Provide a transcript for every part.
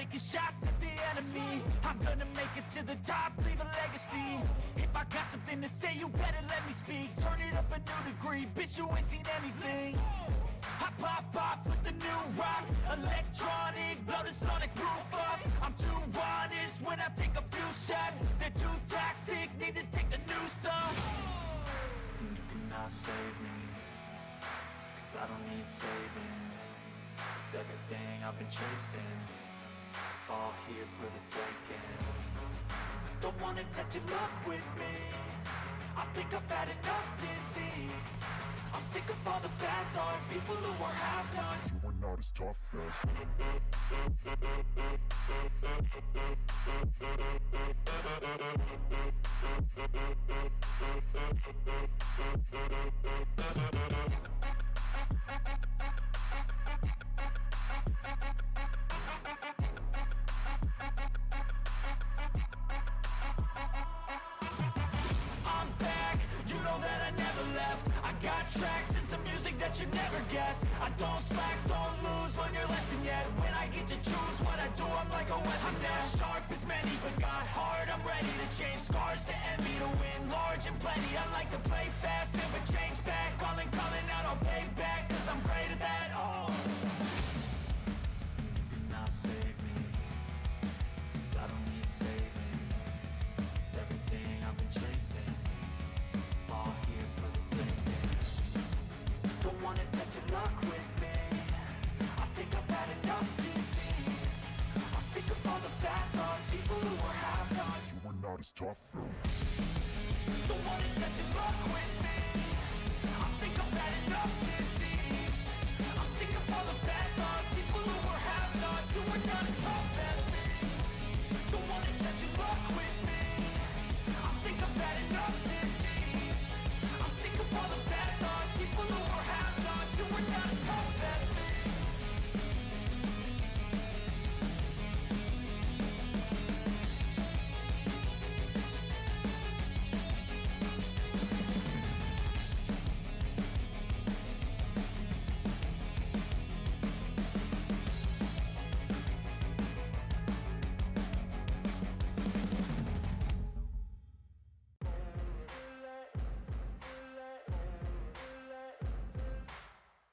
taking shots at the enemy. I'm gonna make it to the top, leave a legacy. If I got something to say, you better let me speak. Turn it up a new degree, bitch, you ain't seen anything. I pop off with the new rock, electronic, blow the sonic roof up. I'm too honest when I take a few shots. They're too toxic, need to take the noose off. And you cannot save me, 'cause I don't need saving. It's everything I've been chasing, all here for the taking. Don't wanna test your luck with me, I think I've had enough disease. I'm sick of all the bad thoughts, people who are half-nots. You were not as tough as I'm back, you know that I never left. I got tracks and some music that you never guess. I don't slack, don't lose, learn your lesson yet. When I get to choose what I do, I'm like a weapon. I'm not sharp as many, but got hard. I'm ready to change scars to envy, to win large and plenty. I like to play fast, never change back. Calling out, I'll pay back, 'cause I'm great at that. Oh, you cannot save me, 'cause I don't need saving. It's everything I've been chasing, all here for the taking. Don't wanna test your luck with me, I think I've had enough disease. I'm sick of all the bad thoughts, people who are half-nots. you were not as tough though. Don't wanna test your luck with me, I think I've had enough disease. I'm sick of all the bad thoughts, people who are half-nots, who are not as tough as me. Don't wanna test your luck with me, I think I've had enough disease. I'm sick of all the bad thoughts, people who are half-nots, who are not as tough as me.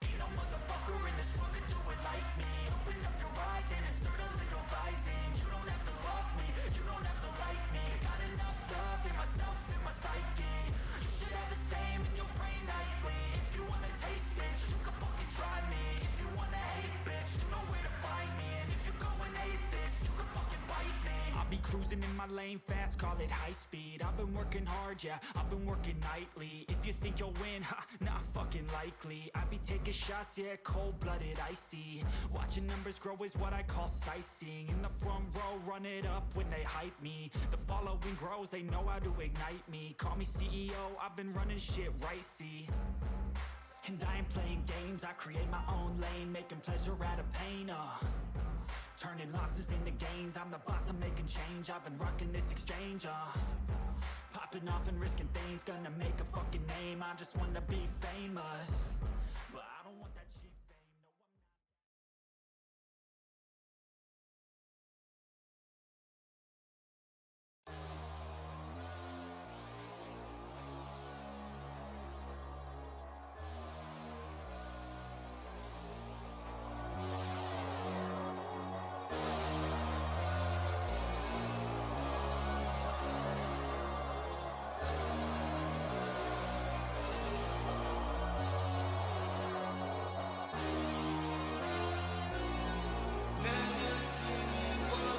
Ain't no motherfucker in this world could do it like me. Open up your eyes and insert a little rising. You don't have to love me, you don't have to like me. Got enough love in myself, in my psyche. You should have the same in your brain nightly. If you wanna taste, bitch, you can fucking try me. If you wanna hate, bitch, you know where to find me. And if you're going hate this, you can fucking bite me. I'll be cruising in my lane fast, call it high speed. I've been working hard, yeah, I've been working nightly. If you think you'll win, ha, not fucking likely. I be taking shots, yeah, cold-blooded, icy. Watching numbers grow is what I call sightseeing. In the front row, run it up when they hype me. The following grows, they know how to ignite me. Call me CEO, I've been running shit right, see. And I ain't playing games, I create my own lane, making pleasure out of pain, turning losses into gains, I'm the boss, I'm making change. I've been rocking this exchange, popping off and risking things, gonna make a fucking name. I just wanna be famous, but I don't want that cheap fame, no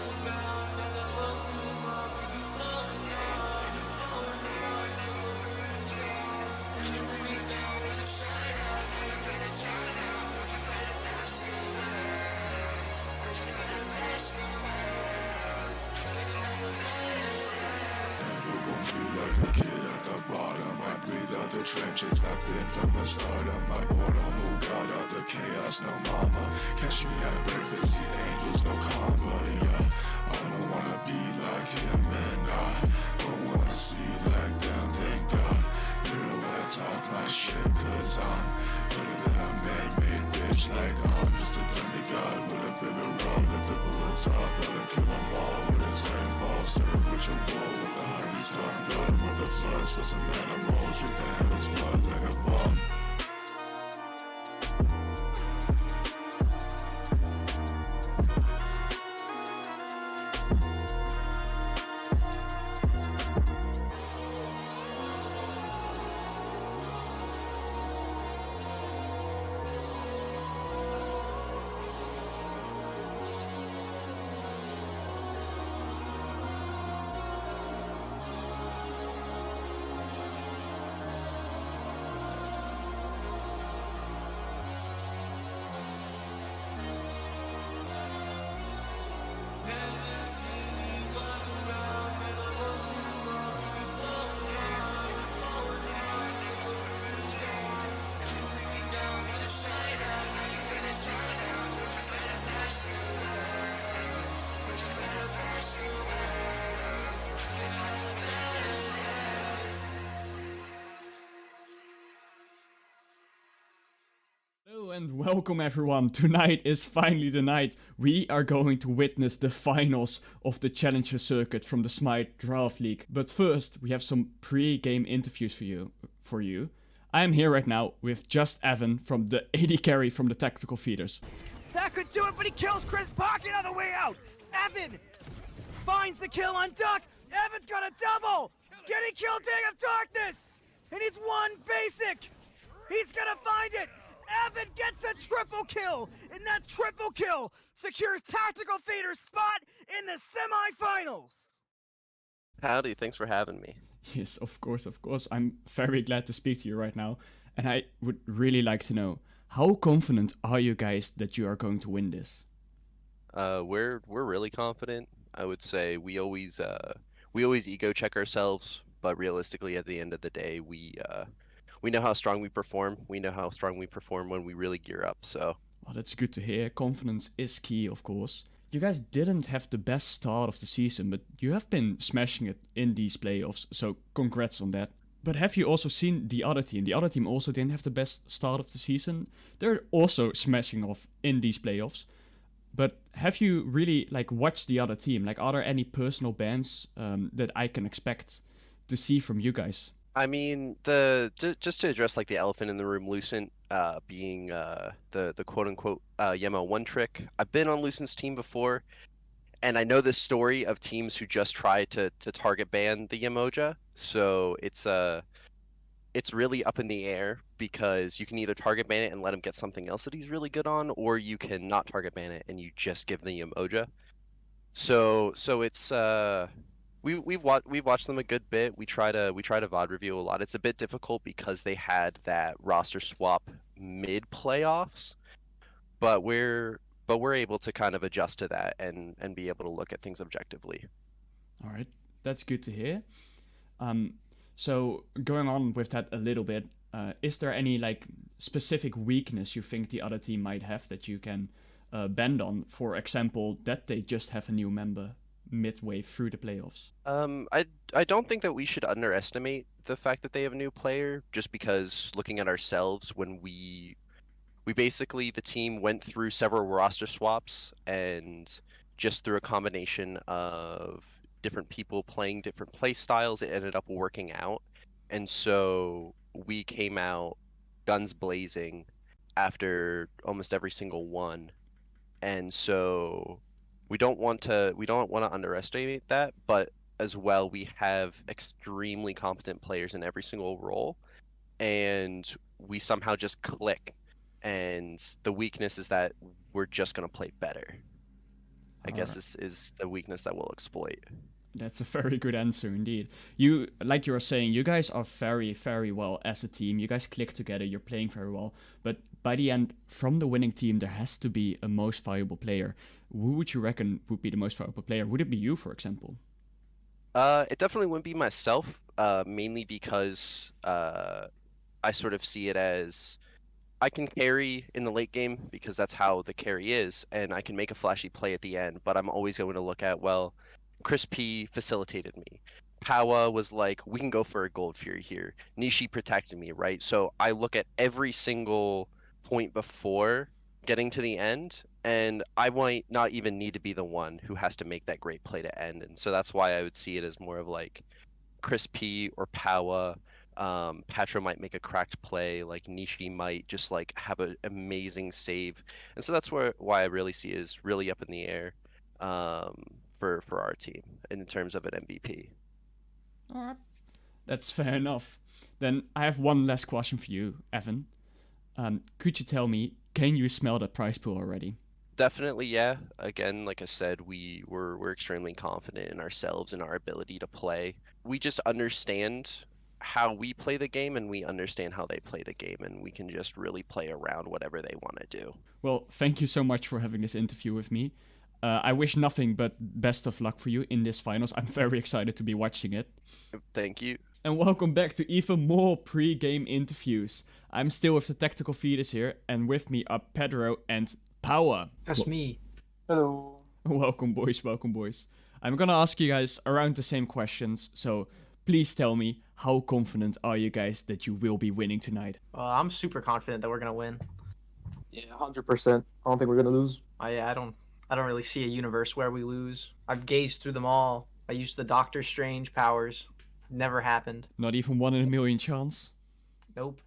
I'm not. trenches, left in from the stardom. My portal, who got out the chaos, no mama. Catch me at breakfast, see angels, no karma, yeah. I don't wanna be like him and I don't wanna see like them, thank God. You know when I talk my shit, cause I'm better than a man-made bitch. Like I'm just a dummy god with a figure out that the bullets are better kill them all with insane falls. Serve with your ball with the high restart. Got him with the floods for some animals. Drink the heaven's blood like a bomb. Hello and welcome everyone. Tonight is finally the night we are going to witness the finals of the Challenger circuit from the Smite Draft League. But first, we have some pre-game interviews for you. I am here right now with just Evan from the AD carry from the Tactical Feeders. That could do it, but he kills ChrisPocket on the way out! Evan finds the kill on Duck! Evan's got a double! Getting killed Day of Darkness! And he's one basic! He's gonna find it! Evan gets a triple kill! And that triple kill secures Tactical Feeder's spot in the semifinals! Howdy, thanks for having me. Yes, of course. I'm very glad to speak to you right now. And I would really like to know, how confident are you guys that you are going to win this? We're really confident. I would say we always ego check ourselves, but realistically, at the end of the day, we know how strong we perform. We know how strong we perform when we really gear up. So, well, that's good to hear. Confidence is key, of course. You guys didn't have the best start of the season, but you have been smashing it in these playoffs. So, congrats on that. But have you also seen the other team? The other team also didn't have the best start of the season. They're also smashing off in these playoffs. But have you really watched the other team? Are there any personal bans that I can expect to see from you guys? I mean, just to address the elephant in the room, Lucent being the quote unquote Yemo one trick. I've been on Lucent's team before, and I know this story of teams who just try to target ban the Yemoja. So it's really up in the air because you can either target ban it and let him get something else that he's really good on, or you can not target ban it and you just give the Yemoja. So it's we've watched them a good bit. We try to VOD review a lot. It's a bit difficult because they had that roster swap mid playoffs, but we're able to kind of adjust to that and be able to look at things objectively. All right, that's good to hear. So going on with that a little bit, is there any specific weakness you think the other team might have that you can bend on? For example, that they just have a new member midway through the playoffs. I don't think that we should underestimate the fact that they have a new player, just because looking at ourselves, when we basically, the team went through several roster swaps, and just through a combination of different people playing different play styles, it ended up working out. And so we came out guns blazing after almost every single one. And so we don't want to underestimate that, but as well, we have extremely competent players in every single role, and we somehow just click. And the weakness is that we're just going to play better. I guess this is the weakness that we'll exploit. That's a very good answer indeed. You were saying, you guys are very, very well as a team. You guys click together, you're playing very well. But by the end, from the winning team, there has to be a most valuable player. Who would you reckon would be the most valuable player? Would it be you, for example? It definitely wouldn't be myself, mainly because I sort of see it as I can carry in the late game because that's how the carry is, and I can make a flashy play at the end, but I'm always going to look at, well, Chris P facilitated me. POWAAAAAHHHH was like, we can go for a Gold Fury here. Nishi protected me, right? So I look at every single point before getting to the end, and I might not even need to be the one who has to make that great play to end. And so that's why I would see it as more of like Chris P or Powa. Patro might make a cracked play, like Nishi might just like have an amazing save, and so that's why I really see it is really up in the air for our team in terms of an MVP. All right, that's fair enough. Then I have one last question for you, Evan. Could you tell me, can you smell the prize pool already? Definitely, yeah. Again, like I said, we're extremely confident in ourselves and our ability to play. We just understand how we play the game, and we understand how they play the game, and we can just really play around whatever they want to do. Well, thank you so much for having this interview with me. I wish nothing but best of luck for you in this finals. I'm very excited to be watching it. Thank you. And welcome back to even more pre-game interviews. I'm still with the tactical feeders here, and with me are Pedro and Powa. That's me. Hello. Welcome, boys. Welcome, boys. I'm gonna ask you guys around the same questions, so please tell me, how confident are you guys that you will be winning tonight? I'm super confident that we're gonna win. Yeah, 100%. I don't think we're gonna lose. I don't really see a universe where we lose. I've gazed through them all. I used the Doctor Strange powers. Never happened. Not even 1 in a million chance? Nope.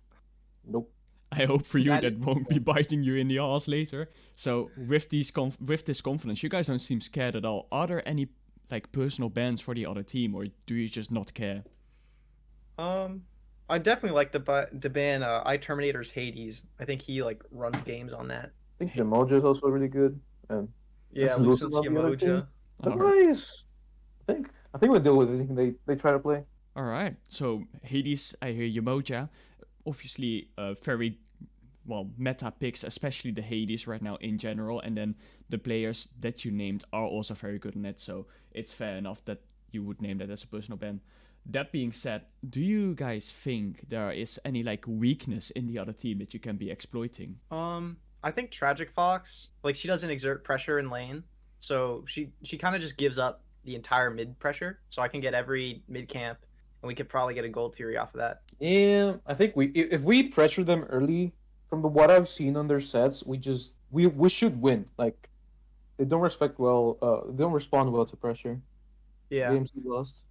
Nope. I hope for you That- that won't be biting you in the ass later. So with this confidence, you guys don't seem scared at all. Are there any like personal bans for the other team, or do you just not care? I definitely like the ban iTerminatorr's Hades. I think he like runs games on that. I think Jamoja is also really good. And Yeah, That's Lucius Lucius on the other team. Yamoja. otherwise, I think we'll deal with anything they try to play. All right. So Hades, I hear Yamoja. Obviously, very meta picks, especially the Hades right now in general, and then the players that you named are also very good in it. So it's fair enough that you would name that as a personal ban. That being said, do you guys think there is any like weakness in the other team that you can be exploiting? I think TragicFox, like she doesn't exert pressure in lane, so she kind of just gives up the entire mid pressure. So I can get every mid camp, and we could probably get a Gold Fury off of that. Yeah, I think if we pressure them early, from what I've seen on their sets, we should win. Like they don't respond well to pressure. Yeah. Games we lost.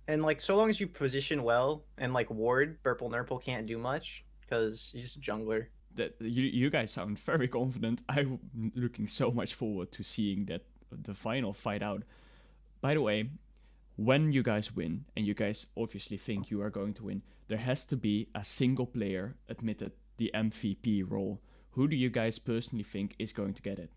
And like so long as you position well and like ward, BurpleNurple can't do much because he's a jungler. That you guys sound very confident. I'm looking so much forward to seeing that the final fight out. By the way, when you guys win, and you guys obviously think you are going to win, there has to be a single player admitted the MVP role. Who do you guys personally think is going to get it?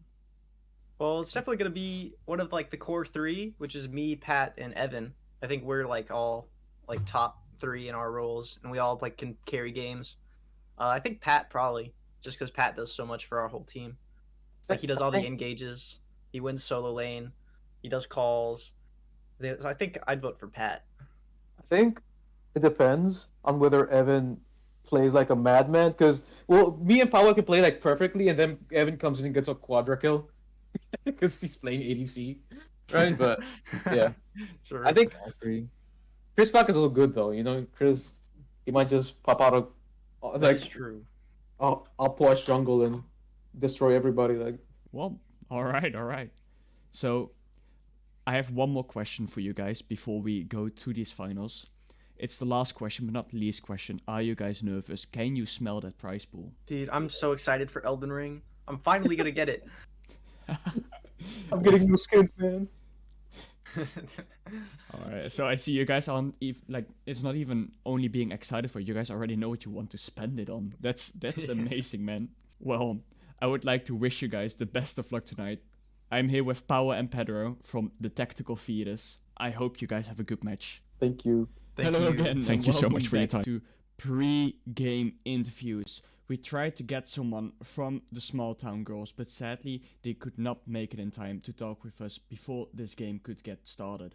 Well, it's definitely gonna be one of like the core three, which is me, Pat, and Evan. I think we're like all like top three in our roles, and we all like can carry games. I think Pat probably, just because Pat does so much for our whole team. Like he does all the engages, he wins solo lane, he does calls. So I think I'd vote for Pat. I think it depends on whether Evan plays like a madman. Because me and Paolo can play like perfectly, and then Evan comes in and gets a quadra kill because he's playing ADC, right? But yeah, Sure. I think all three. ChrisPocket is also good though. You know, Chris, he might just pop out of That's like true. I'll push jungle and destroy everybody. Like, Well, all right. So I have one more question for you guys before we go to these finals. It's the last question, but not the least question. Are you guys nervous? Can you smell that prize pool? Dude, I'm so excited for Elden Ring. I'm finally gonna get it. I'm getting new skins, man. All right. So I see you guys aren't like it's not even only being excited for it. You guys already know what you want to spend it on. That's amazing, man. Well, I would like to wish you guys the best of luck tonight. I'm here with Powa and Pedro from the Tactical Feeders. I hope you guys have a good match. Thank you. Thank Hello you. again. and Thank you so welcome much for your back. time. To pre-game interviews. We tried to get someone from the Small Town Girls, but sadly they could not make it in time to talk with us before this game could get started.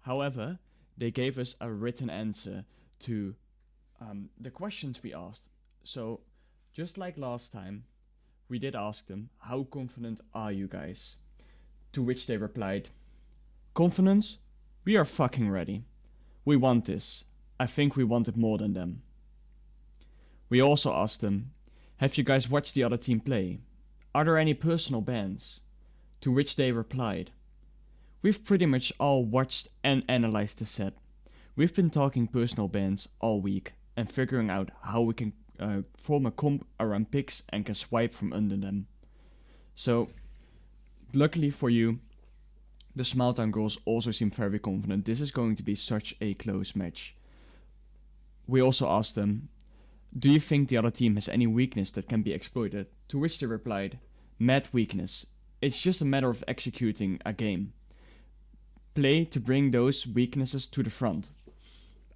However, they gave us a written answer to the questions we asked. So, just like last time, we did ask them, how confident are you guys? To which they replied, confidence? We are fucking ready. We want this. I think we want it more than them. We also asked them, have you guys watched the other team play? Are there any personal bans? To which they replied, we've pretty much all watched and analyzed the set. We've been talking personal bans all week and figuring out how we can form a comp around picks and can swipe from under them. So, luckily for you, the Small Town girls also seem very confident. This is going to be such a close match. We also asked them, do you think the other team has any weakness that can be exploited? To which they replied, mad weakness. It's just a matter of executing a game. Play to bring those weaknesses to the front.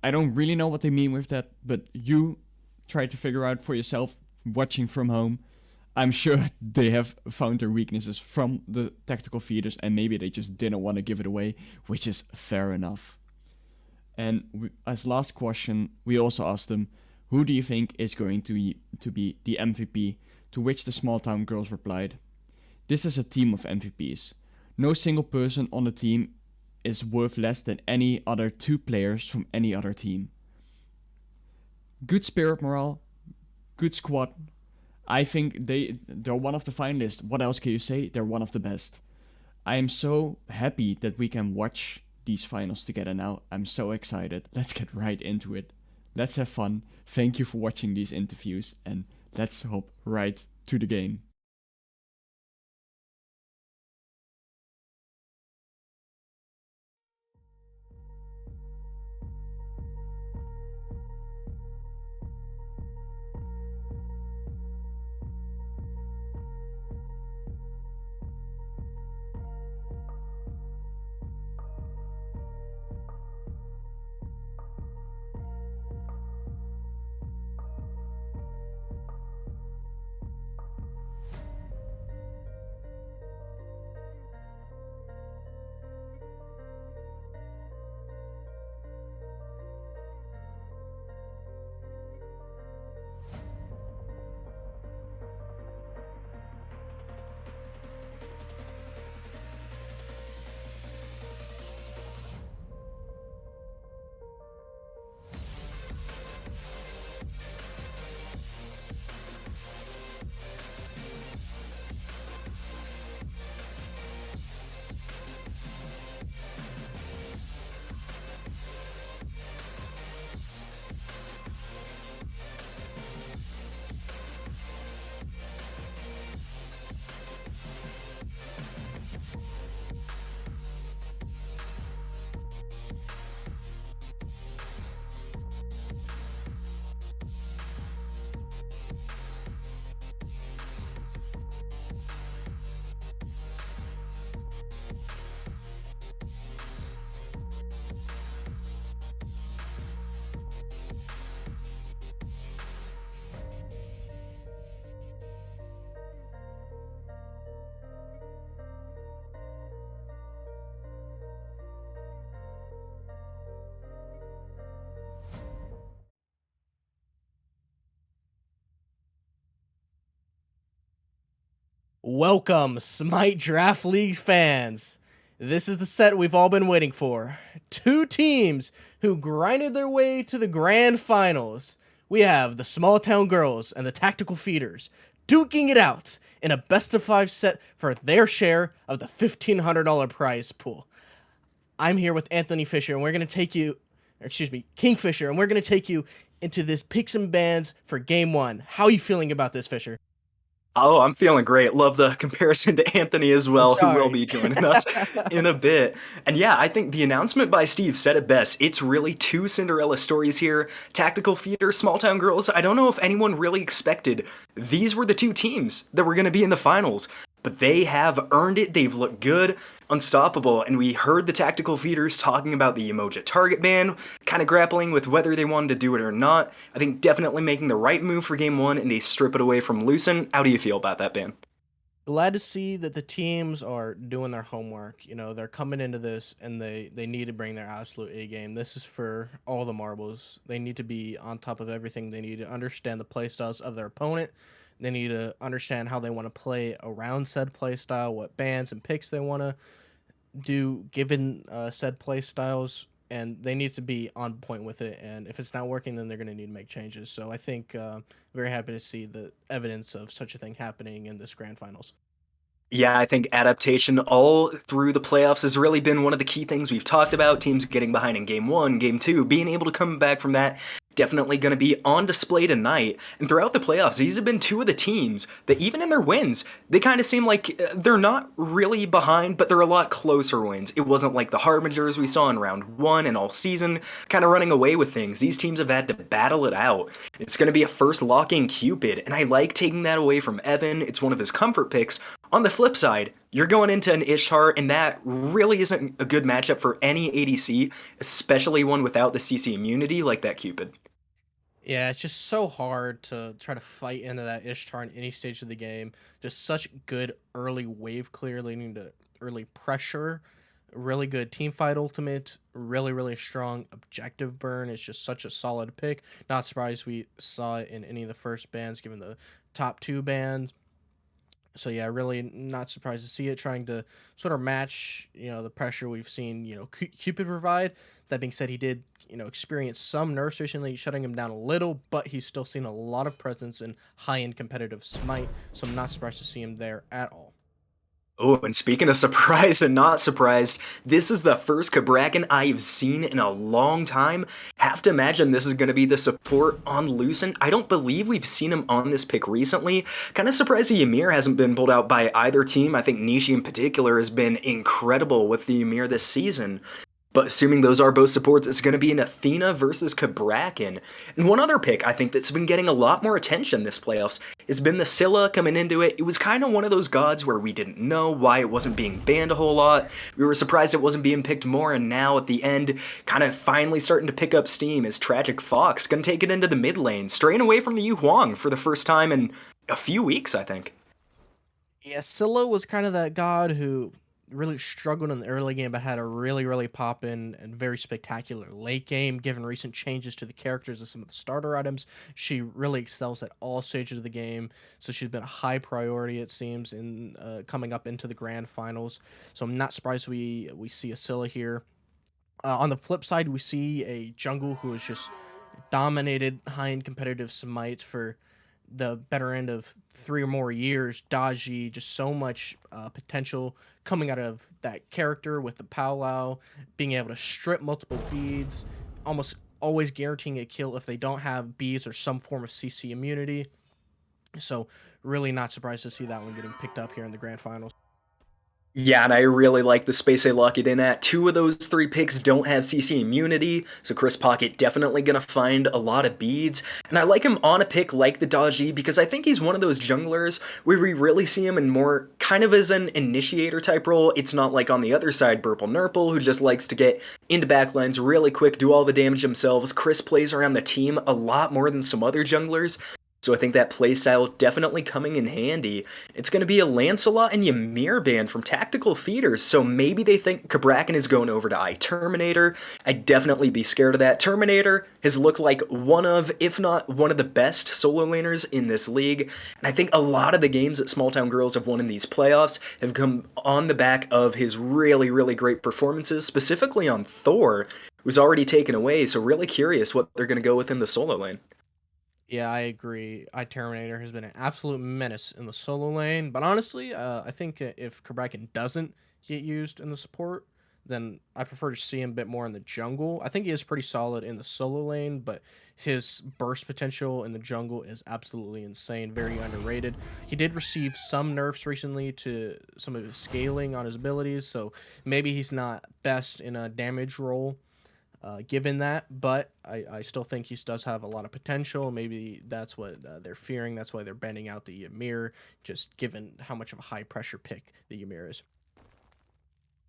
I don't really know what they mean with that, but you try to figure out for yourself watching from home. I'm sure they have found their weaknesses from the tactical feeders and maybe they just didn't want to give it away, which is fair enough. And as last question, we also asked them, who do you think is going to be the MVP? To which the Small Town girls replied, this is a team of MVPs. No single person on the team is worth less than any other 2 players from any other team. Good spirit morale, good squad. I think they're one of the finalists. What else can you say? They're one of the best. I am so happy that we can watch these finals together now. I'm so excited. Let's get right into it. Let's have fun. Thank you for watching these interviews and let's hop right to the game. Welcome, Smite Draft League fans. This is the set we've all been waiting for. 2 teams who grinded their way to the grand finals. We have the Small Town Girls and the Tactical Feeders duking it out in a best-of-5 set for their share of the $1,500 prize pool. I'm here with Anthony Fisher, and we're going to take you, KingFsher, and we're going to take you into this picks and bans for Game 1. How are you feeling about this, Fisher? Oh, I'm feeling great. Love the comparison to Anthony as well, who will be joining us in a bit. And yeah, I think the announcement by Steve said it best. It's really 2 Cinderella stories here. Tactical Feeder, Small Town Girls. I don't know if anyone really expected these were the 2 teams that were going to be in the finals. But they have earned it. They've looked good, unstoppable. And we heard the Tactical Feeders talking about the emoji target ban, kind of grappling with whether they wanted to do it or not. I think definitely making the right move for Game 1, and they strip it away from Lucen. How do you feel about that ban? Glad to see that the teams are doing their homework. You know, they're coming into this and they need to bring their absolute A game. This is for all the marbles. They need to be on top of everything. They need to understand the playstyles of their opponent. They need to understand how they want to play around said playstyle, what bans and picks they want to do given said playstyles. and they need to be on point with it. And if it's not working, then they're going to need to make changes. So I think very happy to see the evidence of such a thing happening in this grand finals. Yeah, I think adaptation all through the playoffs has really been one of the key things we've talked about. Teams getting behind in game 1, game 2, being able to come back from that. Definitely going to be on display tonight. And throughout the playoffs, these have been two of the teams that even in their wins, they kind of seem like they're not really behind, but they're a lot closer wins. It wasn't like the Harbingers we saw in round 1 and all season, kind of running away with things. These teams have had to battle it out. It's going to be a first locking Cupid, and I like taking that away from Evan. It's one of his comfort picks. On the flip side, you're going into an Ishtar, and that really isn't a good matchup for any ADC, especially one without the CC immunity like that Cupid. Yeah, it's just so hard to try to fight into that Ishtar in any stage of the game. Just such good early wave clear leading to early pressure. Really good team fight ultimate. Really strong objective burn. It's just such a solid pick. Not surprised we saw it in any of the first bans given the top 2 bans. So yeah, really not surprised to see it trying to sort of match, the pressure we've seen, Cupid provide. That being said, he did, experience some nerfs recently, shutting him down a little, but he's still seen a lot of presence in high-end competitive Smite, so I'm not surprised to see him there at all. Oh, and speaking of surprised and not surprised, this is the first Cabrakan I've seen in a long time. Have to imagine this is going to be the support on Lucent. I don't believe we've seen him on this pick recently. Kind of surprised the Ymir hasn't been pulled out by either team. I think Nishi in particular has been incredible with the Ymir this season. But assuming those are both supports, it's going to be an Athena versus Cabrakan. And one other pick I think that's been getting a lot more attention this playoffs has been the Scylla coming into it. It was kind of one of those gods where we didn't know why it wasn't being banned a whole lot. We were surprised it wasn't being picked more, and now at the end, kind of finally starting to pick up steam is TragicFox going to take it into the mid lane, straying away from the Yu Huang for the first time in a few weeks, I think. Yeah, Scylla was kind of that god who really struggled in the early game, but had a really poppin' and very spectacular late game. Given recent changes to the characters and some of the starter items, she really excels at all stages of the game. So she's been a high priority, it seems, in coming up into the grand finals. So I'm not surprised we see a Scylla here. On the flip side, we see a jungle who has just dominated high-end competitive Smite for the better end of 3 or more years. Daji, just so much potential coming out of that character with the POWAAAAHHHH, being able to strip multiple beads, almost always guaranteeing a kill if they don't have beads or some form of CC immunity. So really not surprised to see that one getting picked up here in the grand finals. Yeah, and I really like the space they lock it in at. 2 of those 3 picks don't have CC immunity, so ChrisPocket definitely going to find a lot of beads. And I like him on a pick like the Daji because I think he's one of those junglers where we really see him in more kind of as an initiator type role. It's not like on the other side, BurpleNurple, who just likes to get into backlines really quick, do all the damage themselves. Chris plays around the team a lot more than some other junglers. So I think that playstyle definitely coming in handy. It's going to be a Lancelot and Ymir ban from Tactical Feeders, so maybe they think Cabrakan is going over to iTerminatorr. I'd definitely be scared of that. Terminator has looked like one of, if not one of the best solo laners in this league, and I think a lot of the games that Small Town Girls have won in these playoffs have come on the back of his really great performances, specifically on Thor, who's already taken away, so really curious what they're going to go with in the solo lane. Yeah, I agree. iTerminatorr has been an absolute menace in the solo lane, but honestly, I think if Cabrakan doesn't get used in the support, then I prefer to see him a bit more in the jungle. I think he is pretty solid in the solo lane, but his burst potential in the jungle is absolutely insane, very underrated. He did receive some nerfs recently to some of his scaling on his abilities, so maybe he's not best in a damage role. Given that, but I still think he does have a lot of potential. Maybe that's what they're fearing. That's why they're banning out the Ymir, just given how much of a high pressure pick the Ymir is.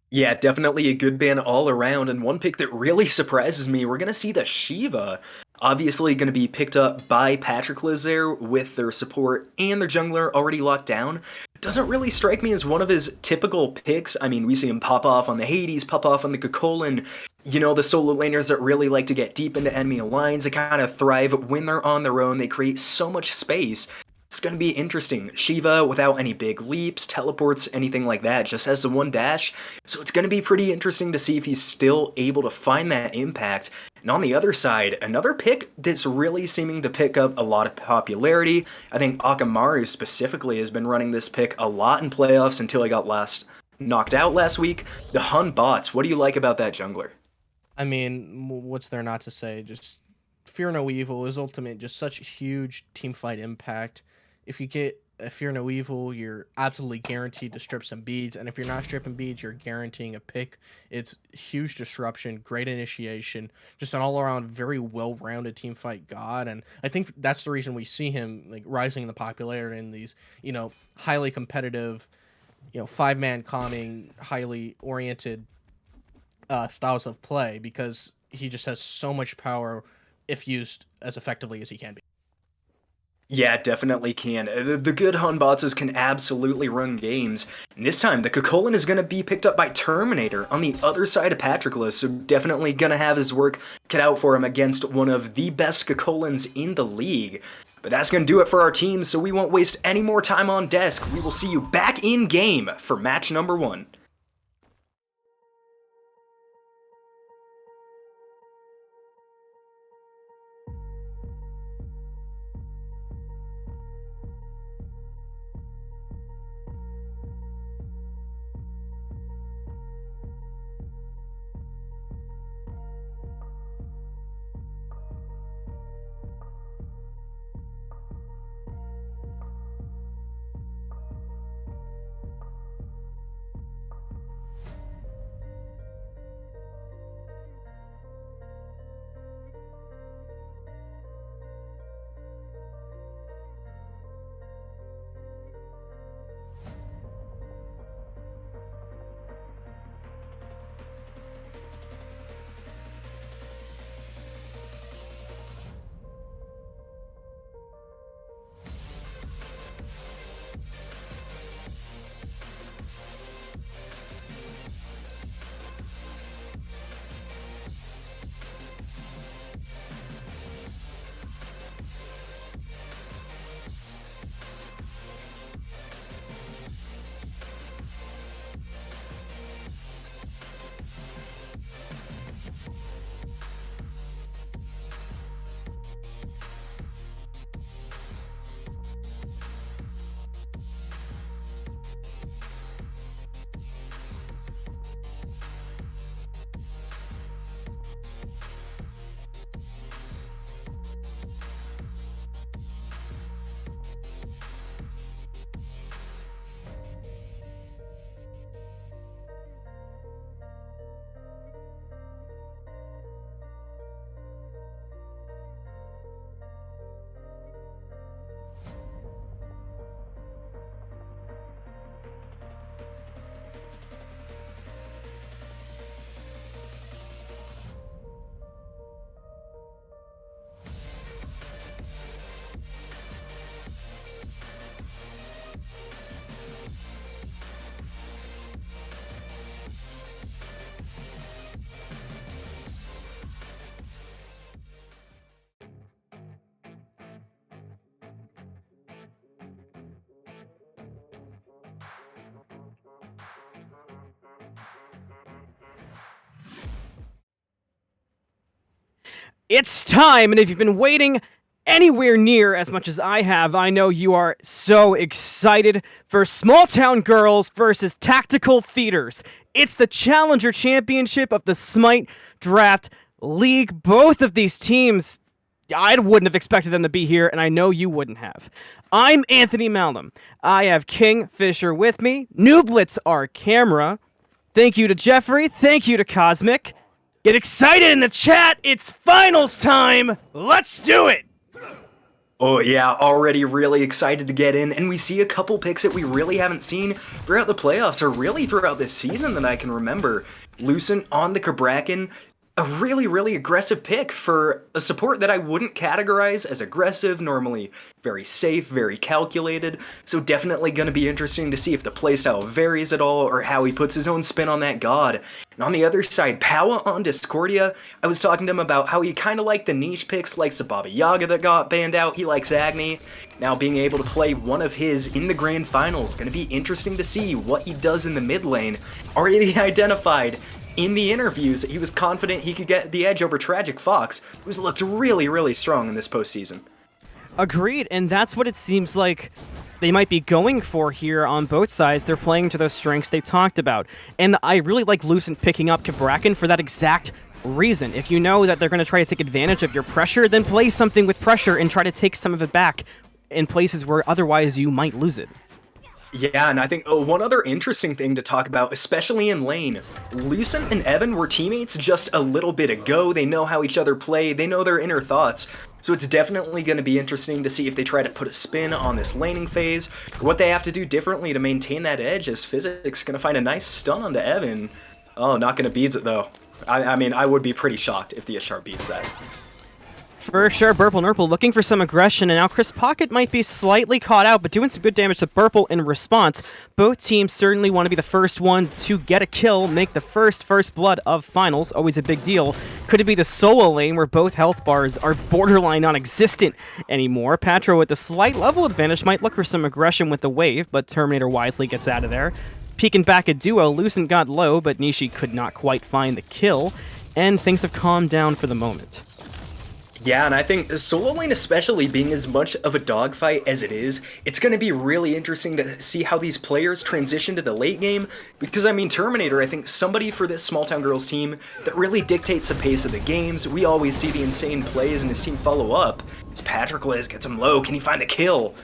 Yeah, definitely a good ban all around, and one pick that really surprises me, we're going to see the Shiva. Obviously going to be picked up by Patroclez there with their support and their jungler already locked down. Doesn't really strike me as one of his typical picks. I mean, we see him pop off on the Hades, pop off on the Kukulin, the solo laners that really like to get deep into enemy lines. They kind of thrive when they're on their own. They create so much space. It's going to be interesting. Shiva, without any big leaps, teleports, anything like that, just has the one dash. So it's going to be pretty interesting to see if he's still able to find that impact. And on the other side, another pick that's really seeming to pick up a lot of popularity. I think Akamaru specifically has been running this pick a lot in playoffs until he got knocked out last week. The Hun bots, what do you like about that jungler? I mean, what's there not to say? Just Fear No Evil is ultimate, just such huge team fight impact. If you get a Fear No Evil, you're absolutely guaranteed to strip some beads, and if you're not stripping beads, you're guaranteeing a pick. It's huge disruption, great initiation, just an all-around very well-rounded team fight god, and I think that's the reason we see him like rising in the popularity in these, highly competitive, five-man calming, highly oriented styles of play, because he just has so much power if used as effectively as he can be. Yeah, definitely can. The good Hun bots can absolutely run games. And this time, the Cocolan is going to be picked up by Terminator on the other side of Patroclez, so definitely going to have his work cut out for him against one of the best Cocolans in the league. But that's going to do it for our team, so we won't waste any more time on desk. We will see you back in game for match number 1. It's time, and if you've been waiting anywhere near as much as I have, I know you are so excited for Small Town Girls versus Tactical Theaters. It's the Challenger Championship of the Smite Draft League. Both of these teams, I wouldn't have expected them to be here, and I know you wouldn't have. I'm Anthony Malum. I have KingFsher with me. Nooblets our camera. Thank you to Jeffrey. Thank you to Cosmic. Get excited in the chat! It's finals time! Let's do it! Oh yeah, already really excited to get in, and we see a couple picks that we really haven't seen throughout the playoffs, or really throughout this season that I can remember. Lucent on the Cabrakan, a really, really aggressive pick for a support that I wouldn't categorize as aggressive, normally very safe, very calculated, so definitely going to be interesting to see if the playstyle varies at all or how he puts his own spin on that god. And on the other side, Powa on Discordia, I was talking to him about how he kind of liked the niche picks, likes the Baba Yaga that got banned out, he likes Agni. Now being able to play one of his in the grand finals, going to be interesting to see what he does in the mid lane. Already identified in the interviews that he was confident he could get the edge over TragicFox, who's looked really, really strong in this postseason. Agreed, and that's what it seems like they might be going for here on both sides. They're playing to those strengths they talked about. And I really like Lucent picking up Cabrakan for that exact reason. If you know that they're going to try to take advantage of your pressure, then play something with pressure and try to take some of it back in places where otherwise you might lose it. Yeah, and I think one other interesting thing to talk about, especially in lane, Lucent and Evan were teammates just a little bit ago. They know how each other play, they know their inner thoughts. So it's definitely going to be interesting to see if they try to put a spin on this laning phase, or what they have to do differently to maintain that edge, as Physics going to find a nice stun onto Evan. Oh, not going to beads it though. I mean, I would be pretty shocked if the Ishtar beats that. For sure, BurpleNurple looking for some aggression, and now ChrisPocket might be slightly caught out, but doing some good damage to Burple in response. Both teams certainly want to be the first one to get a kill, make the first blood of finals, always a big deal. Could it be the solo lane where both health bars are borderline non-existent anymore? Patro with the slight level advantage might look for some aggression with the wave, but Terminator wisely gets out of there. Peeking back at duo, Lucent got low, but Nishi could not quite find the kill, and things have calmed down for the moment. Yeah, and I think solo lane especially being as much of a dogfight as it is, it's going to be really interesting to see how these players transition to the late game, because I mean Terminator, I think somebody for this small town girls team that really dictates the pace of the games. We always see the insane plays and his team follow up. As Patroclez gets him low, can he find the kill?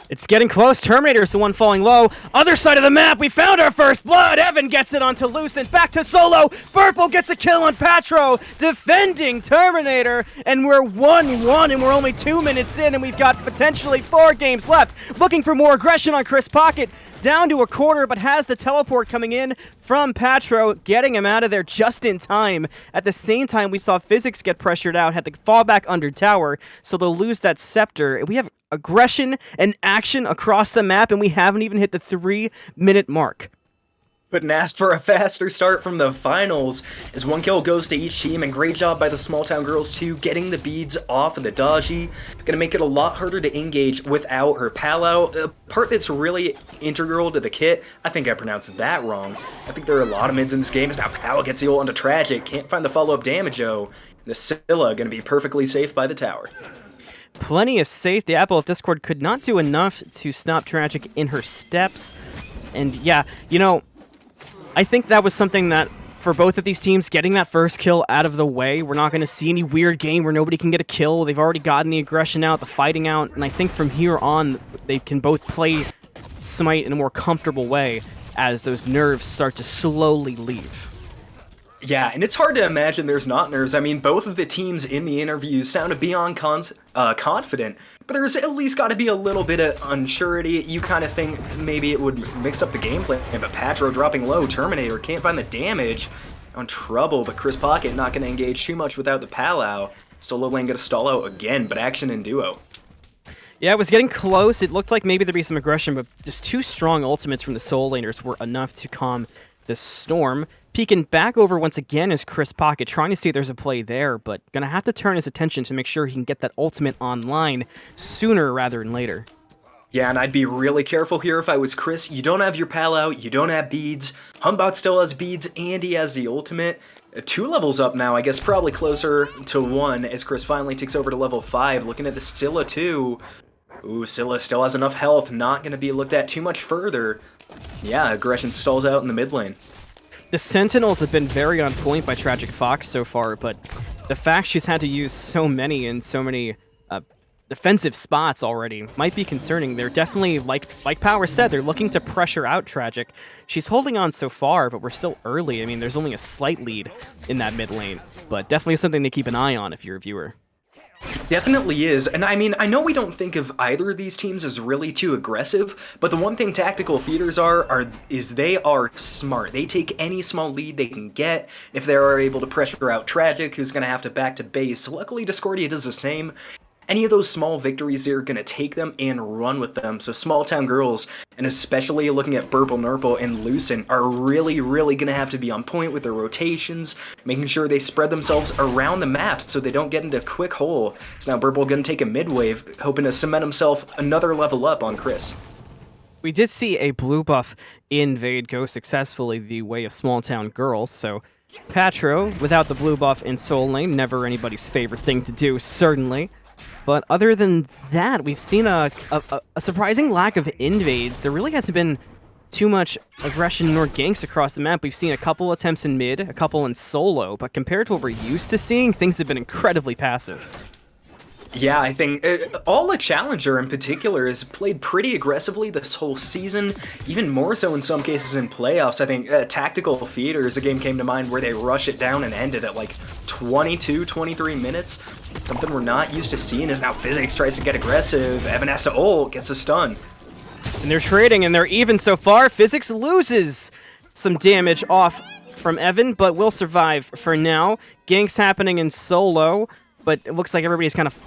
It's getting close. Terminator's the one falling low. Other side of the map, we found our first blood. Evan gets it onto Lucent. Back to solo. Burple gets a kill on Patro, defending Terminator. And we're 1-1, and we're only 2 minutes in, and we've got potentially 4 games left. Looking for more aggression on ChrisPocket. Down to a corner, but has the teleport coming in from Patro, getting him out of there just in time. At the same time, we saw Physics get pressured out, had to fall back under tower, so they'll lose that scepter. We have aggression and action across the map, and we haven't even hit the 3-minute mark. Couldn't ask for a faster start from the finals, as 1 kill goes to each team, and great job by the small town girls too, getting the beads off of the Dodgy. Gonna make it a lot harder to engage without her Palo, a part that's really integral to the kit. I think I pronounced that wrong. I think there are a lot of mids in this game, as now Palo gets the ult onto Tragic, can't find the follow-up damage though. The Scylla gonna be perfectly safe by the tower. Plenty of safe. The Apple of Discord could not do enough to stop Tragic in her steps. And yeah, you know, I think that was something that, for both of these teams, getting that first kill out of the way, we're not going to see any weird game where nobody can get a kill. They've already gotten the aggression out, the fighting out, and I think from here on, they can both play Smite in a more comfortable way as those nerves start to slowly leave. Yeah, and it's hard to imagine there's not nerves. I mean, both of the teams in the interviews sounded beyond confident, but there's at least got to be a little bit of unsurety. You kind of think maybe it would mix up the gameplay, but Patro dropping low, Terminator can't find the damage. On trouble, but ChrisPocket not going to engage too much without the Palau. Solo lane going to stall out again, but action in duo. Yeah, it was getting close. It looked like maybe there'd be some aggression, but just 2 strong ultimates from the solo laners were enough to calm the storm. Peeking back over once again is ChrisPocket, trying to see if there's a play there, but gonna have to turn his attention to make sure he can get that ultimate online sooner rather than later. Yeah, and I'd be really careful here if I was Chris. You don't have your pal out, you don't have beads. Humbot still has beads, and he has the ultimate. 2 levels up now, I guess probably closer to 1, as Chris finally takes over to level 5, looking at the Scylla too. Ooh, Scylla still has enough health, not gonna be looked at too much further. Yeah, aggression stalls out in the mid lane. The Sentinels have been very on point by TragicFox so far, but the fact she's had to use so many and so many defensive spots already might be concerning. They're definitely, like Power said, they're looking to pressure out Tragic. She's holding on so far, but we're still early. I mean, there's only a slight lead in that mid lane, but definitely something to keep an eye on if you're a viewer. Definitely is, and I mean, I know we don't think of either of these teams as really too aggressive, but the one thing Tactical Feeders is they are smart. They take any small lead they can get. If they are able to pressure out Tragic, who's going to have to back to base. Luckily, Discordia does the same. Any of those small victories, they're going to take them and run with them. So Small Town Girls, and especially looking at BurpleNurple and Lucent, are really going to have to be on point with their rotations, making sure they spread themselves around the map so they don't get into a quick hole. So now Burple going to take a mid-wave, hoping to cement himself another level up on Chris. We did see a blue buff invade go successfully the way of Small Town Girls, so Patro, without the blue buff in Soul Lane, never anybody's favorite thing to do, certainly. But other than that, we've seen a surprising lack of invades. There really hasn't been too much aggression nor ganks across the map. We've seen a couple attempts in mid, a couple in solo, but compared to what we're used to seeing, things have been incredibly passive. Yeah, I think all the Challenger in particular has played pretty aggressively this whole season, even more so in some cases in playoffs. I think Tactical Feeders, a game came to mind where they rush it down and ended at like 22, 23 minutes. Something we're not used to seeing is now Physics tries to get aggressive. Evan has to ult, gets a stun. And they're trading, and they're even so far. Physics loses some damage off from Evan, but will survive for now. Ganks happening in solo, but it looks like everybody's kind of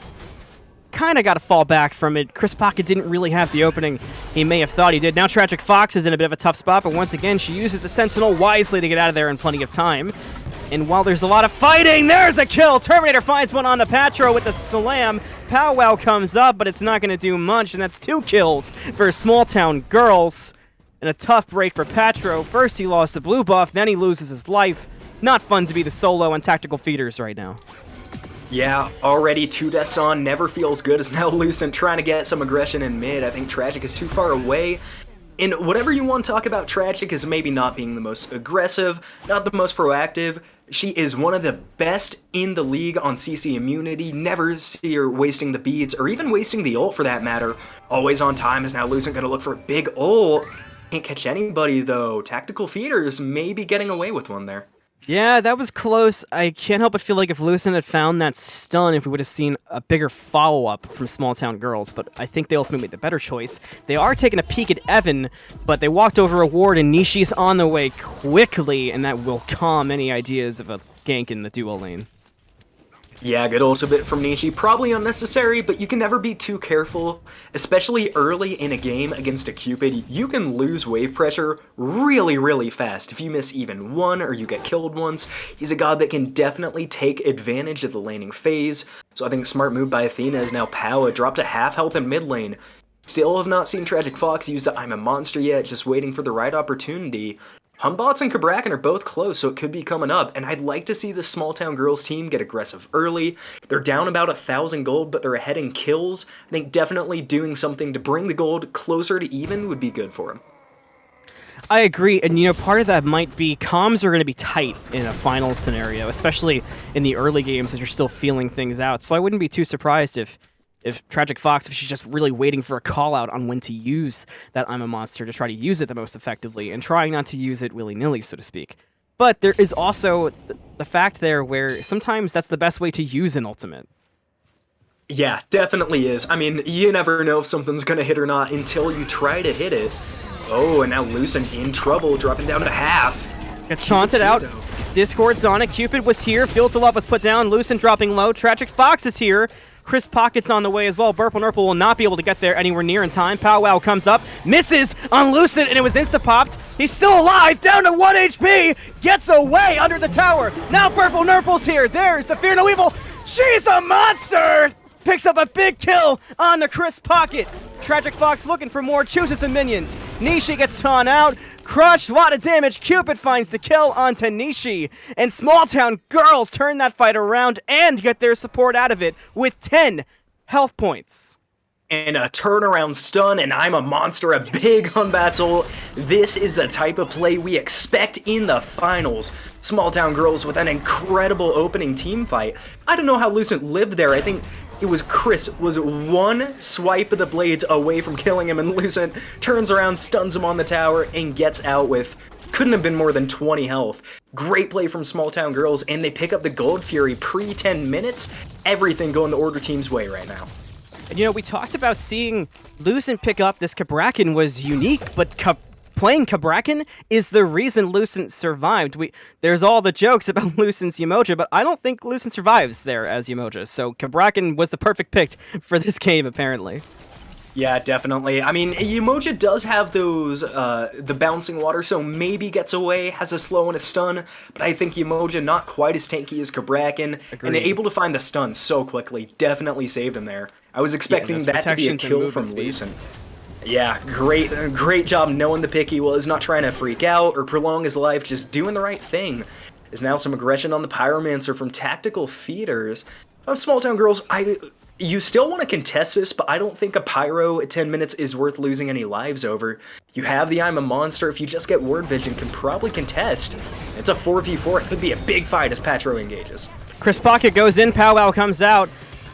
got to fall back from it. ChrisPocket didn't really have the opening he may have thought he did. Now TragicFox is in a bit of a tough spot, but once again, she uses a Sentinel wisely to get out of there in plenty of time. And while there's a lot of fighting, there's a kill! Terminator finds one on the Patro with the slam. POWAAAAAHHHH comes up, but it's not going to do much, and that's 2 kills for Small Town Girls. And a tough break for Patro. First he lost the blue buff, then he loses his life. Not fun to be the solo on Tactical Feeders right now. Yeah, already 2 deaths on, never feels good, is now Lucent trying to get some aggression in mid. I think Tragic is too far away. And whatever you want to talk about Tragic is maybe not being the most aggressive, not the most proactive. She is one of the best in the league on CC immunity. Never see her wasting the beads, or even wasting the ult for that matter. Always on time is now Lucent going to look for a big ult. Can't catch anybody though. Tactical Feeders may be getting away with one there. Yeah, that was close. I can't help but feel like if Lucent had found that stun, if we would have seen a bigger follow-up from Small Town Girls, but I think they ultimately made the better choice. They are taking a peek at Evan, but they walked over a ward, and Nishi's on the way quickly, and that will calm any ideas of a gank in the duo lane. Yeah, good ult a bit from Nishi. Probably unnecessary, but you can never be too careful. Especially early in a game against a Cupid, you can lose wave pressure really fast. If you miss even one or you get killed once, he's a god that can definitely take advantage of the laning phase. So I think smart move by Athena is now POWAAAAAHHH dropped to half health in mid lane. Still have not seen TragicFox use the I'm a Monster yet, just waiting for the right opportunity. Humbots and Cabrakan are both close, so it could be coming up, and I'd like to see the Small Town Girls team get aggressive early. They're down about 1,000 gold, but they're ahead in kills. I think definitely doing something to bring the gold closer to even would be good for them. I agree, and you know, part of that might be comms are going to be tight in a final scenario, especially in the early games as you're still feeling things out, so I wouldn't be too surprised if TragicFox, if she's just really waiting for a call out on when to use that I'm a Monster to try to use it the most effectively and trying not to use it willy-nilly, so to speak. But there is also the fact there where sometimes that's the best way to use an ultimate. Yeah, definitely is. I mean, you never know if something's gonna hit or not until you try to hit it. Oh, and now Lucent in trouble, dropping down to half. Gets taunted out. Discord's on it. Cupid was here. Fields of Love was put down. Lucent dropping low. TragicFox is here. ChrisPocket's on the way as well. BurpleNurple will not be able to get there anywhere near in time. POWAAAAAHHH comes up, misses on Lucent, and it was insta-popped. He's still alive, down to 1 HP, gets away under the tower. Now BurpleNurple's here. There's the Fear No Evil. She's a monster! Picks up a big kill on the ChrisPocket. TragicFox looking for more, chooses the minions. Nishi gets taunted out. Crushed, a lot of damage. Cupid finds the kill onto Nishi. And Small Town Girls turn that fight around and get their support out of it with 10 health points. And a turnaround stun, and I'm a Monster, a big battle. This is the type of play we expect in the finals. Small Town Girls with an incredible opening team fight. I don't know how Lucent lived there. I think it was Chris was one swipe of the blades away from killing him, and Lucent turns around, stuns him on the tower, and gets out with couldn't have been more than 20 health. Great play from Small Town Girls, and they pick up the Gold Fury pre-10 minutes. Everything going the Order team's way right now. And, you know, we talked about seeing Lucent pick up this Cabrakan was unique, but playing Cabrakan is the reason Lucent survived. There's all the jokes about Lucent's Umoja, but I don't think Lucent survives there as Umoja, so Cabrakan was the perfect pick for this game, apparently. Yeah, definitely. I mean, Umoja does have those, the bouncing water, so maybe gets away, has a slow and a stun, but I think Umoja not quite as tanky as Cabrakan, and able to find the stun so quickly, definitely saved him there. I was expecting that to be a kill from Lucent. Yeah, great job knowing the pick he was, not trying to freak out or prolong his life, just doing the right thing. There's now some aggression on the Pyromancer from Tactical Feeders. Small Town Girls, you still want to contest this, but I don't think a Pyro at 10 minutes is worth losing any lives over. You have the I'm a Monster, if you just get Word Vision, can probably contest. It's a 4v4, it could be a big fight as Patro engages. ChrisPocket goes in, POWAAAAHHHH comes out,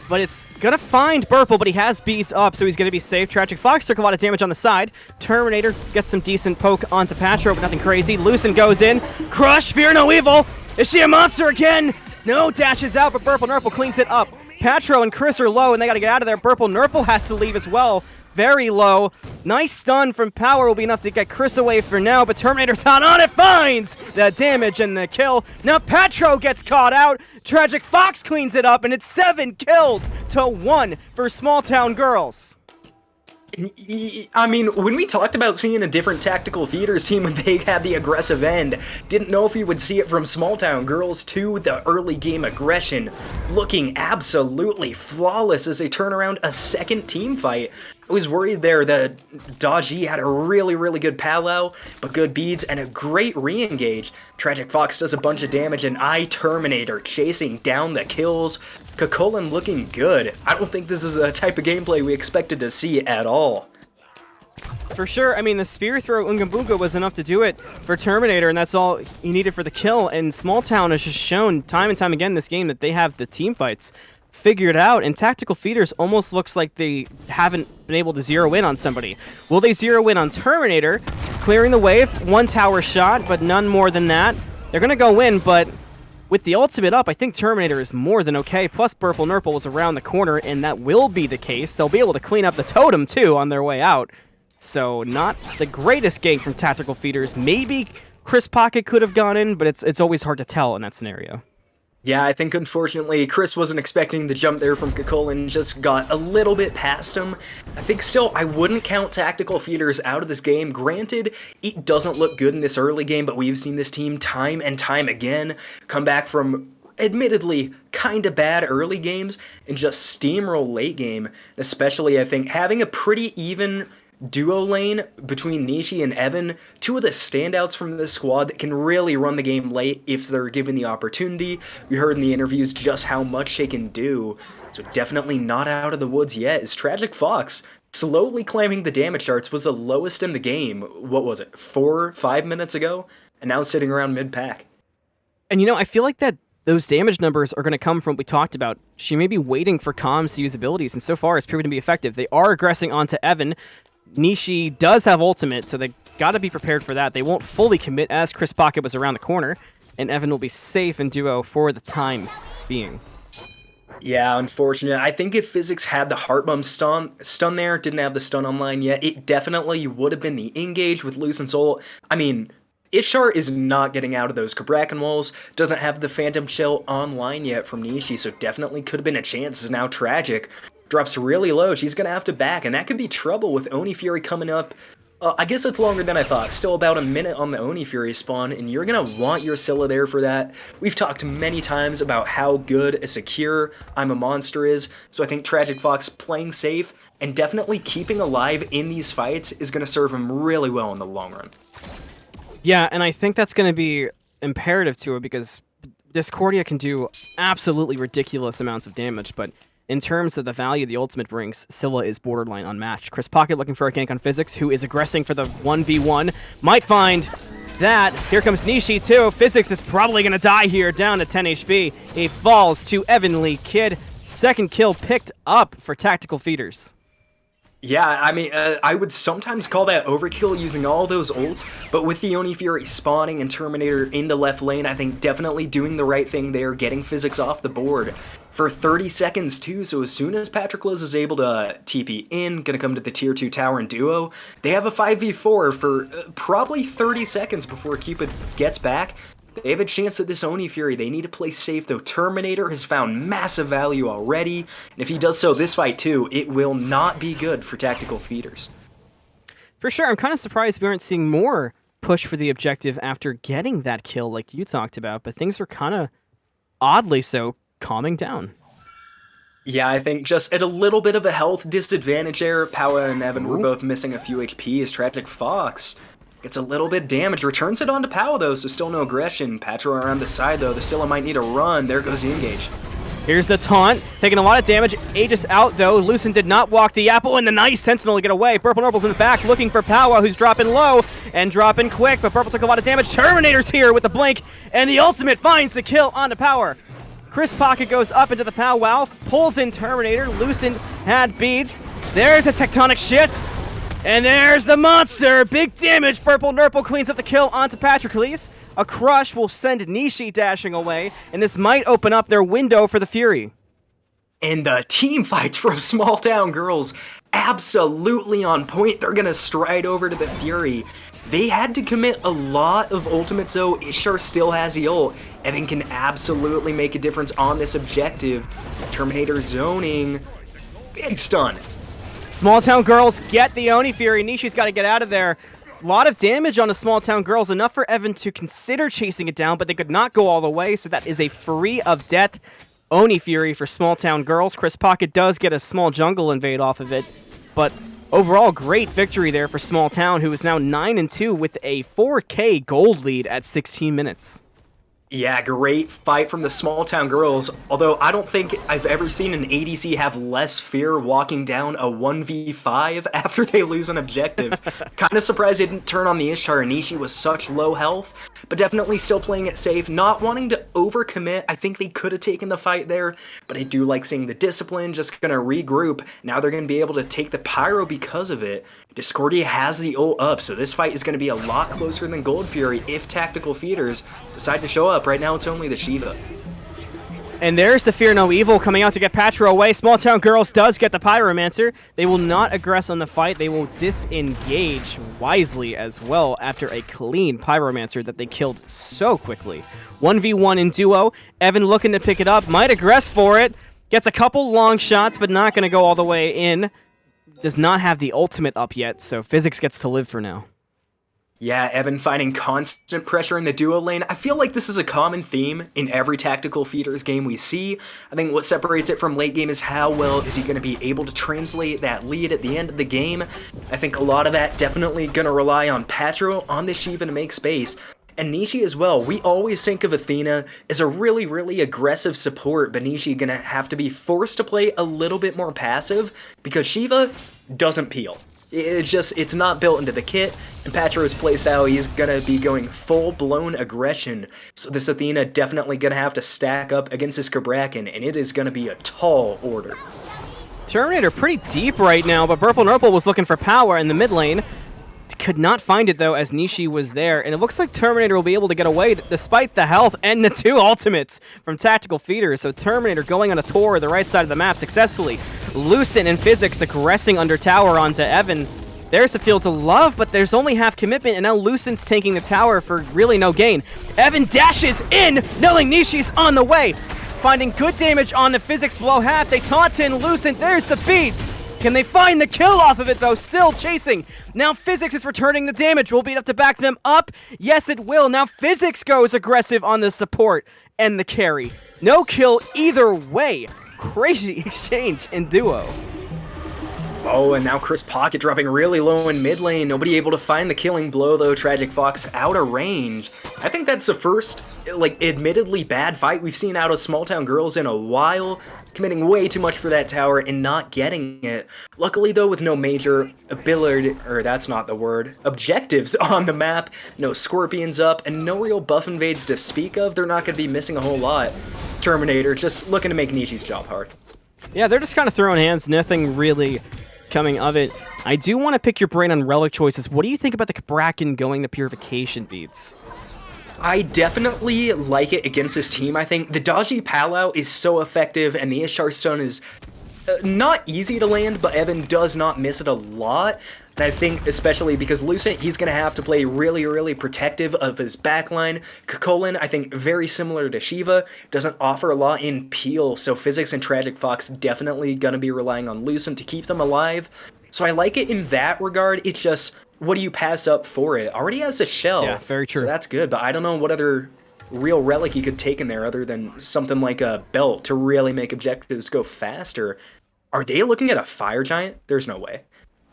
but it's gonna find Burple, but he has beads up, so he's gonna be safe. TragicFox took a lot of damage on the side. Terminator gets some decent poke onto Patro, but nothing crazy. Lucent goes in. Crush, fear no evil! Is she a monster again? No, dashes out, but BurpleNurple cleans it up. Patro and Chris are low, and they gotta get out of there. BurpleNurple has to leave as well. Very low. Nice stun from Power will be enough to get Chris away for now, but Terminator's hot on it, finds the damage and the kill. Now Patro gets caught out. TragicFox cleans it up, and it's 7 kills to 1 for Small Town Girls. I mean, when we talked about seeing a different Tactical Feeders team when they had the aggressive end, didn't know if we would see it from Small Town Girls to the early game aggression, looking absolutely flawless as they turn around a second team fight. I was worried there that Dodgy had a really good powwow, but good beads and a great re-engage. TragicFox does a bunch of damage, and iTerminatorr chasing down the kills. Kakolin looking good. I don't think this is a type of gameplay we expected to see at all. For sure, I mean, the Spear Throw Unga was enough to do it for Terminator, and that's all he needed for the kill, and Small Town has just shown time and time again this game that they have the team fights figured out, and Tactical Feeders almost looks like they haven't been able to zero in on somebody. Will they zero in on Terminator? Clearing the wave, 1 tower shot, but none more than that. They're gonna go in, but with the ultimate up, I think Terminator is more than okay, plus BurpleNurple is around the corner, and that will be the case. They'll be able to clean up the totem, too, on their way out. So, not the greatest gank from Tactical Feeders. Maybe ChrisPocket could have gone in, but it's always hard to tell in that scenario. Yeah, I think unfortunately Chris wasn't expecting the jump there from Kakolin, just got a little bit past him. I think still I wouldn't count Tactical Feeders out of this game. Granted, it doesn't look good in this early game, but we've seen this team time and time again come back from admittedly kinda bad early games and just steamroll late game. Especially, I think, having a pretty even duo lane between Nishi and Evan, two of the standouts from this squad that can really run the game late if they're given the opportunity. We heard in the interviews just how much they can do, so definitely not out of the woods yet, as TragicFox slowly climbing the damage charts, was the lowest in the game, what was it, 4-5 minutes ago, and now sitting around mid-pack. And you know, I feel like that those damage numbers are going to come from what we talked about. She may be waiting for comms to use abilities, and so far it's proven to be effective. They are aggressing onto Evan. Nishi does have ultimate, so they got to be prepared for that. They won't fully commit as ChrisPocket was around the corner, and Evan will be safe in duo for the time being. Yeah, unfortunate. I think if Physics had the Heart Bomb stun there, didn't have the stun online yet, it definitely would have been the engage with Lucent's ult. I mean, Ishar is not getting out of those Cabrakan walls, doesn't have the Phantom Chill online yet from Nishi, so definitely could have been a chance. Is now Tragic. Drops really low, she's gonna have to back, and that could be trouble with Oni Fury coming up. I guess it's longer than I thought, still about a minute on the Oni Fury spawn, and you're gonna want your Scylla there for that. We've talked many times about how good a secure I'm a Monster is, so I think TragicFox playing safe and definitely keeping alive in these fights is gonna serve him really well in the long run. Yeah, and I think that's gonna be imperative to it, because Discordia can do absolutely ridiculous amounts of damage, but in terms of the value the ultimate brings, Scylla is borderline unmatched. ChrisPocket looking for a gank on Physics, who is aggressing for the 1v1. Might find that. Here comes Nishi, too. Physics is probably going to die here, down to 10 HP. He falls to EvinLeeKid. Second kill picked up for Tactical Feeders. Yeah, I mean, I would sometimes call that overkill using all those ults, but with the Oni Fury spawning and Terminator in the left lane, I think definitely doing the right thing there, getting Physics off the board for 30 seconds too, so as soon as Patroclez is able to TP in, gonna come to the tier 2 tower in duo, they have a 5v4 for probably 30 seconds before Cupid gets back. They have a chance at this Oni Fury. They need to play safe, though. Terminator has found massive value already, and if he does so this fight, too, it will not be good for tactical feeders. For sure, I'm kind of surprised we aren't seeing more push for the objective after getting that kill like you talked about, but things are kind of, oddly so, calming down. Yeah, I think just at a little bit of a health disadvantage there, Powa and Evan were both missing a few HP as TragicFox gets a little bit damaged, returns it onto Powa though, so still no aggression. Patro around the side though, the Scylla might need a run. There goes the engage. Here's the taunt, taking a lot of damage. Aegis out though. Lucent did not walk the apple, and the nice Sentinel to get away. BurpleNurple's in the back looking for Powa, who's dropping low and dropping quick, but Purple took a lot of damage. Terminator's here with the blink, and the ultimate finds the kill onto Power. ChrisPocket goes up into the powwow, pulls in Terminator. Lucent had beads. There's a tectonic shift. And there's the monster! Big damage! BurpleNurple cleans up the kill onto Patroclez. A crush will send Nishi dashing away, and this might open up their window for the Fury. And the team fights from Small Town Girls, absolutely on point. They're gonna stride over to the Fury. They had to commit a lot of ultimates though. Ishtar still has the ult. Evan can absolutely make a difference on this objective. Terminator zoning. Big stun. Small Town Girls get the Oni Fury. Nishi's got to get out of there. A lot of damage on the Small Town Girls, enough for Evan to consider chasing it down, but they could not go all the way, so that is a free of death Oni Fury for Small Town Girls. ChrisPocket does get a small jungle invade off of it, but overall, great victory there for Small Town, who is now 9-2 with a 4K gold lead at 16 minutes. Yeah, great fight from the Small Town Girls, although I don't think I've ever seen an ADC have less fear walking down a 1v5 after they lose an objective. Kind of surprised they didn't turn on the Ishtar. Nishi was such low health, but definitely still playing it safe, not wanting to overcommit. I think they could have taken the fight there, but I do like seeing the discipline, just gonna regroup. Now they're gonna be able to take the Pyro because of it. Discordia has the ult up, so this fight is going to be a lot closer than Gold Fury if tactical feeders decide to show up. Right now it's only the Shiva. And there's the Fear No Evil coming out to get Patro away. Small Town Girls does get the Pyromancer. They will not aggress on the fight. They will disengage wisely as well after a clean Pyromancer that they killed so quickly. 1v1 in duo. Evan looking to pick it up. Might aggress for it. Gets a couple long shots, but not going to go all the way in. Does not have the ultimate up yet, so Physics gets to live for now. Yeah, Evan finding constant pressure in the duo lane. I feel like this is a common theme in every tactical feeders game we see. I think what separates it from late game is how well is he going to be able to translate that lead at the end of the game. I think a lot of that definitely going to rely on Patro, on the Shiva to make space. And Nishi as well. We always think of Athena as a really, really aggressive support, but Nishi gonna have to be forced to play a little bit more passive because Shiva doesn't peel. It's not built into the kit, and Patro's playstyle, he's gonna be going full-blown aggression. So this Athena definitely gonna have to stack up against this Kabrakan, and it is gonna be a tall order. Terminator pretty deep right now, but BurpleNurple was looking for power in the mid lane. Could not find it though as Nishi was there, and it looks like Terminator will be able to get away despite the health and the two ultimates from tactical feeders. So Terminator going on a tour the right side of the map successfully. Lucent and Physics aggressing under tower onto Evan. There's the Fields of Love, but there's only half commitment, and now Lucent's taking the tower for really no gain. Evan dashes in, knowing Nishi's on the way. Finding good damage on the Physics below half. They taunt in Lucent. There's the beats. Can they find the kill off of it, though? Still chasing. Now Physics is returning the damage. Will be enough to back them up? Yes, it will. Now Physics goes aggressive on the support and the carry. No kill either way. Crazy exchange in duo. Oh, and now ChrisPocket dropping really low in mid lane. Nobody able to find the killing blow, though. TragicFox out of range. I think that's the first, admittedly bad fight we've seen out of Small Town Girls in a while. Committing way too much for that tower and not getting it. Luckily, though, with no major objectives on the map, no Scorpions up, and no real buff invades to speak of, they're not going to be missing a whole lot. Terminator just looking to make Nishi's job hard. Yeah, they're just kind of throwing hands. Nothing really coming of it. I do want to pick your brain on relic choices. What do you think about the Kraken going to Purification Beads? I definitely like it against this team. I think the dodgy powwow is so effective, and the Ishtar Stone is not easy to land, but Evan does not miss it a lot. And I think especially because Lucent, he's going to have to play really, really protective of his backline. Kokolin, I think very similar to Shiva, doesn't offer a lot in peel, so Physics and TragicFox definitely going to be relying on Lucent to keep them alive. So I like it in that regard. It's just, what do you pass up for it? Already has a shell. Yeah, very true. So that's good, but I don't know what other real relic you could take in there other than something like a belt to really make objectives go faster. Are they looking at a fire giant? There's no way.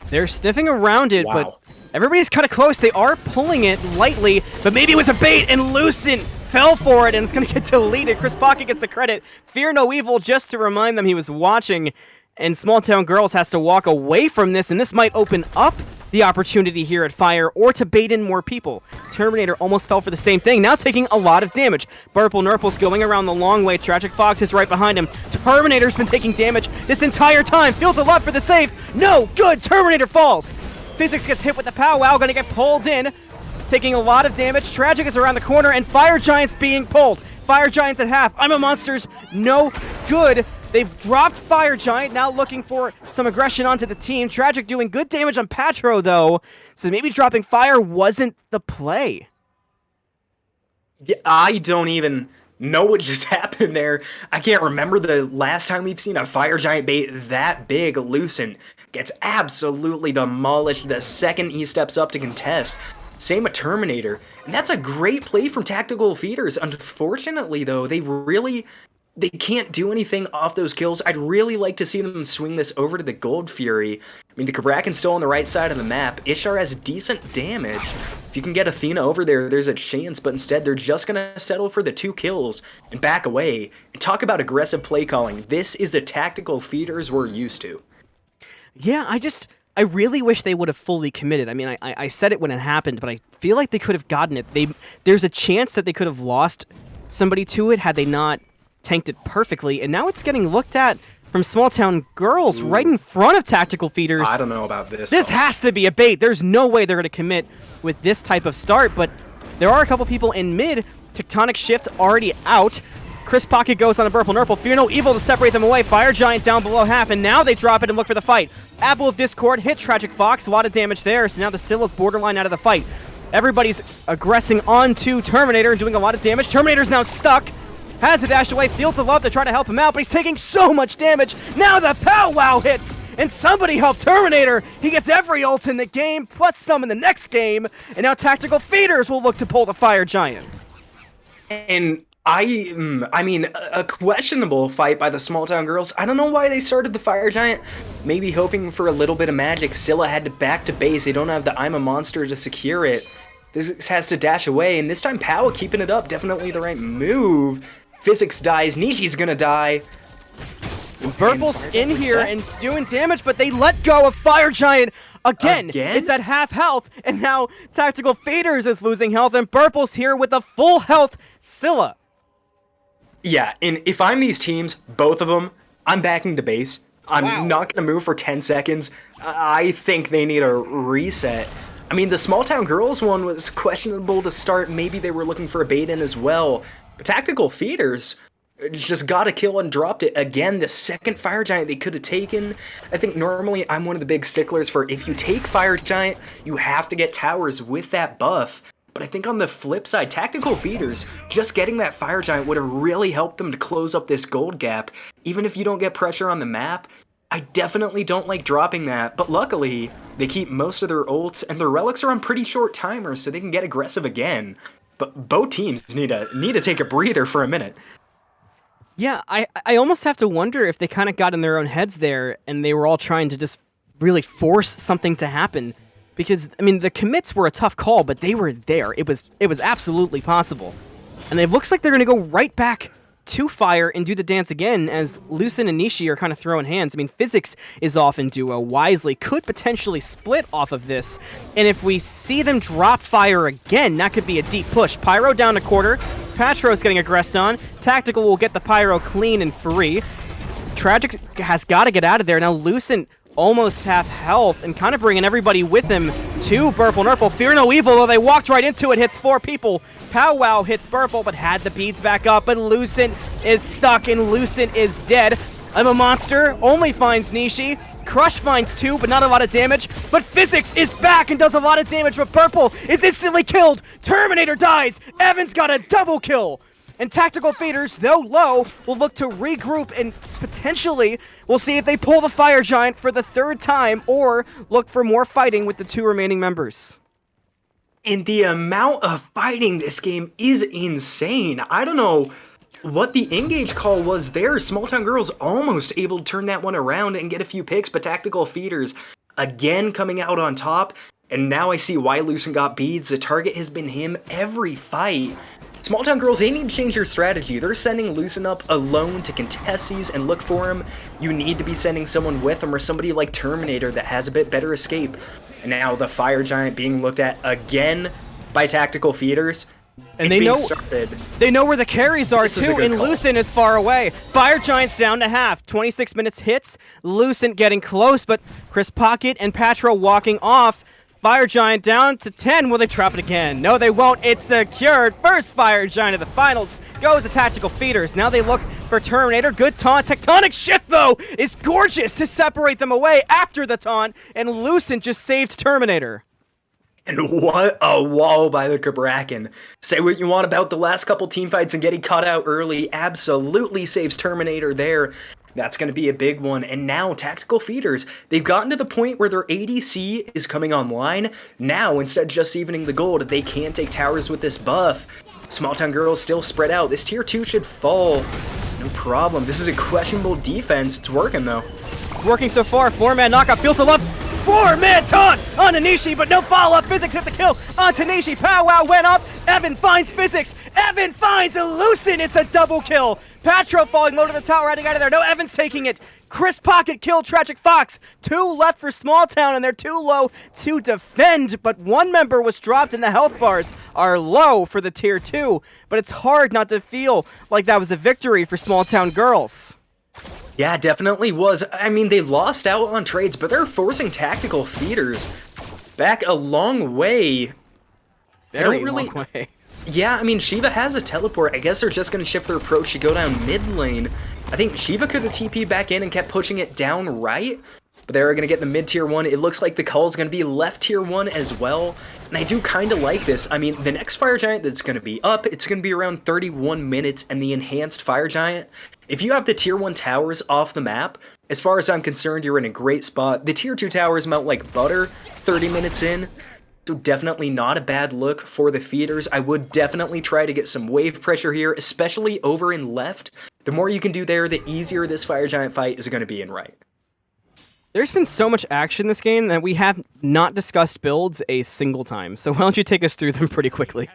They're sniffing around it, Wow. but everybody's kind of close. They are pulling it lightly, but maybe it was a bait, and Lucent fell for it, and it's going to get deleted. ChrisPocket gets the credit. Fear no evil, just to remind them he was watching, and Small Town Girls has to walk away from this, and this might open up the opportunity here at Fire, or to bait in more people. Terminator almost fell for the same thing, now taking a lot of damage. BurpleNurple's going around the long way. TragicFox is right behind him. Terminator's been taking damage this entire time. Fields a lot for the save. No good. Terminator falls. Physics gets hit with the powwow, gonna get pulled in, taking a lot of damage. Tragic is around the corner, and Fire Giant's being pulled. Fire Giant's at half. I'm a Monster's no good. They've dropped Fire Giant, now looking for some aggression onto the team. Tragic doing good damage on Patro, though, so maybe dropping Fire wasn't the play. Yeah, I don't even know what just happened there. I can't remember the last time we've seen a Fire Giant bait that big. Lucent gets absolutely demolished the second he steps up to contest. Same with Terminator. And that's a great play from Tactical Feeders. Unfortunately, though, they can't do anything off those kills. I'd really like to see them swing this over to the Gold Fury. I mean, the Kraken's still on the right side of the map. Ishtar has decent damage. If you can get Athena over there, there's a chance, but instead they're just going to settle for the 2 kills and back away. And talk about aggressive play calling. This is the Tactical Feeders we're used to. Yeah, I really wish they would have fully committed. I mean, I said it when it happened, but I feel like they could have gotten it. There's a chance that they could have lost somebody to it had they not tanked it perfectly, and now it's getting looked at from Small Town Girls right in front of Tactical Feeders. I don't know about this. This has to be a bait. There's no way they're going to commit with this type of start, but there are a couple people in mid. Tectonic Shift already out. ChrisPocket goes on a BurpleNurple. Fear no evil to separate them away. Fire Giant down below half, and now they drop it and look for the fight. Apple of Discord hit TragicFox. A lot of damage there, so now the Scylla's borderline out of the fight. Everybody's aggressing onto Terminator and doing a lot of damage. Terminator's now stuck. Has the dash away, Fields of Love to try to help him out, but he's taking so much damage. Now the powwow hits, and somebody help Terminator. He gets every ult in the game, plus some in the next game, and now Tactical Feeders will look to pull the Fire Giant. And I mean, a questionable fight by the Small Town Girls. I don't know why they started the Fire Giant. Maybe hoping for a little bit of magic. Scylla had to back to base. They don't have the I'm a Monster to secure it. This has to dash away, and this time Powa keeping it up. Definitely the right move. Physics dies. Nishi's gonna die. Burple's in here and doing damage, but they let go of Fire Giant again. It's at half health, and now Tactical Feeders is losing health, and Burple's here with a full health Scylla. Yeah, and if I'm these teams, both of them, I'm backing to base. I'm not gonna move for 10 seconds. I think they need a reset. I mean, the Small Town Girls one was questionable to start. Maybe they were looking for a bait in as well. But Tactical Feeders just got a kill and dropped it. Again, the second Fire Giant they could have taken. I think normally I'm one of the big sticklers for if you take Fire Giant, you have to get towers with that buff. But I think on the flip side, Tactical Feeders, just getting that Fire Giant would have really helped them to close up this gold gap. Even if you don't get pressure on the map, I definitely don't like dropping that, but luckily, they keep most of their ults, and their relics are on pretty short timers, so they can get aggressive again. But both teams need to take a breather for a minute. Yeah, I almost have to wonder if they kind of got in their own heads there, and they were all trying to just really force something to happen. Because, I mean, the commits were a tough call, but they were there. It was absolutely possible. And it looks like they're going to go right back to Fire and do the dance again, as Lucent and Nishi are kind of throwing hands. I mean, Physics is off in duo. Wisely could potentially split off of this. And if we see them drop Fire again, that could be a deep push. Pyro down a quarter. Patro's getting aggressed on. Tactical will get the Pyro clean and free. Tragic has got to get out of there. Now Lucent almost half health and kind of bringing everybody with him to BurpleNurple. Fear no evil, though they walked right into it, hits 4 people. POWAAAAHHHH hits Burple, but had the beads back up, but Lucent is stuck and Lucent is dead. I'm a Monster, only finds Nishi. Crush finds 2, but not a lot of damage. But Physics is back and does a lot of damage, but Burple is instantly killed. Terminator dies. Evan's got a double kill. And Tactical Faders, though low, will look to regroup and potentially we'll see if they pull the Fire Giant for the 3rd time or look for more fighting with the 2 remaining members. And the amount of fighting this game is insane. I don't know what the engage call was there. Small Town Girls almost able to turn that one around and get a few picks, but Tactical Feeders again coming out on top. And now I see why Lucent got beads. The target has been him every fight. Small Town Girls, they need to change their strategy. They're sending Lucent up alone to contest these and look for him. You need to be sending someone with him or somebody like Terminator that has a bit better escape. And now the Fire Giant being looked at again by Tactical Feeders. And they know where the carries are too, and Lucent is far away. Fire Giant's down to half. 26 minutes hits. Lucent getting close, but ChrisPocket and Patro walking off. Fire Giant down to 10. Will they trap it again? No, they won't. It's secured. First Fire Giant of the finals goes to Tactical Feeders. Now they look for Terminator. Good taunt. Tectonic Shift, though, is gorgeous to separate them away after the taunt, and Lucent just saved Terminator. And what a wall by the Cabrakan. Say what you want about the last couple teamfights and getting caught out early. Absolutely saves Terminator there. That's going to be a big one. And now Tactical Feeders, they've gotten to the point where their ADC is coming online. Now, instead of just evening the gold, they can take towers with this buff. Small Town Girls still spread out. This tier 2 should fall. No problem. This is a questionable defense. It's working, though. It's working so far. 4-man knockout. Feels the love. 4-man taunt on Nishi, but no follow-up. Physics hits a kill onto Nishi. POWAAAAHHH went up. Evan finds Physics. Evan finds Lucent. It's a double kill. Patro falling low to the tower, heading out of there. No, Evan's taking it. ChrisPocket killed TragicFox. 2 left for Small Town, and they're too low to defend. But 1 member was dropped, and the health bars are low for the tier 2. But it's hard not to feel like that was a victory for Small Town Girls. Yeah, definitely was. I mean, they lost out on trades, but they're forcing Tactical Feeders back a long way. Very long way. Yeah, I mean, Shiva has a teleport. I guess they're just going to shift their approach to go down mid lane. I think Shiva could have TP'd back in and kept pushing it down right, but they're going to get the mid tier 1. It looks like the call is going to be left tier 1 as well, and I do kind of like this. I mean, the next Fire Giant that's going to be up, it's going to be around 31 minutes, and the enhanced Fire Giant, if you have the tier 1 towers off the map, as far as I'm concerned, you're in a great spot. The tier 2 towers mount like butter 30 minutes in. So definitely not a bad look for the Feeders. I would definitely try to get some wave pressure here, especially over in left. The more you can do there, the easier this Fire Giant fight is going to be in right. There's been so much action in this game that we have not discussed builds a single time. So why don't you take us through them pretty quickly?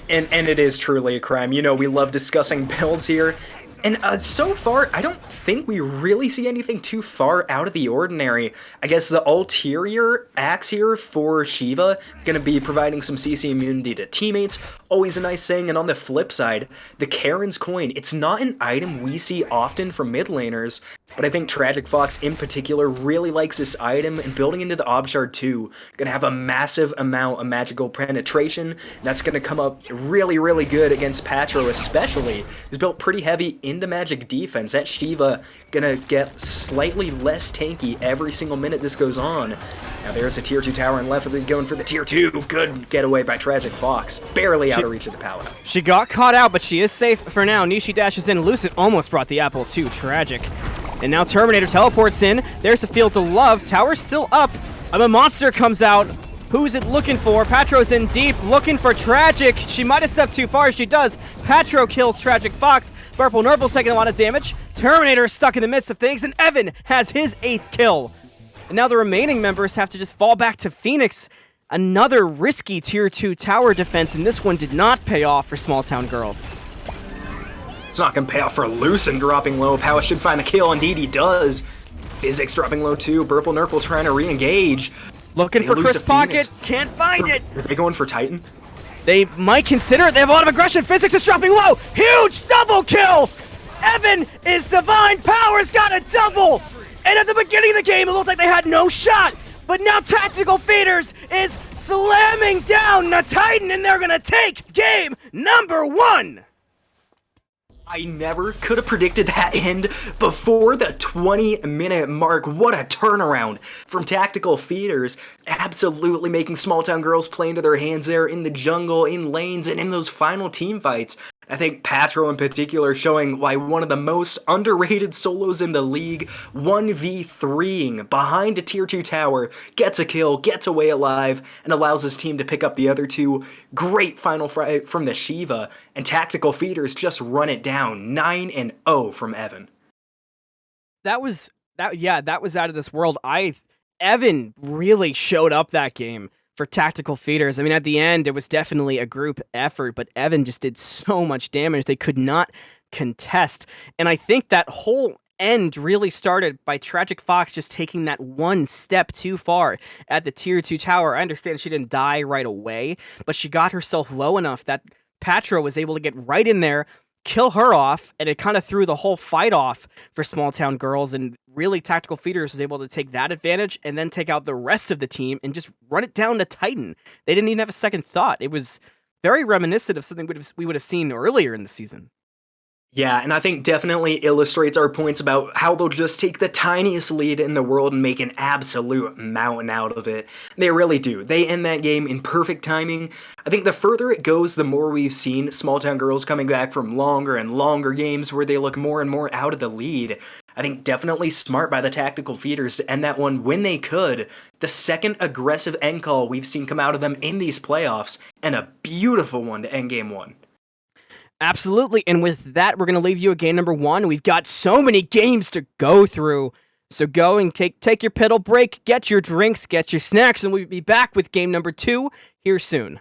And it is truly a crime. You know, we love discussing builds here. And so far, I don't think we really see anything too far out of the ordinary. I guess the ulterior axe here for Shiva, gonna be providing some CC immunity to teammates, always a nice thing. And on the flip side, the Karen's coin, it's not an item we see often from mid laners, but I think TragicFox in particular really likes this item, and building into the Obshard too, gonna have a massive amount of magical penetration. That's gonna come up really, really good against Patro especially. He's built pretty heavy into magic defense. That Shiva gonna get slightly less tanky every single minute this goes on. Now there's a tier 2 tower and left of it going for the tier 2. Good getaway by TragicFox. Barely out of reach of the POWAAAAHHH. She got caught out, but she is safe for now. Nishi dashes in. Lucent almost brought the apple to Tragic. And now Terminator teleports in. There's the Fields of Love. Tower's still up. A Monster comes out. Who's it looking for? Patro's in deep, looking for Tragic. She might have stepped too far. She does. Patro kills TragicFox. BurpleNurple taking a lot of damage. Terminator is stuck in the midst of things, and Evan has his 8th kill. And now the remaining members have to just fall back to Phoenix. Another risky tier 2 tower defense, and this one did not pay off for Small Town Girls. It's not going to pay off for Lucent dropping low. POWAAAAHHH should find the kill. Indeed, he does. Physics dropping low too. BurpleNurple trying to re-engage. Looking for ChrisPocket. Can't find it. Are they going for Titan? They might consider it. They have a lot of aggression. Physics is dropping low. Huge double kill. Evan is divine. Power's got a double. And at the beginning of the game, it looked like they had no shot. But now Tactical Feeders is slamming down the Titan, and they're gonna take game number 1. I never could have predicted that end before the 20-minute mark. What a turnaround from Tactical Feeders. Absolutely making small town girls play into their hands there in the jungle, in lanes, and in those final team fights. I think Patro in particular showing why one of the most underrated solos in the league, 1v3ing behind a tier 2 tower, gets a kill, gets away alive, and allows his team to pick up the other 2. Great final fight from the Shiva, and Tactical Feeders just run it down, 9-0 from Evan. That was out of this world. Evan really showed up that game for Tactical Feeders. I mean, at the end, it was definitely a group effort, but Evan just did so much damage. They could not contest. And I think that whole end really started by TragicFox just taking that one step too far at the tier 2 tower. I understand she didn't die right away, but she got herself low enough that Patro was able to get right in there, kill her off, and it kind of threw the whole fight off for small town girls. And really, Tactical Feeders was able to take that advantage and then take out the rest of the team and just run it down to Titan. They didn't even have a second thought. It was very reminiscent of something we would have seen earlier in the season. Yeah, and I think definitely illustrates our points about how they'll just take the tiniest lead in the world and make an absolute mountain out of it. They really do. They end that game in perfect timing. I think the further it goes, the more we've seen small town girls coming back from longer and longer games where they look more and more out of the lead. I think definitely smart by the Tactical Feeders to end that one when they could. The second aggressive end call we've seen come out of them in these playoffs, and a beautiful one to end game 1. Absolutely, and with that, we're going to leave you at game number 1. We've got so many games to go through, so go and take your pedal break, get your drinks, get your snacks, and we'll be back with game number 2 here soon.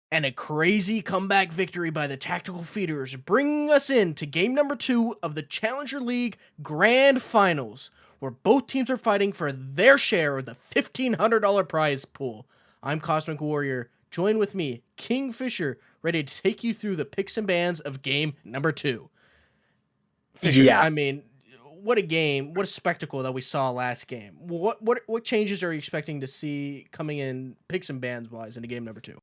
And a crazy comeback victory by the Tactical Feeders, bringing us into game number 2 of the Challenger League Grand Finals, where both teams are fighting for their share of the $1,500 prize pool. I'm Cosmic Warrior. Join with me, KingFsher, ready to take you through the picks and bans of game number 2. FsHer, Yeah. I mean, what a game, what a spectacle that we saw last game. What changes are you expecting to see coming in picks and bans wise into game number 2?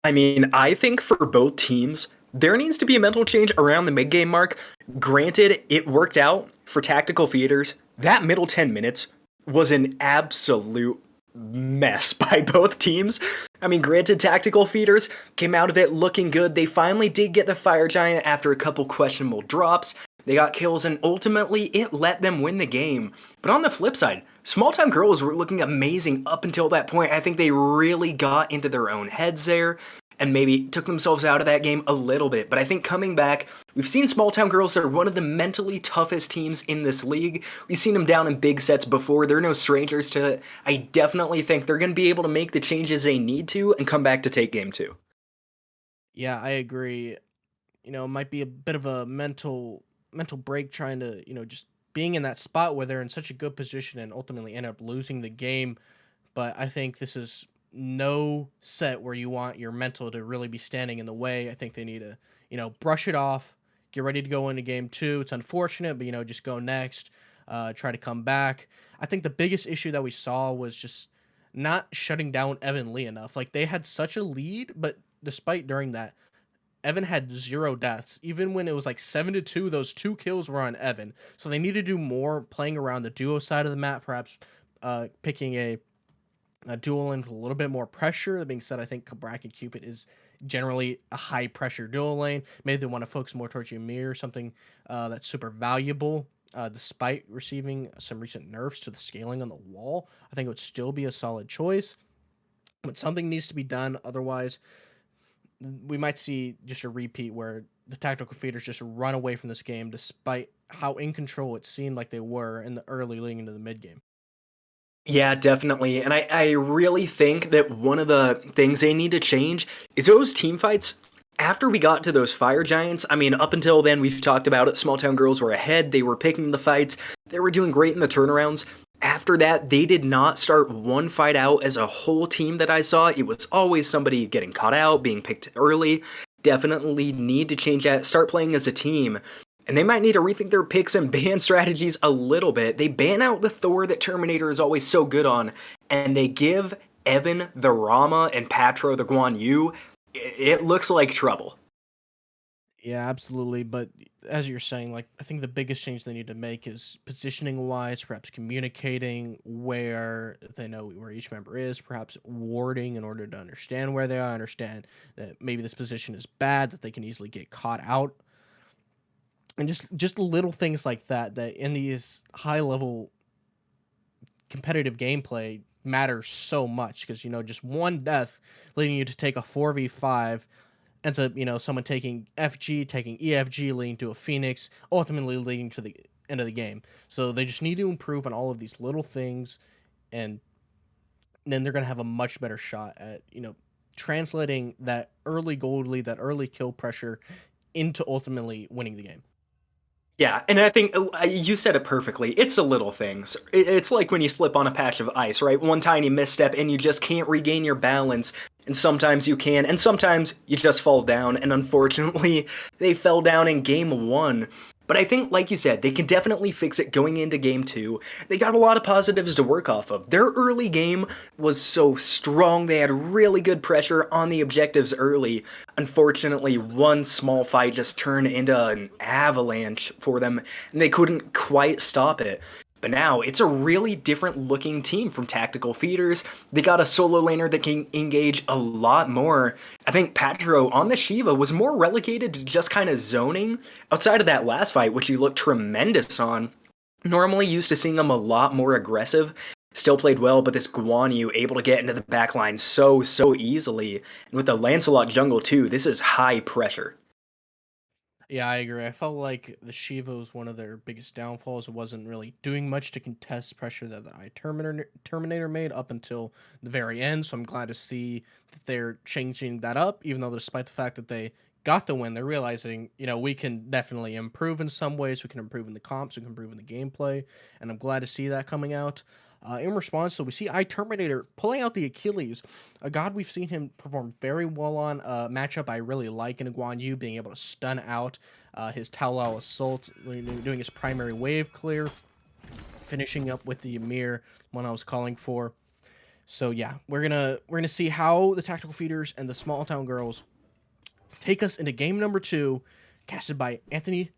I mean, I think for both teams, there needs to be a mental change around the mid-game mark. Granted, it worked out for Tactical Theaters. That middle 10 minutes was an absolute mess by both teams. I mean, granted, Tactical Theaters came out of it looking good. They finally did get the Fire Giant after a couple questionable drops. They got kills, and ultimately, it let them win the game. But on the flip side, Small Town Girls were looking amazing up until that point. I think they really got into their own heads there, and maybe took themselves out of that game a little bit. But I think coming back, we've seen Small Town Girls are one of the mentally toughest teams in this league. We've seen them down in big sets before. They're no strangers to it. I definitely think they're going to be able to make the changes they need to and come back to take game 2. Yeah, I agree. It might be a bit of a mental break trying to, just being in that spot where they're in such a good position and ultimately end up losing the game. But I think this is no set where you want your mental to really be standing in the way. I think they need to, brush it off, get ready to go into game 2. It's unfortunate, but, just go next, try to come back. I think the biggest issue that we saw was just not shutting down EvinLee enough. Like, they had such a lead, but despite during that, Evan had 0 deaths. Even when it was like 7-2, those 2 kills were on Evan. So they need to do more playing around the duo side of the map, perhaps picking a duel lane with a little bit more pressure. That being said, I think Cabrak and Cupid is generally a high pressure duel lane. Maybe they want to focus more towards Ymir, something that's super valuable. Despite receiving some recent nerfs to the scaling on the wall, I think it would still be a solid choice. But something needs to be done. Otherwise, we might see just a repeat where the Tactical Feeders just run away from this game despite how in control it seemed like they were in the early leading into the mid game. Yeah, definitely. And I really think that one of the things they need to change is those team fights. After we got to those Fire Giants, I mean, up until then, we've talked about it. Small Town Girls were ahead. They were picking the fights. They were doing great in the turnarounds. After that, they did not start one fight out as a whole team that I saw. It was always somebody getting caught out, being picked early. Definitely need to change that, start playing as a team. And they might need to rethink their picks and ban strategies a little bit. They ban out the Thor that Terminator is always so good on, and they give Evan the Rama and Patro the Guan Yu. It looks like trouble. Yeah, absolutely. But as you're saying, like, I think the biggest change they need to make is positioning wise, perhaps communicating where they know where each member is, perhaps warding in order to understand where they are, understand that maybe this position is bad, that they can easily get caught out. And just little things like that in these high level competitive gameplay matters so much because just one death leading you to take a 4v5 ends up, someone taking FG, taking EFG, leading to a Phoenix, ultimately leading to the end of the game. So they just need to improve on all of these little things, and then they're going to have a much better shot at, translating that early gold lead, that early kill pressure into ultimately winning the game. Yeah, and I think you said it perfectly. It's the little things. It's like when you slip on a patch of ice, right? One tiny misstep and you just can't regain your balance. And sometimes you can, and sometimes you just fall down. And unfortunately, they fell down in game 1. But I think, like you said, they can definitely fix it going into game 2. They got a lot of positives to work off of. Their early game was so strong. They had really good pressure on the objectives early. Unfortunately, one small fight just turned into an avalanche for them, and they couldn't quite stop it. But now, it's a really different looking team from Tactical Feeders. They got a solo laner that can engage a lot more. I think Patro on the Shiva was more relegated to just kind of zoning outside of that last fight, which he looked tremendous on. Normally used to seeing him a lot more aggressive. Still played well, but this Guan Yu able to get into the backline so easily. And with the Lancelot jungle too, this is high pressure. Yeah, I agree. I felt like the Shiva was one of their biggest downfalls. It wasn't really doing much to contest pressure that the Terminator made up until the very end. So I'm glad to see that they're changing that up, even though despite the fact that they got the win, they're realizing, we can definitely improve in some ways. We can improve in the comps, we can improve in the gameplay, and I'm glad to see that coming out. In response, so we see iTerminatorr pulling out the Achilles, a god we've seen him perform very well on. A matchup I really like in Guan Yu, being able to stun out his Taolao Assault, doing his primary wave clear, finishing up with the Ymir, one I was calling for. So yeah, we're gonna see how the Tactical Feeders and the Small Town Girls take us into game number 2, casted by Anthony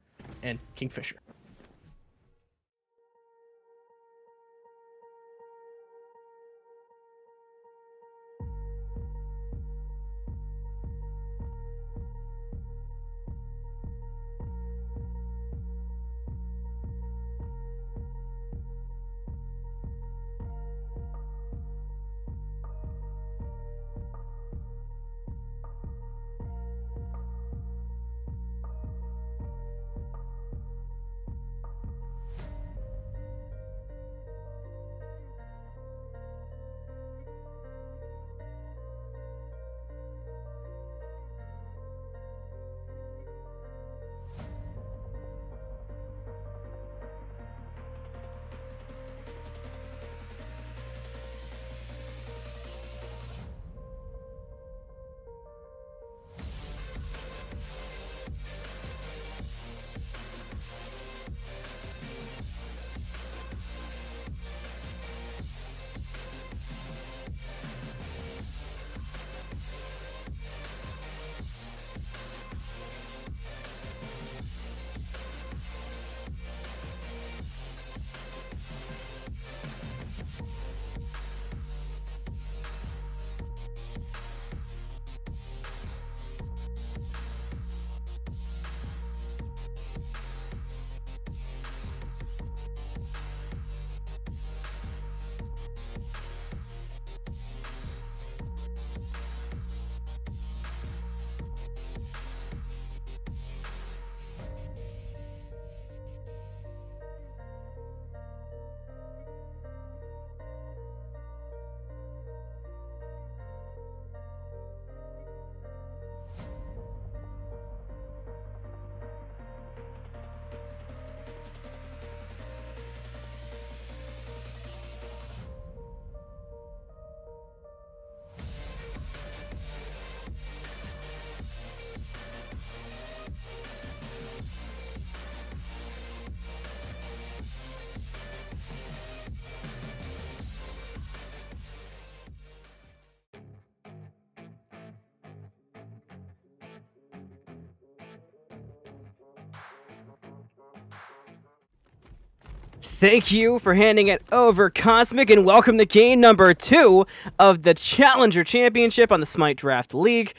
and KingFsher. Thank you for handing it over, Cosmic, and welcome to game number 2 of the Challenger Championship on the Smite Draft League.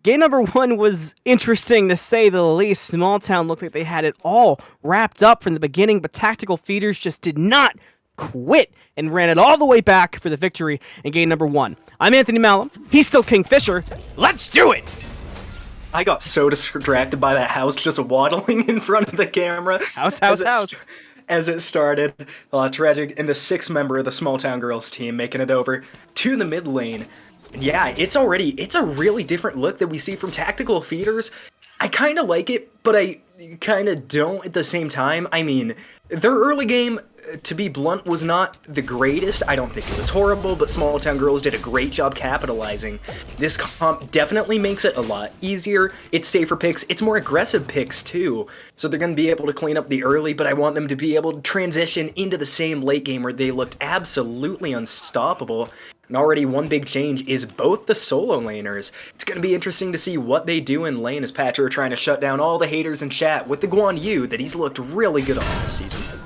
Game number 1 was interesting to say the least. Small Town looked like they had it all wrapped up from the beginning, but Tactical Feeders just did not quit and ran it all the way back for the victory in game number 1. I'm Anthony Malum. He's still KingFsher. Let's do it! I got so distracted by that house just waddling in front of the camera. House. As it started, Tragic and the 6th member of the Small Town Girls team making it over to the mid lane. And yeah, it's a really different look that we see from Tactical Feeders. I kind of like it, but I kind of don't at the same time. I mean, their early game, to be blunt, was not the greatest. I don't think it was horrible, but Small Town Girls did a great job capitalizing. This comp definitely makes it a lot easier. It's safer picks. It's more aggressive picks, too. So they're going to be able to clean up the early, but I want them to be able to transition into the same late game where they looked absolutely unstoppable. And already one big change is both the solo laners. It's going to be interesting to see what they do in lane as Patcher are trying to shut down all the haters in chat with the Guan Yu that he's looked really good on this season.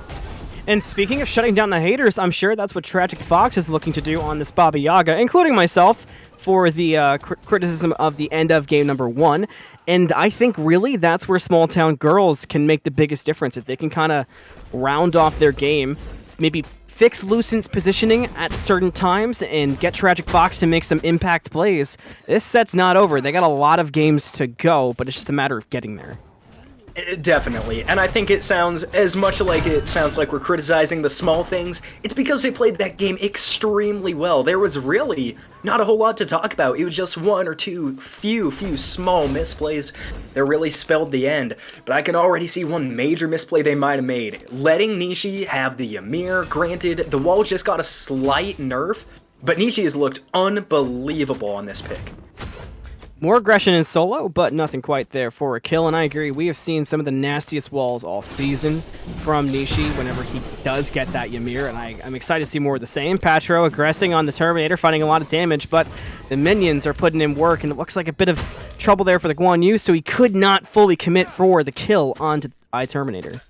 And speaking of shutting down the haters, I'm sure that's what TragicFox is looking to do on this Baba Yaga, including myself, for the criticism of the end of game number 1. And I think really that's where Small Town Girls can make the biggest difference. If they can kind of round off their game, maybe fix Lucent's positioning at certain times and get TragicFox to make some impact plays, this set's not over. They got a lot of games to go, but it's just a matter of getting there. Definitely, and I think it sounds as much like we're criticizing the small things. It's because they played that game extremely well. There was really not a whole lot to talk about. It was just one or two few small misplays that really spelled the end. But I can already see one major misplay they might have made. Letting Nishi have the Ymir. Granted, the wall just got a slight nerf, but Nishi has looked unbelievable on this pick. More aggression in solo, but nothing quite there for a kill, and I agree, we have seen some of the nastiest walls all season from Nishi whenever he does get that Ymir, and I'm excited to see more of the same. Patro aggressing on the Terminator, finding a lot of damage, but the minions are putting in work, and it looks like a bit of trouble there for the Guan Yu, so he could not fully commit for the kill onto iTerminatorr.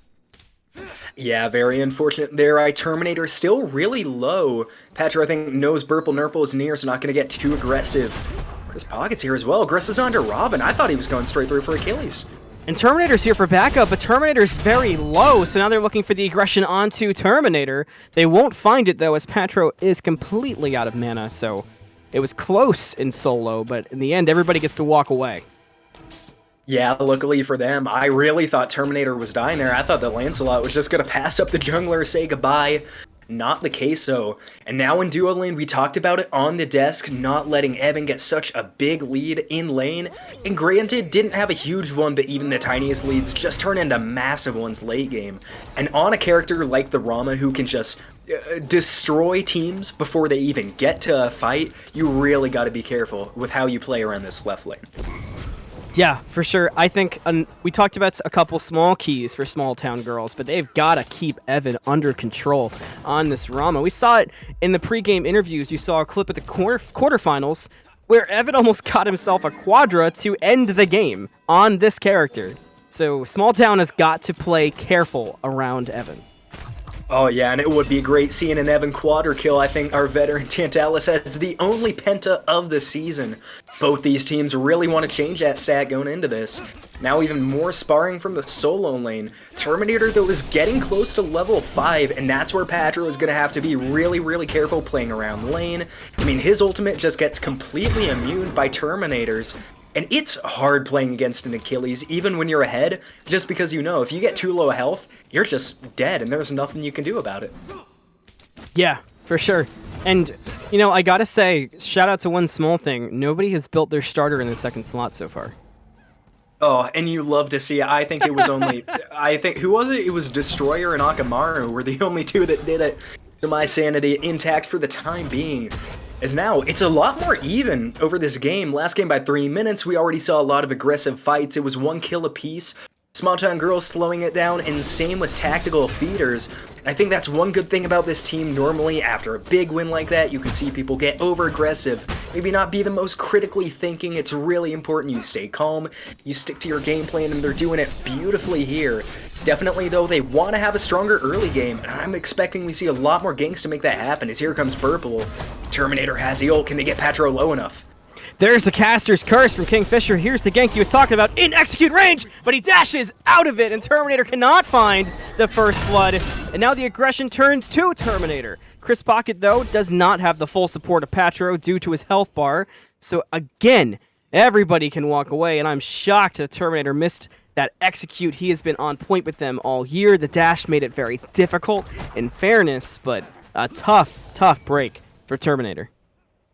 Yeah, very unfortunate there. iTerminatorr still really low. Patro, I think, knows BurpleNurple is near, so not going to get too aggressive. ChrisPocket's here as well. Aggressiv's onto Robin. I thought he was going straight through for Achilles. And Terminator's here for backup, but Terminator's very low, so now they're looking for the aggression onto Terminator. They won't find it, though, as Patro is completely out of mana, so it was close in solo, but in the end, everybody gets to walk away. Yeah, luckily for them, I really thought Terminator was dying there. I thought that Lancelot was just going to pass up the jungler, say goodbye. Not the case, though. And now in duo lane, we talked about it on the desk, not letting Evan get such a big lead in lane. And granted, didn't have a huge one, but even the tiniest leads just turn into massive ones late game. And on a character like the Rama, who can just destroy teams before they even get to a fight, you really got to be careful with how you play around this left lane. Yeah, for sure. I think we talked about a couple small keys for small town girls, but they've got to keep Evan under control on this Rama. We saw it in the pregame interviews. You saw a clip at the quarterfinals where Evan almost got himself a quadra to end the game on this character. So small town has got to play careful around Evan. Oh yeah, and it would be great seeing an Evan quadra kill. I think our veteran Tantalus has the only penta of the season. Both these teams really want to change that stat going into this. Now even more sparring from the solo lane. Terminator, though, is getting close to level 5, and that's where Patro is going to have to be really careful playing around lane. I mean, his ultimate just gets completely immune by Terminators. And it's hard playing against an Achilles, even when you're ahead, just because you know if you get too low health, you're just dead, and there's nothing you can do about it. Yeah, for sure. And, you know, I gotta say, shout out to one small thing. Nobody has built their starter in the second slot so far. Oh, and you love to see it. I think it was only... who was it? It was Destroyer and Akamaru were the only two that did it. To my sanity, intact for the time being. As now, it's a lot more even over this game. Last game by 3 minutes, we already saw a lot of aggressive fights. It was 1 kill apiece. Small Town Girls slowing it down, and same with Tactical Feeders. I think that's one good thing about this team. Normally, after a big win like that, you can see people get over-aggressive. Maybe not be the most critically thinking. It's really important you stay calm, you stick to your game plan, and they're doing it beautifully here. Definitely, though, they want to have a stronger early game, and I'm expecting we see a lot more ganks to make that happen, as here comes Purple. Terminator has the ult. Can they get Patro low enough? There's the caster's curse from KingFsher. Here's the gank he was talking about in execute range, but he dashes out of it, and Terminator cannot find the first blood. And now the aggression turns to Terminator. ChrisPocket, though, does not have the full support of Patro due to his health bar. So again, everybody can walk away, and I'm shocked that Terminator missed that execute. He has been on point with them all year. The dash made it very difficult, in fairness, but a tough break for Terminator.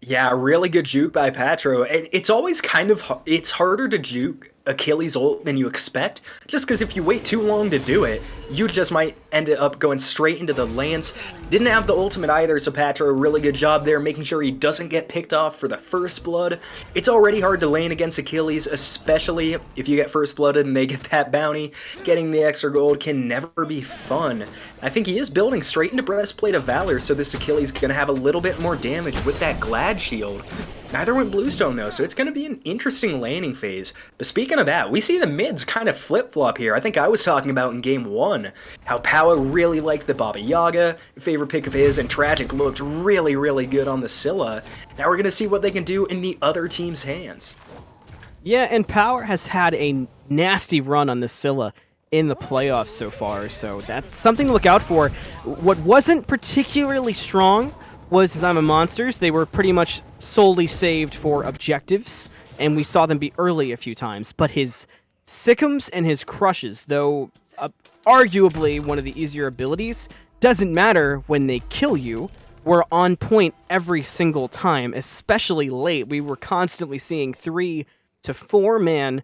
Yeah, really good juke by Patro. It's always it's harder to juke Achilles ult than you expect, just because if you wait too long to do it, you just might end up going straight into the lance. Didn't have the ultimate either, so Patro, really good job there, making sure he doesn't get picked off for the first blood. It's already hard to lane against Achilles, especially if you get first blooded and they get that bounty. Getting the extra gold can never be fun. I think he is building straight into Breastplate of Valor, so this Achilles is going to have a little bit more damage with that Glad Shield. Neither went Bluestone, though, so it's going to be an interesting laning phase. But speaking of that, we see the mids kind of flip-flop here. I think I was talking about in Game 1 how Powa really liked the Baba Yaga, favorite pick of his, and Tragic looked really good on the Scylla. Now we're going to see what they can do in the other team's hands. Yeah, and Power has had a nasty run on the Scylla in the playoffs so far, so that's something to look out for. What wasn't particularly strong was his I'm a Monsters. They were pretty much solely saved for objectives, and we saw them be early a few times, but his Sickums and his crushes, though arguably one of the easier abilities, doesn't matter when they kill you. We're on point every single time, especially late. We were constantly seeing 3 to 4 man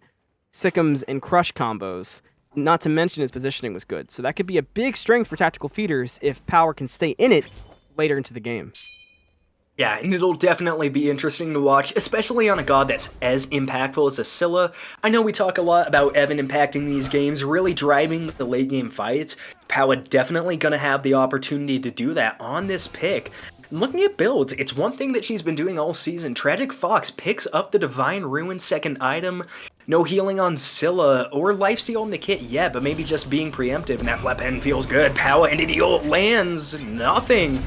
Sickums and Crush combos. Not to mention his positioning was good. So that could be a big strength for Tactical Feeders if Power can stay in it later into the game. Yeah, and it'll definitely be interesting to watch, especially on a god that's as impactful as Scylla. I know we talk a lot about Evan impacting these games, really driving the late game fights. Powa definitely going to have the opportunity to do that on this pick. And looking at builds, it's one thing that she's been doing all season. TragicFox picks up the Divine Ruin second item. No healing on Scylla or lifesteal in the kit yet, but maybe just being preemptive, and that flap pen feels good. Powa into the ult lands nothing.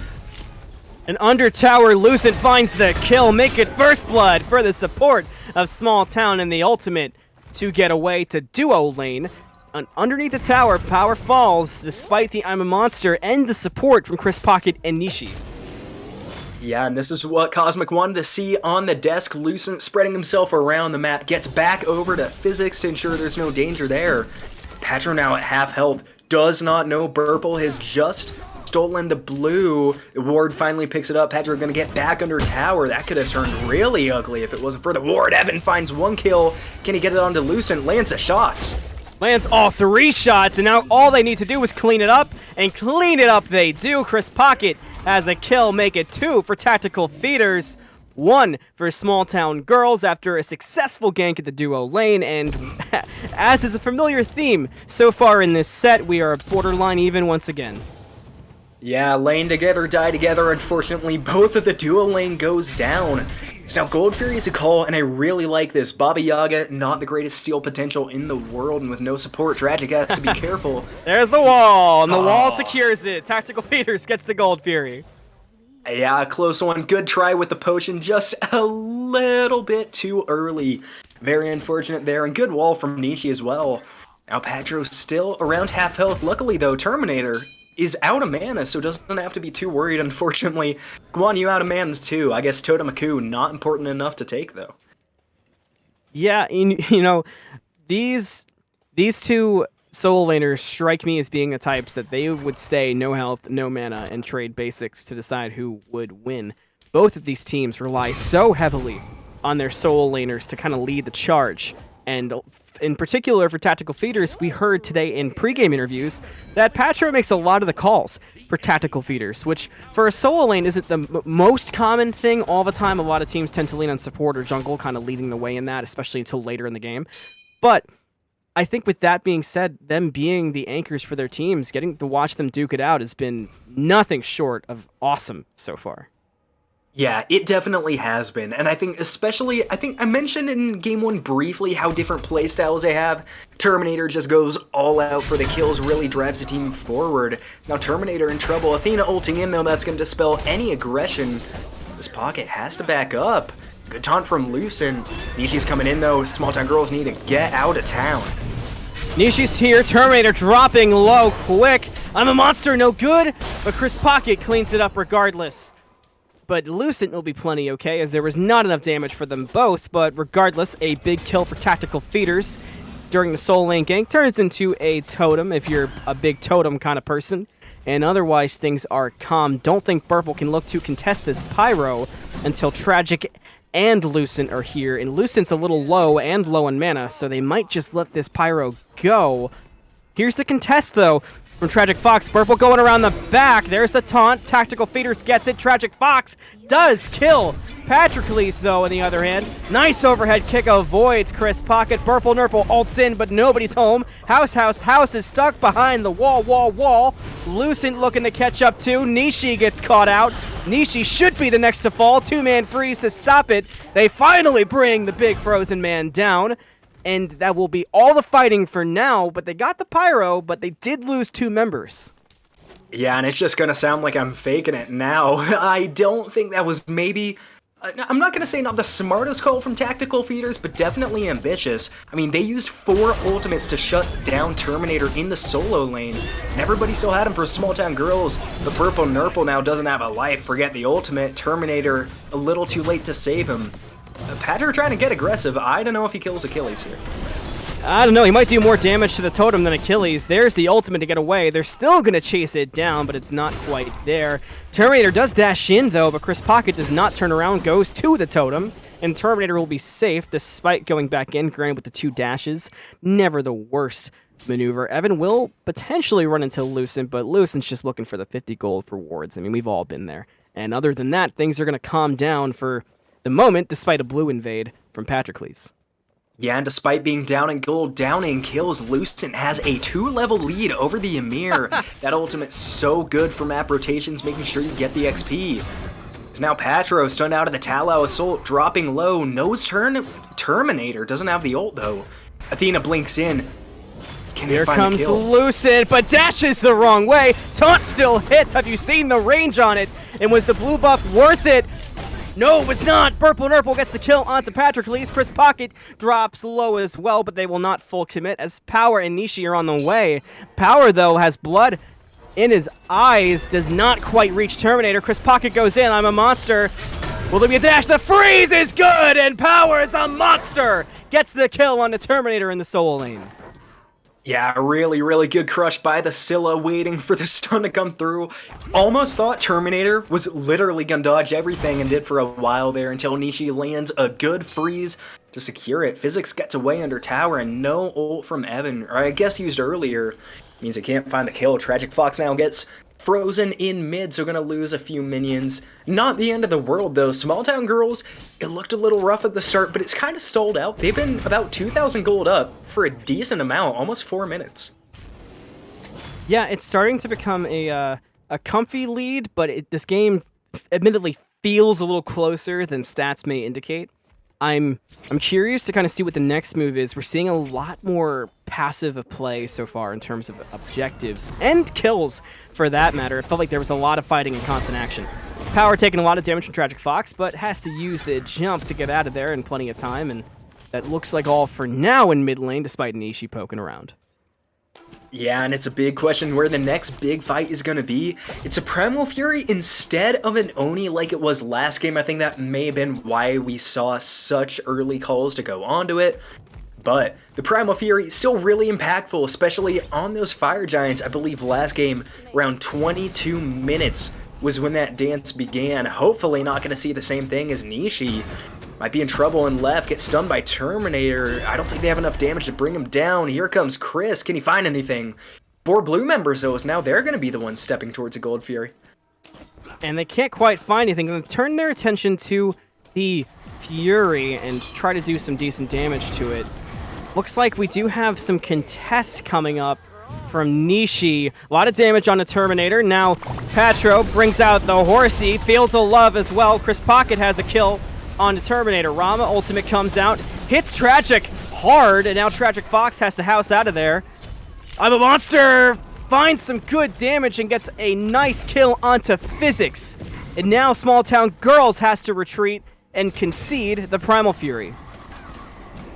And under tower, Lucent finds the kill, make it first blood for the support of Small Town and the ultimate to get away to duo lane. And underneath the tower, Power falls despite the I'm a Monster and the support from ChrisPocket and Nishi. Yeah, and this is what Cosmic wanted to see on the desk. Lucent spreading himself around the map, gets back over to Physics to ensure there's no danger there. Patro now at half health, does not know Burple has just stolen the blue. Ward finally picks it up. Patro gonna get back under tower. That could have turned really ugly if it wasn't for the ward. Evan finds 1 kill. Can he get it onto Lucent? Lands the shots. Lands all 3 shots, and now all they need to do is clean it up, and clean it up they do. ChrisPocket has a kill, make it 2 for Tactical Feeders, 1 for Small Town Girls after a successful gank at the duo lane, and as is a familiar theme so far in this set, we are borderline even once again. Yeah, lane together, die together. Unfortunately, both of the duo lane goes down. So now Gold Fury is a call, and I really like this. Baba Yaga, not the greatest steal potential in the world, and with no support, Tragic has to be careful. There's the wall, and the wall secures it. Tactical Feeders gets the Gold Fury. Yeah, close one. Good try with the potion, just a little bit too early. Very unfortunate there, and good wall from Nishi as well. Now Patro still around half health. Luckily, though, Terminator is out of mana, so doesn't have to be too worried, unfortunately. Guan Yu out of mana too. I guess Totemaku not important enough to take, though. Yeah, you know, these 2 solo laners strike me as being the types that they would stay no health, no mana, and trade basics to decide who would win. Both of these teams rely so heavily on their solo laners to kind of lead the charge, and in particular for Tactical Feeders, we heard today in pregame interviews that Patro makes a lot of the calls for Tactical Feeders, which for a solo lane isn't the most common thing all the time. A lot of teams tend to lean on support or jungle, kind of leading the way in that, especially until later in the game. But I think with that being said, them being the anchors for their teams, getting to watch them duke it out has been nothing short of awesome so far. Yeah, it definitely has been, and I think especially, I think I mentioned in Game 1 briefly how different playstyles they have. Terminator just goes all out for the kills, really drives the team forward. Now Terminator in trouble. Athena ulting in though, that's going to dispel any aggression. This pocket has to back up. Good taunt from Lucent. Nishi's coming in though, Small Town Girls need to get out of town. Nishi's here, Terminator dropping low quick. I'm a Monster, no good, but ChrisPocket cleans it up regardless. But Lucent will be plenty okay, as there was not enough damage for them both, but regardless, a big kill for Tactical Feeders during the solo lane gank turns into a totem if you're a big totem kind of person, and otherwise things are calm. Don't think Burple can look to contest this Pyro until Tragic and Lucent are here, and Lucent's a little low and low in mana, so they might just let this Pyro go. Here's the contest though. From TragicFox, Burple going around the back. There's the taunt. Tactical Feeders gets it. TragicFox does kill Patroclez, though, on the other hand. Nice overhead kick avoids ChrisPocket. BurpleNurple ults in, but nobody's home. House is stuck behind the wall. Lucent looking to catch up too. Nishi gets caught out. Nishi should be the next to fall. 2-man freeze to stop it. They finally bring the big frozen man down. And that will be all the fighting for now, but they got the Pyro, but they did lose 2 members. Yeah, and it's just gonna sound like I'm faking it now. I don't think that was maybe... I'm not gonna say not the smartest call from Tactical Feeders, but definitely ambitious. I mean, they used 4 ultimates to shut down Terminator in the solo lane, and everybody still had him for Small Town Girls, but BurpleNurple now doesn't have a life. Forget the ultimate. Terminator, a little too late to save him. Patro trying to get aggressive. I don't know if he kills Achilles here. I don't know, he might do more damage to the totem than Achilles. There's the ultimate to get away. They're still going to chase it down, but it's not quite there. Terminator does dash in, though, but ChrisPocket does not turn around, goes to the totem, and Terminator will be safe despite going back in, granted with the 2 dashes. Never the worst maneuver. Evan will potentially run into Lucent, but Lucent's just looking for the 50 gold for wards. I mean, we've all been there. And other than that, things are going to calm down for the moment, despite a blue invade from Patroclez. Yeah, and despite being down in gold, downing kills, Lucent has a 2-level lead over the Emir. That ultimate's so good for map rotations, making sure you get the XP. It's now Patro stunned out of the Talao Assault, dropping low. Nose turn. Terminator doesn't have the ult, though. Athena blinks in. Can Here they find comes the kill? Lucent, but dashes the wrong way. Taunt still hits. Have you seen the range on it? And was the blue buff worth it? No, it was not. BurpleNurple gets the kill onto Patroclez. ChrisPocket drops low as well, but they will not full commit as Power and Nishi are on the way. Power, though, has blood in his eyes, does not quite reach Terminator. ChrisPocket goes in. I'm a monster. Will there be a dash? The freeze is good, and Power is a monster. Gets the kill on the Terminator in the solo lane. Yeah, really, really good crush by the Scylla, waiting for the stun to come through. Almost thought Terminator was literally gonna dodge everything and did for a while there until Nishi lands a good freeze to secure it. Physics gets away under tower and no ult from Evan, or I guess used earlier. Means he can't find the kill. TragicFox now gets frozen in mid, so gonna lose a few minions. Not the end of the world though. Small Town Girls, it looked a little rough at the start, but it's kind of stalled out. They've been about 2,000 gold up for a decent amount, almost 4 minutes. Yeah, it's starting to become a comfy lead, but this game admittedly feels a little closer than stats may indicate. I'm curious to kind of see what the next move is. We're seeing a lot more passive of play so far in terms of objectives and kills, for that matter. It felt like there was a lot of fighting and constant action. Power taking a lot of damage from TragicFox, but has to use the jump to get out of there in plenty of time, and that looks like all for now in mid lane, despite Nishi poking around. Yeah, and it's a big question where the next big fight is going to be. It's a Primal Fury instead of an Oni like it was last game. I think that may have been why we saw such early calls to go onto it. But the Primal Fury is still really impactful, especially on those Fire Giants. I believe last game, around 22 minutes was when that dance began. Hopefully not going to see the same thing as Nishi. Might be in trouble and left, get stunned by Terminator. I don't think they have enough damage to bring him down. Here comes Chris. Can he find anything? 4 blue members, though, is now they're going to be the ones stepping towards a Gold Fury. And they can't quite find anything. They're going to turn their attention to the Fury and try to do some decent damage to it. Looks like we do have some contest coming up from Nishi. A lot of damage on the Terminator. Now Patro brings out the Horsey. Fields of Love as well. ChrisPocket has a kill on the Terminator. Rama ultimate comes out, hits Tragic hard, and now TragicFox has to house out of there. I'm a monster! Finds some good damage and gets a nice kill onto Physics. And now Small Town Girls has to retreat and concede the Primal Fury.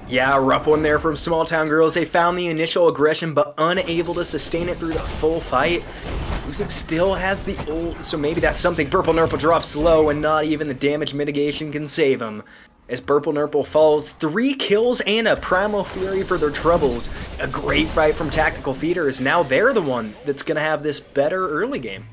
Yeah, rough one there from Small Town Girls. They found the initial aggression, but unable to sustain it through the full fight. Lucent still has the ult, so maybe that's something. BurpleNurple drops low, and not even the damage mitigation can save him. As BurpleNurple falls, 3 kills and a Primal Fury for their troubles. A great fight from Tactical Feeders. Now they're the one that's going to have this better early game.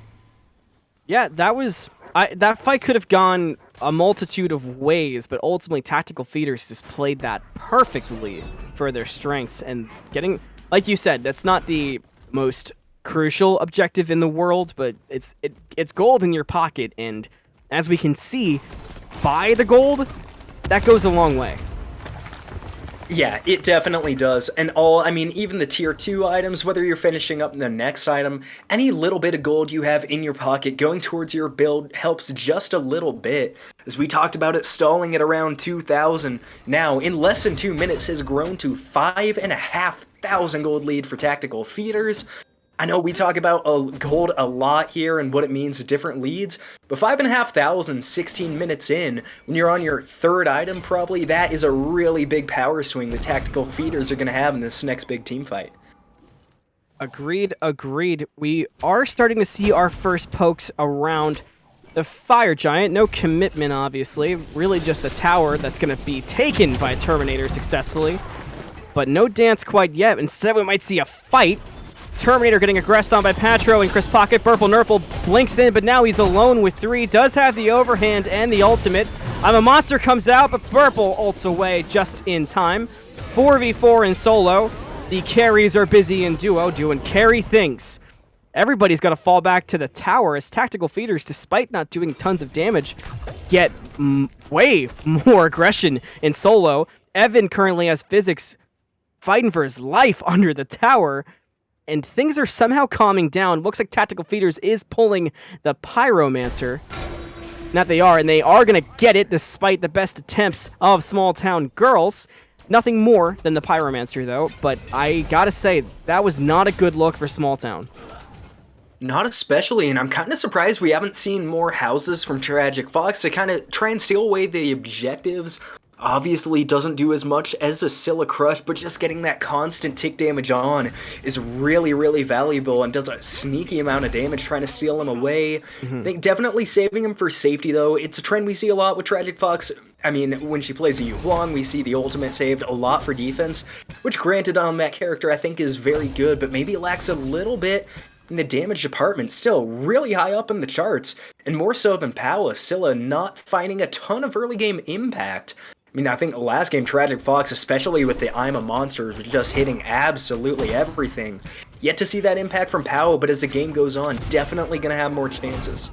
Yeah, that fight could have gone a multitude of ways, but ultimately Tactical Feeders just played that perfectly for their strengths, and getting, like you said, that's not the most crucial objective in the world, but it's gold in your pocket, and as we can see, buy the gold, that goes a long way. Yeah, it definitely does. And even the tier 2 items, whether you're finishing up the next item, any little bit of gold you have in your pocket going towards your build helps just a little bit. As we talked about it, stalling at around 2,000. Now, in less than 2 minutes, has grown to 5,500 gold lead for Tactical Feeders. I know we talk about gold a lot here and what it means to different leads, but 5,500 16 minutes in, when you're on your 3rd item probably, that is a really big power swing the Tactical Feeders are going to have in this next big team fight. Agreed. We are starting to see our first pokes around the Fire Giant. No commitment, obviously. Really just the tower that's going to be taken by Terminator successfully. but no dance quite yet. Instead, we might see a fight. Terminator getting aggressed on by Patro and ChrisPocket. BurpleNurple blinks in, but now he's alone with 3. Does have the overhand and the ultimate. I'm a Monster comes out, but Burple ults away just in time. 4v4 in solo. The carries are busy in duo, doing carry things. Everybody's got to fall back to the tower as Tactical Feeders, despite not doing tons of damage, get way more aggression in solo. Evan currently has Physics fighting for his life under the tower, and things are somehow calming down. Looks like Tactical Feeders is pulling the Pyromancer. Not they are, and they are going to get it despite the best attempts of Small Town Girls. Nothing more than the Pyromancer, though, but I gotta say, that was not a good look for Small Town. Not especially, and I'm kind of surprised we haven't seen more houses from TragicFox to kind of try and steal away the objectives. Obviously doesn't do as much as a Scylla Crush, but just getting that constant tick damage on is really, really valuable and does a sneaky amount of damage trying to steal him away. I think definitely saving him for safety, though. It's a trend we see a lot with TragicFox. I mean, when she plays a Yu Huang, we see the ultimate saved a lot for defense, which granted on that character I think is very good, but maybe lacks a little bit in the damage department. Still really high up in the charts, and more so than POWAAAAHHHH, Scylla not finding a ton of early game impact. I mean, I think last game TragicFox, especially with the I'm a Monster, was just hitting absolutely everything. Yet to see that impact from POWAAAAHHH, but as the game goes on, definitely going to have more chances.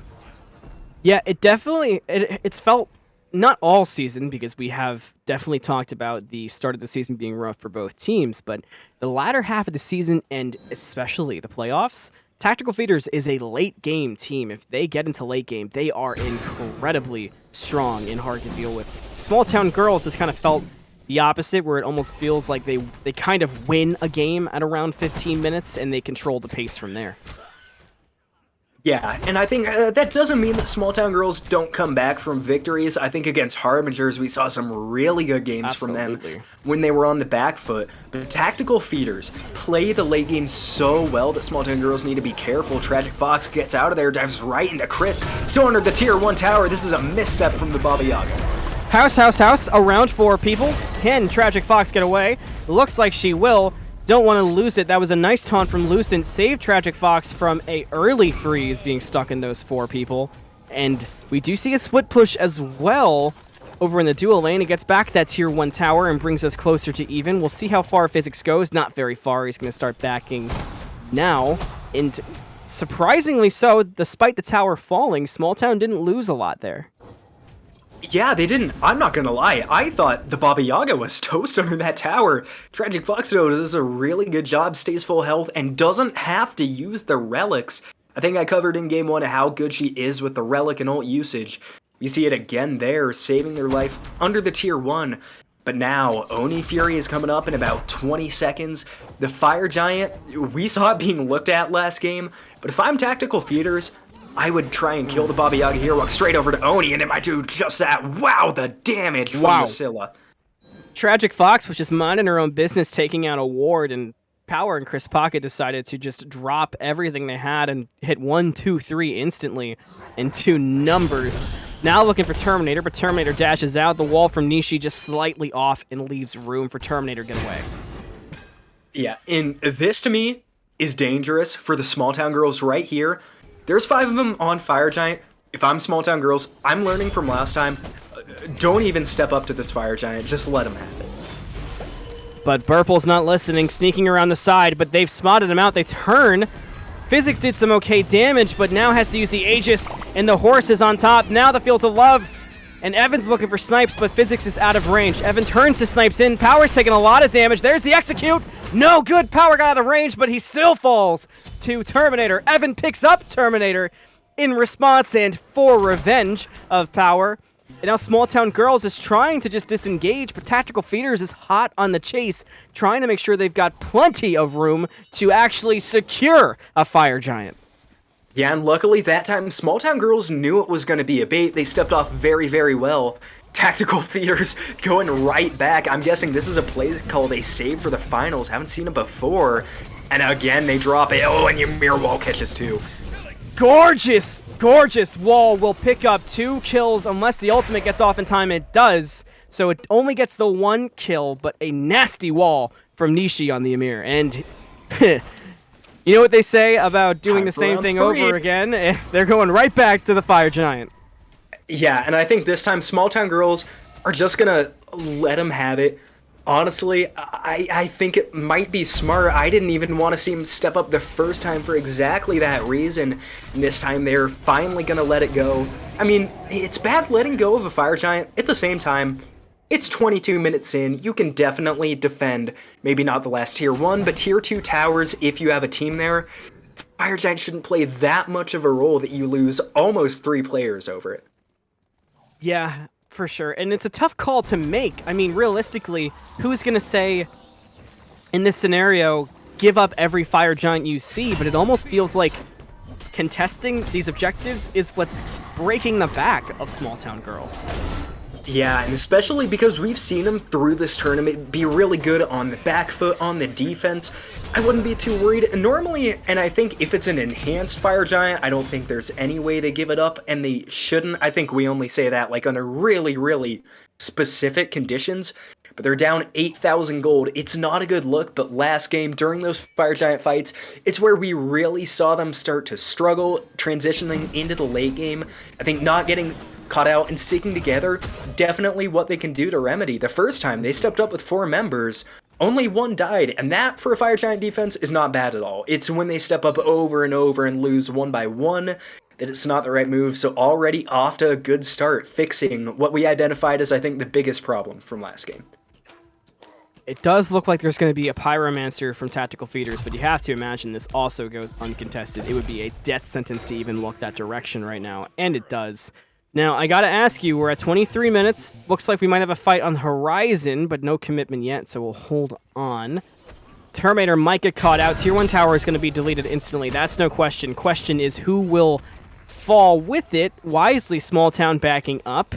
Yeah, it definitely, it's felt not all season, because we have definitely talked about the start of the season being rough for both teams, but the latter half of the season, and especially the playoffs, Tactical Feeders is a late game team. If they get into late game, they are incredibly strong and hard to deal with. Small Town Girls has kind of felt the opposite, where it almost feels like they kind of win a game at around 15 minutes and they control the pace from there. Yeah, and I think that doesn't mean that Small Town Girls don't come back from victories. I think against Harbingers, we saw some really good games from them when they were on the back foot. But Tactical Feeders play the late game so well that Small Town Girls need to be careful. TragicFox gets out of there, dives right into Chris. Still under the tier 1 tower. This is a misstep from the Baba Yaga. House, around 4 people. Can TragicFox get away? Looks like she will. Don't want to lose it. That was a nice taunt from Lucent. Saved TragicFox from a early freeze being stuck in those 4 people. And we do see a split push as well over in the duo lane. It gets back that tier 1 tower and brings us closer to even. We'll see how far Physics goes. Not very far. He's going to start backing now. And surprisingly so, despite the tower falling, Small Town didn't lose a lot there. Yeah, they didn't. I'm not gonna lie. I thought the Baba Yaga was toast under that tower. TragicFox, though, does a really good job, stays full health, and doesn't have to use the relics. I think I covered in Game 1 how good she is with the relic and ult usage. We see it again there, saving their life under the tier 1. But now, Oni Fury is coming up in about 20 seconds. The Fire Giant, we saw it being looked at last game, but if I'm Tactical Feeders, I would try and kill the Baba Yaga here, walk straight over to Oni, and they might do just that. Wow, the damage from the Scylla. TragicFox was just minding her own business, taking out a ward, and Power and ChrisPocket decided to just drop everything they had and hit 1, 2, 3 instantly into numbers. Now looking for Terminator, but Terminator dashes out. The wall from Nishi just slightly off and leaves room for Terminator to get away. Yeah, and this to me is dangerous for the Small Town Girls right here. There's 5 of them on Fire Giant. If I'm Small Town Girls, I'm learning from last time. Don't even step up to this Fire Giant. Just let him have it. But Burple's not listening, sneaking around the side, but they've spotted him out. They turn. Physics did some okay damage, but now has to use the Aegis, and the horse is on top. Now the Fields of Love, and Evan's looking for Snipes, but Physics is out of range. Evan turns to Snipes in. Power's taking a lot of damage. There's the execute. No good. Power got out of range, but he still falls to Terminator. Evan picks up Terminator in response and for revenge of Power. And now Small Town Girls is trying to just disengage, but Tactical Feeders is hot on the chase, trying to make sure they've got plenty of room to actually secure a Fire Giant. Yeah, and luckily that time Small Town Girls knew it was going to be a bait. They stepped off very, very well. Tactical Feeders going right back. I'm guessing this is a play called a save for the finals. Haven't seen it before. And again, they drop it. Oh, and Ymir wall catches too. Gorgeous, gorgeous wall will pick up 2 kills unless the ultimate gets off in time. It does. So it only gets the 1 kill, but a nasty wall from Nishi on the Ymir. And you know what they say about doing the same thing over again? They're going right back to the Fire Giant. Yeah, and I think this time Small Town Girls are just going to let them have it. Honestly, I think it might be smart. I didn't even want to see him step up the first time for exactly that reason. And this time they're finally going to let it go. I mean, it's bad letting go of a Fire Giant. At the same time, it's 22 minutes in. You can definitely defend, maybe not the last tier 1, but tier 2 towers if you have a team there. Fire Giant shouldn't play that much of a role that you lose almost 3 players over it. Yeah, for sure. And it's a tough call to make. I mean, realistically, who's going to say, in this scenario, give up every Fire Giant you see? But it almost feels like contesting these objectives is what's breaking the back of Small Town Girls. Yeah, and especially because we've seen them through this tournament be really good on the back foot, on the defense. I wouldn't be too worried. Normally, and I think if it's an enhanced Fire Giant, I don't think there's any way they give it up, and they shouldn't. I think we only say that like under really, really specific conditions. But they're down 8,000 gold. It's not a good look, but last game, during those Fire Giant fights, it's where we really saw them start to struggle, transitioning into the late game. I think not getting caught out and sticking together, definitely what they can do to remedy. The first time, they stepped up with 4 members, only 1 died, and that, for a Fire Giant defense, is not bad at all. It's when they step up over and over and lose 1 by 1 that it's not the right move, so already off to a good start, fixing what we identified as, I think, the biggest problem from last game. It does look like there's going to be a Pyromancer from Tactical Feeders, but you have to imagine this also goes uncontested. It would be a death sentence to even look that direction right now, and it does. Now, I gotta ask you, we're at 23 minutes. Looks like we might have a fight on the horizon, but no commitment yet, so we'll hold on. Terminator might get caught out. Tier 1 tower is going to be deleted instantly. That's no question. Question is who will fall with it. Wisely, Small Town backing up.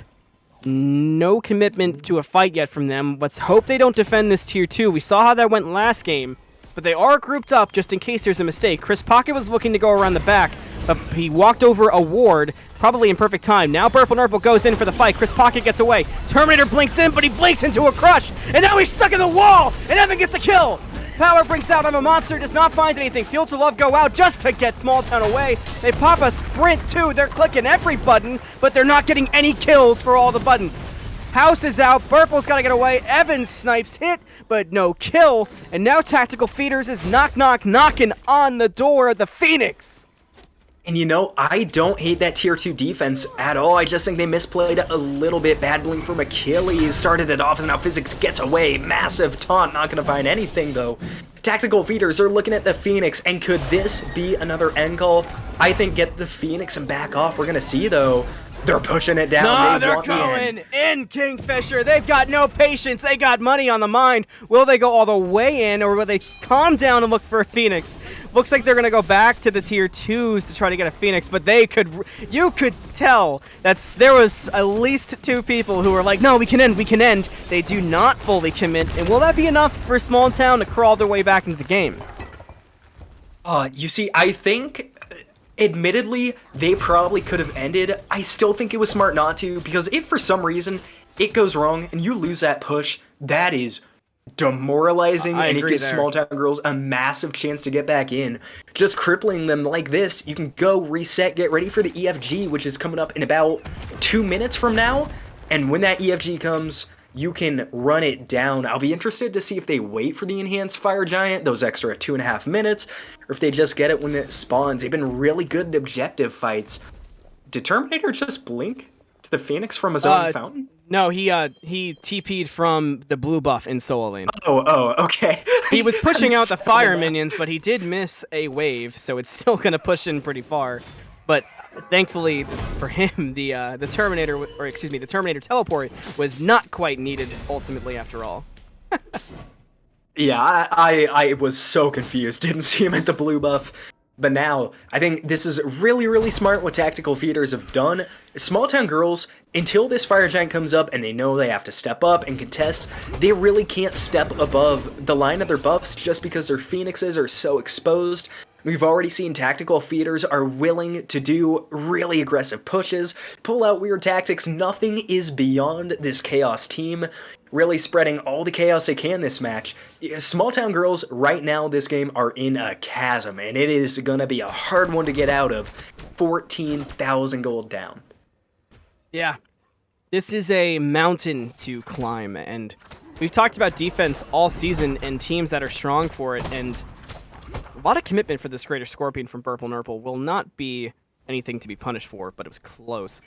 No commitment to a fight yet from them. Let's hope they don't defend this tier 2. We saw how that went last game, but they are grouped up just in case there's a mistake. ChrisPocket was looking to go around the back, but he walked over a ward, probably in perfect time. Now BurpleNurple goes in for the fight. ChrisPocket gets away. Terminator blinks in, but he blinks into a crush, and now he's stuck in the wall, and Evan gets a kill. Power brings out I'm a Monster, does not find anything. Fields of Love go out just to get Small Town away. They pop a sprint too. They're clicking every button, but they're not getting any kills for all the buttons. House is out. Burple's got to get away. Evan snipes hit, but no kill. And now Tactical Feeders is knocking on the door of the Phoenix. And you know, I don't hate that tier 2 defense at all. I just think they misplayed a little bit. Bad blink from Achilles started it off, and now Physics gets away. Massive taunt, not gonna find anything though. Tactical Feeders are looking at the Phoenix, and could this be another end call? I think get the Phoenix and back off. We're gonna see though. They're pushing it down. No, they're going in, KingFsher. They've got no patience. They got money on the mind. Will they go all the way in, or will they calm down and look for a Phoenix? Looks like they're going to go back to the tier 2s to try to get a Phoenix, but you could tell that there was at least 2 people who were like, no, we can end. They do not fully commit, and will that be enough for Small Town to crawl their way back into the game? You see, I think, admittedly, they probably could have ended. I still think it was smart not to, because if for some reason it goes wrong and you lose that push, that is demoralizing, and it gives Small Town Girls a massive chance to get back in. Just crippling them like this, you can go reset, get ready for the EFG, which is coming up in about 2 minutes from now, and when that EFG comes, you can run it down. I'll be interested to see if they wait for the enhanced Fire Giant, those extra 2.5 minutes, or if they just get it when it spawns. They've been really good in objective fights. Did Terminator just blink to the Phoenix from his own fountain? No, he TP'd from the blue buff in solo lane. Oh, okay. He was pushing out the fire minions, but he did miss a wave, so it's still gonna push in pretty far. But thankfully for him, the Terminator teleport was not quite needed ultimately after all. Yeah, I was so confused. Didn't see him at the blue buff. But now, I think this is really, really smart what Tactical Feeders have done. Small Town Girls, until this Fire Giant comes up and they know they have to step up and contest, they really can't step above the line of their buffs just because their Phoenixes are so exposed. We've already seen tactical feeders are willing to do really aggressive pushes, pull out weird tactics. Nothing is beyond this Chaos team, really spreading all the chaos they can this match. Small Town Girls right now this game are in a chasm, and it is going to be a hard one to get out of. 14,000 gold down. Yeah, this is a mountain to climb, and we've talked about defense all season and teams that are strong for it, and a lot of commitment for this Greater Scorpion from BurpleNurple will not be anything to be punished for, but it was close.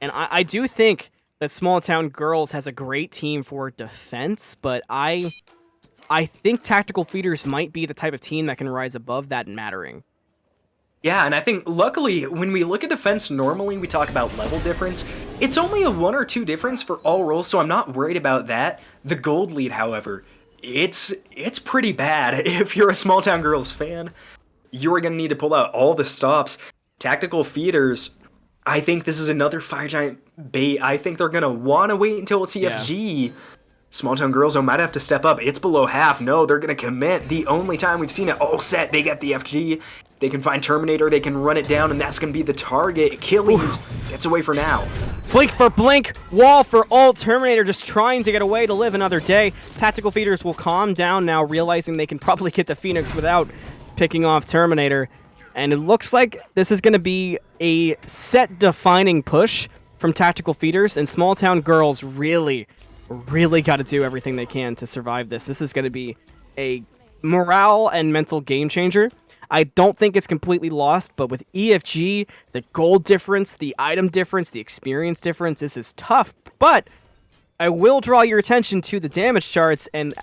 And I do think that Small Town Girls has a great team for defense, but I think Tactical Feeders might be the type of team that can rise above that mattering. Yeah, and I think, luckily, when we look at defense, normally we talk about level difference. It's only a 1 or 2 difference for all roles, so I'm not worried about that. The gold lead, however, it's pretty bad. If you're a Small Town Girls fan, you're going to need to pull out all the stops. Tactical Feeders, I think this is another Fire Giant bait. I think they're going to want to wait until it's EFG. Yeah. Small Town Girls might have to step up. It's below half. No, they're going to commit. The only time we've seen it all set, they get the FG. They can find Terminator, they can run it down, and that's going to be the target. Achilles gets away for now. Blink for blink, wall for ult. Terminator just trying to get away to live another day. Tactical Feeders will calm down now, realizing they can probably get the Phoenix without picking off Terminator. And it looks like this is going to be a set-defining push from Tactical Feeders, and Small Town Girls really got to do everything they can to survive this. This is going to be a morale and mental game changer. I don't think it's completely lost, but with EFG, the gold difference, the item difference, the experience difference, this is tough. But I will draw your attention to the damage charts, and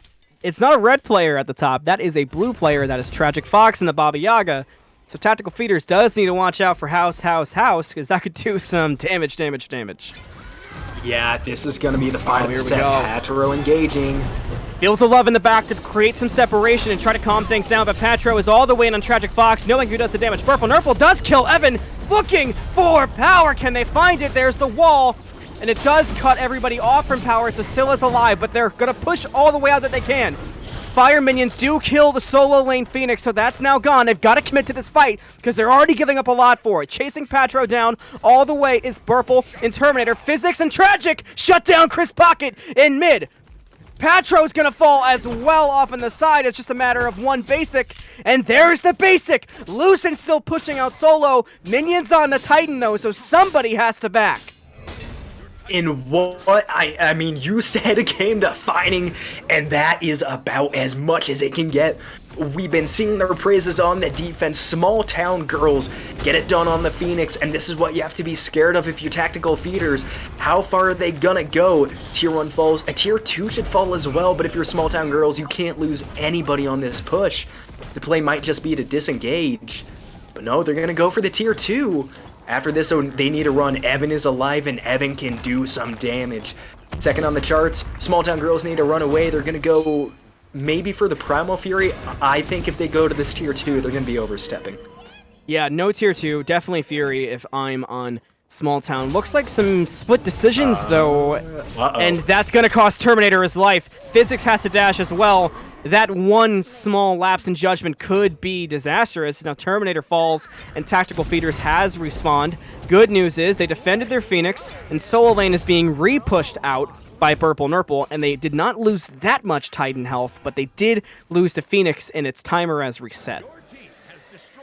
it's not a red player at the top. That is a blue player. That is TragicFox and the Baba Yaga. So Tactical Feeders does need to watch out for House, because that could do some damage. Yeah, this is going to be the final step. Patro engaging. Feels the love in the back to create some separation and try to calm things down, but Patro is all the way in on TragicFox, knowing who does the damage. BurpleNurple does kill Evan, looking for power. Can they find it? There's the wall, and it does cut everybody off from power, so Scylla's alive, but they're going to push all the way out that they can. Fire minions do kill the solo lane Phoenix, so that's now gone. They've got to commit to this fight because they're already giving up a lot for it. Chasing Patro down all the way is Burple and Terminator. Physics and Tragic shut down ChrisPocket in mid. Patro's gonna fall as well off on the side. It's just a matter of one basic, and there's the basic. Lucent still pushing out solo. Minions on the Titan though, so somebody has to back. In what? I mean, you said a game defining, and that is about as much as it can get. We've been seeing their praises on the defense. Small Town Girls get it done on the Phoenix, and this is what you have to be scared of if you're Tactical Feeders. How far are they gonna go? Tier 1 falls. A Tier 2 should fall as well, but if you're Small Town Girls, you can't lose anybody on this push. The play might just be to disengage. But no, they're gonna go for the Tier 2. After this, they need to run. Evan is alive, and Evan can do some damage. Second on the charts, Small Town Girls need to run away. They're gonna go maybe for the Primal Fury. I think if they go to this Tier 2, they're gonna be overstepping. Yeah, no Tier 2, definitely Fury if I'm on Small Town. Looks like some split decisions though, and that's gonna cost Terminator his life. Physics has to dash as well. That one small lapse in judgment could be disastrous. Now Terminator falls and Tactical Feeders has respawned. Good news is they defended their Phoenix, and solo lane is being re-pushed out by BurpleNurple, and they did not lose that much Titan health, but they did lose to Phoenix, and its timer has reset.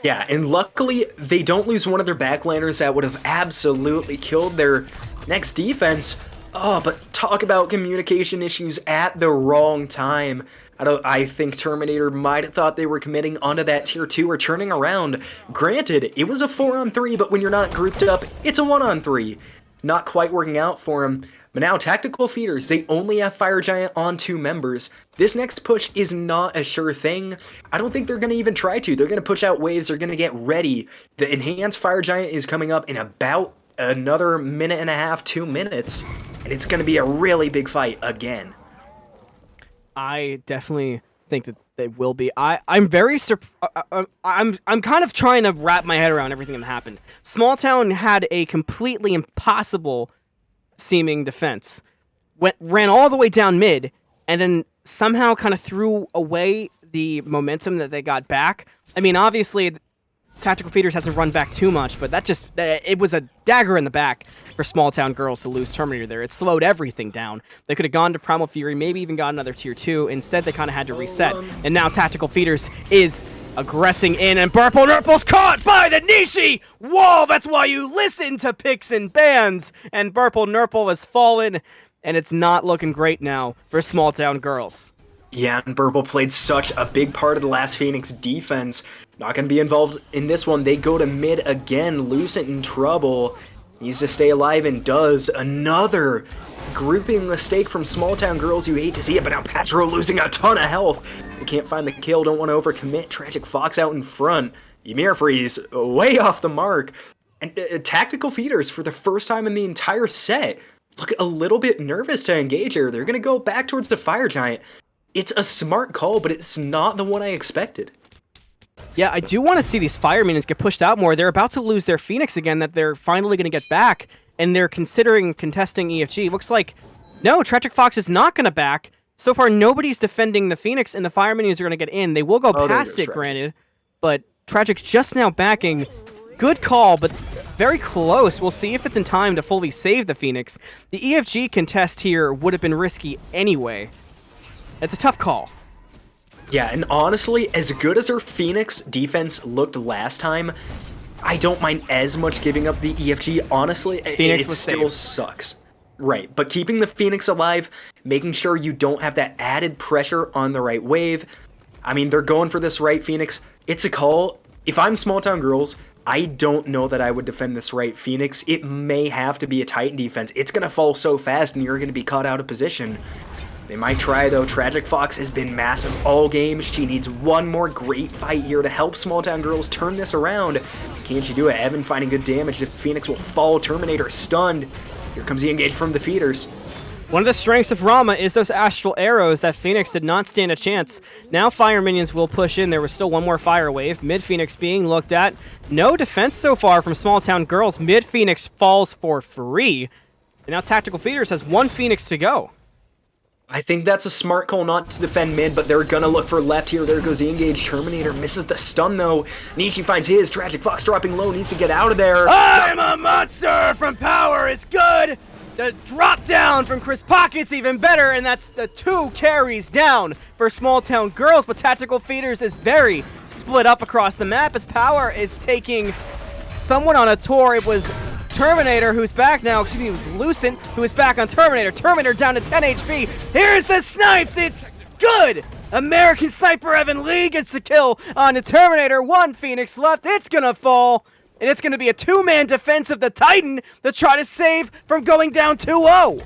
Yeah, and luckily they don't lose one of their backlanders that would have absolutely killed their next defense. Oh, but talk about communication issues at the wrong time. I think Terminator might have thought they were committing onto that Tier 2 or turning around. Granted, it was a 4-on-3, but when you're not grouped up, it's a 1-on-3. Not quite working out for him. But now, Tactical Feeders, they only have Fire Giant on 2 members. This next push is not a sure thing. I don't think they're going to even try to. They're going to push out waves. They're going to get ready. The Enhanced Fire Giant is coming up in about another minute and a half, 2 minutes. And it's going to be a really big fight again. I definitely think that they will be. I'm very I'm kind of trying to wrap my head around everything that happened. Small Town had a completely impossible seeming defense. Ran all the way down mid, and then somehow kind of threw away the momentum that they got back. I mean, obviously, Tactical Feeders hasn't run back too much, but it was a dagger in the back for Small Town Girls to lose Terminator there. It slowed everything down. They could have gone to Primal Fury, maybe even got another tier 2. Instead, they kind of had to reset. And now Tactical Feeders is aggressing in, and BurpleNurple's caught by the Nishi! Whoa, that's why you listen to picks and bans! And BurpleNurple has fallen, and it's not looking great now for Small Town Girls. Yeah, and Burple played such a big part of the last Phoenix defense. Not going to be involved in this one. They go to mid again. Lucent in trouble. Needs to stay alive and does. Another grouping mistake from Small Town Girls. You hate to see it, but now Patro losing a ton of health. They can't find the kill, don't want to overcommit. TragicFox out in front. Ymir Freeze way off the mark. And Tactical Feeders for the first time in the entire set look a little bit nervous to engage here. They're going to go back towards the Fire Giant. It's a smart call, but it's not the one I expected. Yeah, I do want to see these Fire Minions get pushed out more. They're about to lose their Phoenix again that they're finally going to get back, and they're considering contesting EFG. Looks like, no, TragicFox is not going to back. So far, nobody's defending the Phoenix, and the Fire Minions are going to get in. They will go past it, granted, but Tragic just now backing. Good call, but very close. We'll see if it's in time to fully save the Phoenix. The EFG contest here would have been risky anyway. It's a tough call. Yeah, and honestly, as good as our Phoenix defense looked last time, I don't mind as much giving up the EFG. Honestly, it still sucks. Right, but keeping the Phoenix alive, making sure you don't have that added pressure on the right wave. I mean, they're going for this right Phoenix. It's a call. If I'm Small Town Girls, I don't know that I would defend this right Phoenix. It may have to be a Titan defense. It's going to fall so fast and you're going to be caught out of position. They might try, though. TragicFox has been massive all game. She needs one more great fight here to help Small Town Girls turn this around. Can she do it? Evan finding good damage. The Phoenix will fall. Terminator stunned. Here comes the engage from the feeders. One of the strengths of Rama is those astral arrows that Phoenix did not stand a chance. Now Fire Minions will push in. There was still one more Fire Wave. Mid-Phoenix being looked at. No defense so far from Small Town Girls. Mid-Phoenix falls for free. And now Tactical Feeders has one Phoenix to go. I think that's a smart call not to defend mid, but they're gonna look for left here. There goes the engage. Terminator misses the stun, though. Nishi finds his. TragicFox dropping low. Needs to get out of there. I'm a monster from Power is good. The drop down from ChrisPocket's even better, and that's the 2 carries down for Small Town Girls, but Tactical Feeders is very split up across the map as Power is taking someone on a tour. It was Terminator, who's back now. Excuse me, it was Lucent, who is back on Terminator. Terminator down to 10 HP. Here's the snipes. It's good. American Sniper Evan Lee gets the kill on the Terminator. 1 Phoenix left. It's going to fall. And it's going to be a 2-man defense of the Titan to try to save from going down 2-0.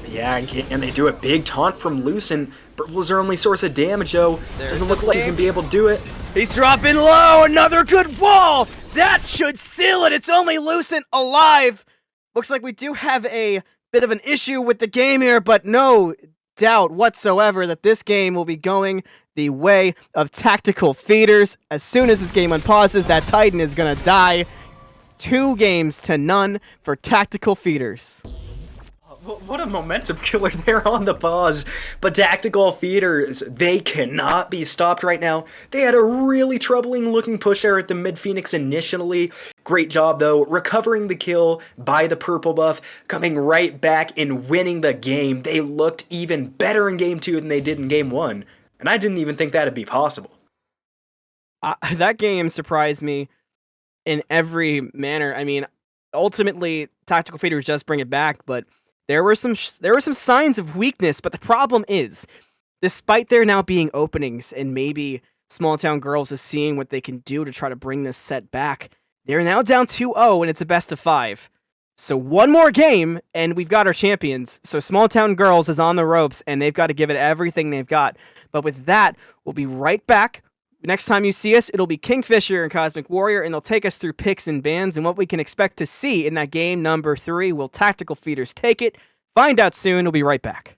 Yeah, and they do a big taunt from Lucent. Burple's their only source of damage, though. Doesn't look like he's going to be able to do it. He's dropping low. Another good wall. That should seal it. It's only Lucent alive. Looks like we do have a bit of an issue with the game here, but no doubt whatsoever that this game will be going the way of Tactical Feeders. As soon as this game unpauses, that Titan is going to die. 2-0 for Tactical Feeders. What a momentum killer there on the pause. But Tactical Feeders, they cannot be stopped right now. They had a really troubling looking push there at the mid-Phoenix initially. Great job though, recovering the kill by the purple buff, coming right back and winning the game. They looked even better in game 2 than they did in game 1. And I didn't even think that'd be possible. That game surprised me in every manner. I mean, ultimately, Tactical Feeders just bring it back, but there were some signs of weakness. But the problem is, despite there now being openings and maybe Small Town Girls is seeing what they can do to try to bring this set back, they're now down 2-0 and it's a best of 5. So one more game and we've got our champions. So Small Town Girls is on the ropes and they've got to give it everything they've got. But with that, we'll be right back. Next time you see us, it'll be KingFsher and Cosmic Warrior, and they'll take us through picks and bans and what we can expect to see in that game number 3. Will Tactical Feeders take it? Find out soon. We'll be right back.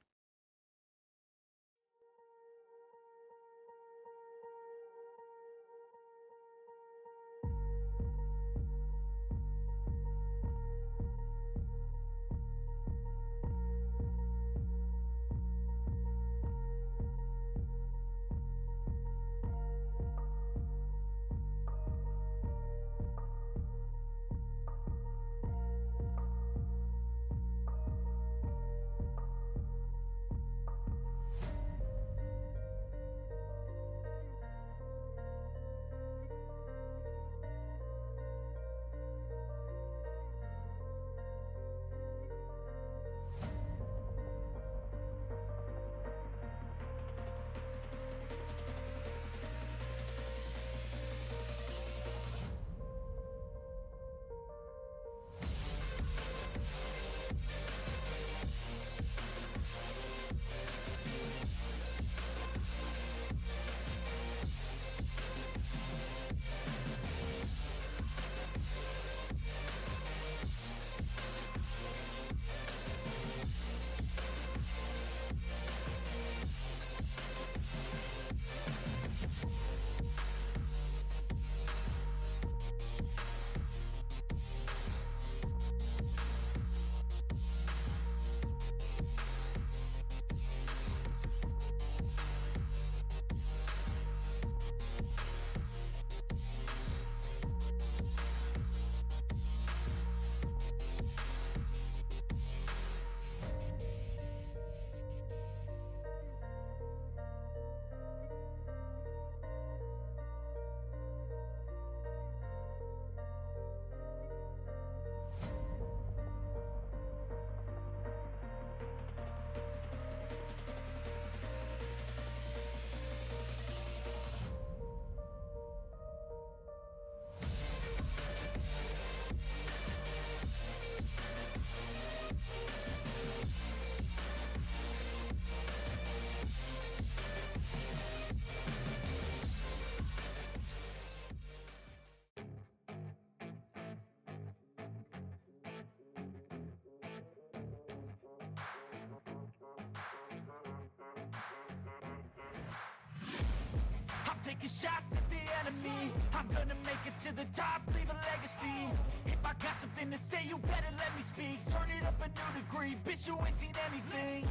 taking shots at the enemy. I'm gonna make it to the top, leave a legacy. If I got something to say, you better let me speak. Turn it up a new degree, bitch, you ain't seen anything.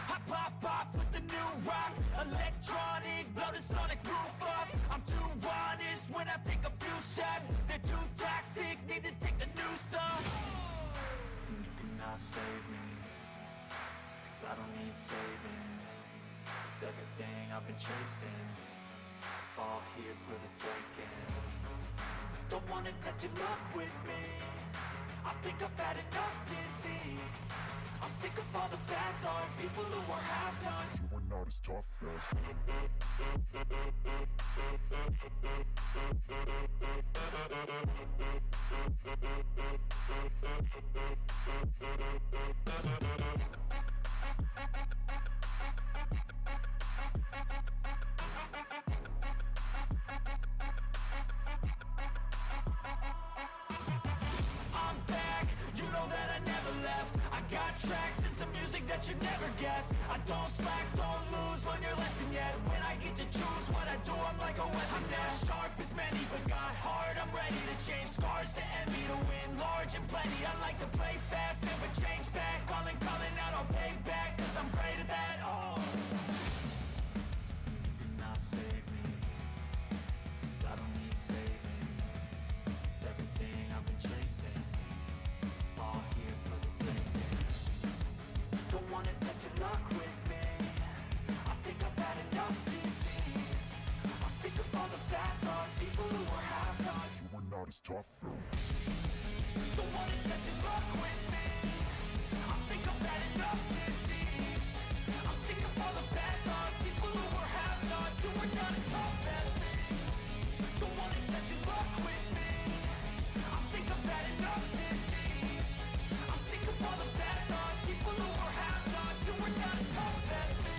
I pop off with the new rock, electronic, blow the sonic roof up. I'm too honest when I take a few shots. They're too toxic, need to take the noose off. And you cannot save me, 'cause I don't need saving. It's everything I've been chasing, all here for the taking. Don't wanna test your luck with me, I think I've had enough disease. I'm sick of all the bad thoughts, people who are half-nots. You are not as tough as I'm back, you know that I never left. I got tracks and some music that you never guessed. I don't slack, don't lose, learn your lesson yet. When I get to choose what I do, I'm like a weapon. I'm not sharp as many, but got hard. I'm ready to change scars to envy, to win large and plenty. I like to play fast, never change back. Calling out, I'll pay back, 'cause I'm great at that. Oh, you cannot save me, 'cause I don't need saving. It's everything I've been chasing, all here for the taking. Don't wanna test your luck with me, I think I've had enough disease. I'm sick of all the bad thoughts, people who are half-nots. you are not as tough as Don't wanna test your luck with me, I think I've had enough disease. I'm sick of all the bad thoughts, people who are half-nots, who are not as tough as me. Don't wanna test your luck with me, I think I've had enough disease. I'm sick of all the bad thoughts, people who are half-nots, who are not as tough as me.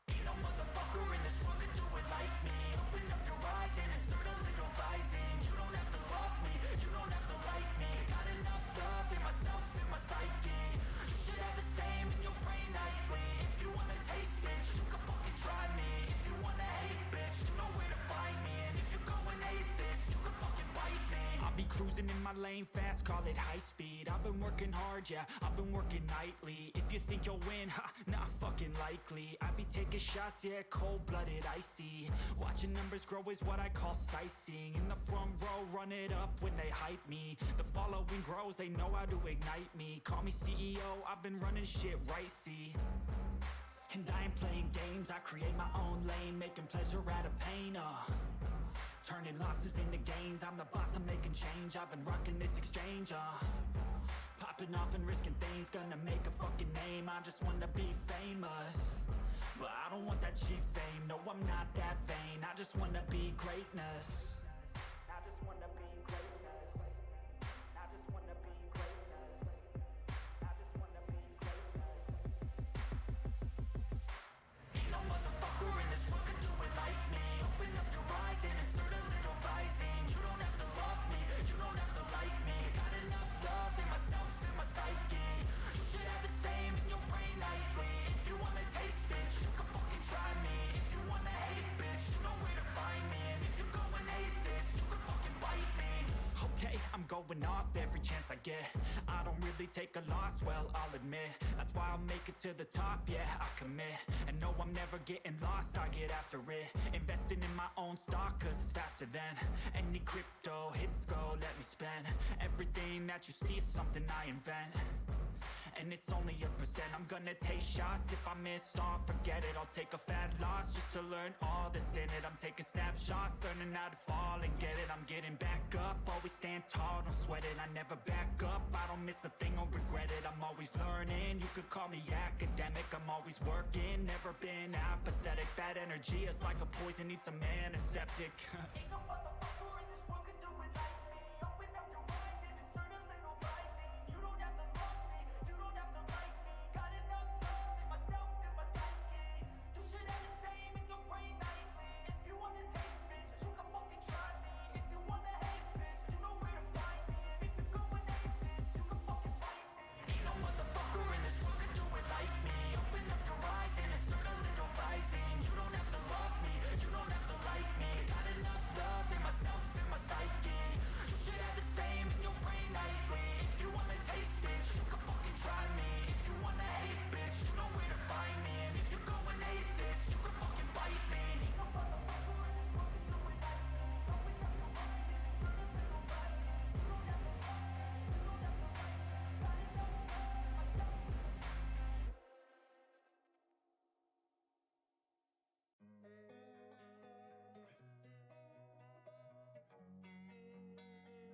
Ain't no motherfucker in this world could do it like me. Open up your eyes and insert a little rising. You don't have to love me, you don't have to like me. Got enough love in myself, in my psyche. You should have the same in your brain nightly. If you wanna taste, bitch, you can fucking try me. If you wanna hate, bitch, you know where to find me. And if you're going hate this, you can fucking bite me. I'll be cruising in my lane fast, call it high speed. I've been working hard, yeah, I've been working nightly. If you think you'll win, ha, not fucking likely. I be taking shots, yeah, cold-blooded, icy. Watching numbers grow is what I call sightseeing. In the front row, run it up when they hype me. The following grows, they know how to ignite me. Call me CEO, I've been running shit right, see. And I ain't playing games, I create my own lane, making pleasure out of pain, turning losses into gains, I'm the boss, I'm making change. I've been rocking this exchange, popping off and risking things, gonna make a fucking name. I just wanna be famous, but I don't want that cheap fame. No, I'm not that vain, I just wanna be greatness. I just wanna be greatness. I just wanna be greatness. I just wanna be greatness. Ain't no motherfucker in this world could do it like me. Open up your eyes and insert a little rising. You don't have to love me, you don't have to like me. Got enough love in myself, in my psyche. You should have the same in your brain nightly. If you wanna taste, bitch, you can fucking try me. If you wanna hate, bitch, you know where to find me. And if you're going hate this, you can fucking bite me. Okay, I'm going off every chance I get. I don't really take a loss, well, I'll admit. That's why I'll make it to the top, yeah, I commit. And no, I'm never getting lost, I get after it. Investing in my own stock, cause it's faster than any crypto hits go, let me spend. Everything that you see is something I invent. And it's only a percent. I'm gonna take shots. If I miss all, forget it. I'll take a fat loss just to learn all that's in it. I'm taking snapshots, learning how to fall and get it. I'm getting back up, always stand tall, don't sweat it. I never back up, I don't miss a thing or regret it. I'm always learning, you could call me academic. I'm always working, never been apathetic. That energy energy is like a poison, needs some antiseptic. Ain't no motherfucker in this world can do it like me. Open up your eyes and insert a little rising. You don't have to love me, you don't have to like me. Got enough love in myself and my psyche. You should have the same in your brain nightly. If you wanna taste, bitch, you can fucking try me. If you wanna hate, bitch, you know where to find me. And if you're going hate, bitch, you can fucking fight me. Ain't no motherfucker in this world can do it like me. Open up your eyes and insert a little rising. You don't have to love me, you don't have to like me. Got enough love in myself and my psyche. You should have the same in your brain nightly. If you wanna taste, bitch, you can fucking try me. If you wanna hate, bitch, you know where to find me. And if you're going hate this, you can fucking bite me. Ain't no motherfucker in this world can do it like me. Open up your eyes and insert a little rising. You don't have to love me, you don't have to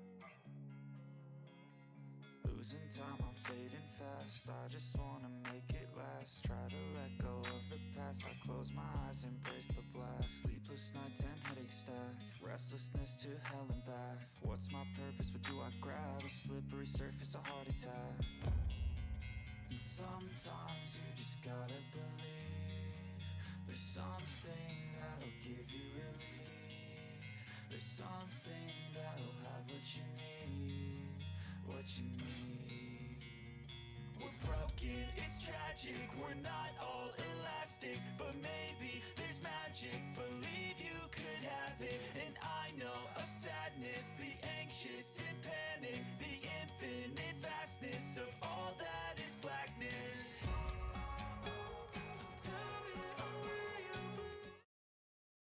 like me. Got enough love in myself and my psyche. Losing time, I'm fading fast. I just wanna make it last. Try to let go of the past. I close my eyes, embrace the blast. Sleepless nights and headaches stack. Restlessness to hell and back. What's my purpose? What do I grab? A slippery surface, a heart attack. And sometimes you just gotta believe. There's something that'll give you relief. There's something that'll have what you need. What you need. We're broken, it's tragic. We're not all elastic, but maybe there's magic. Believe you could have it. And I know of sadness, the anxious and panic, the infinite vastness of all that is blackness.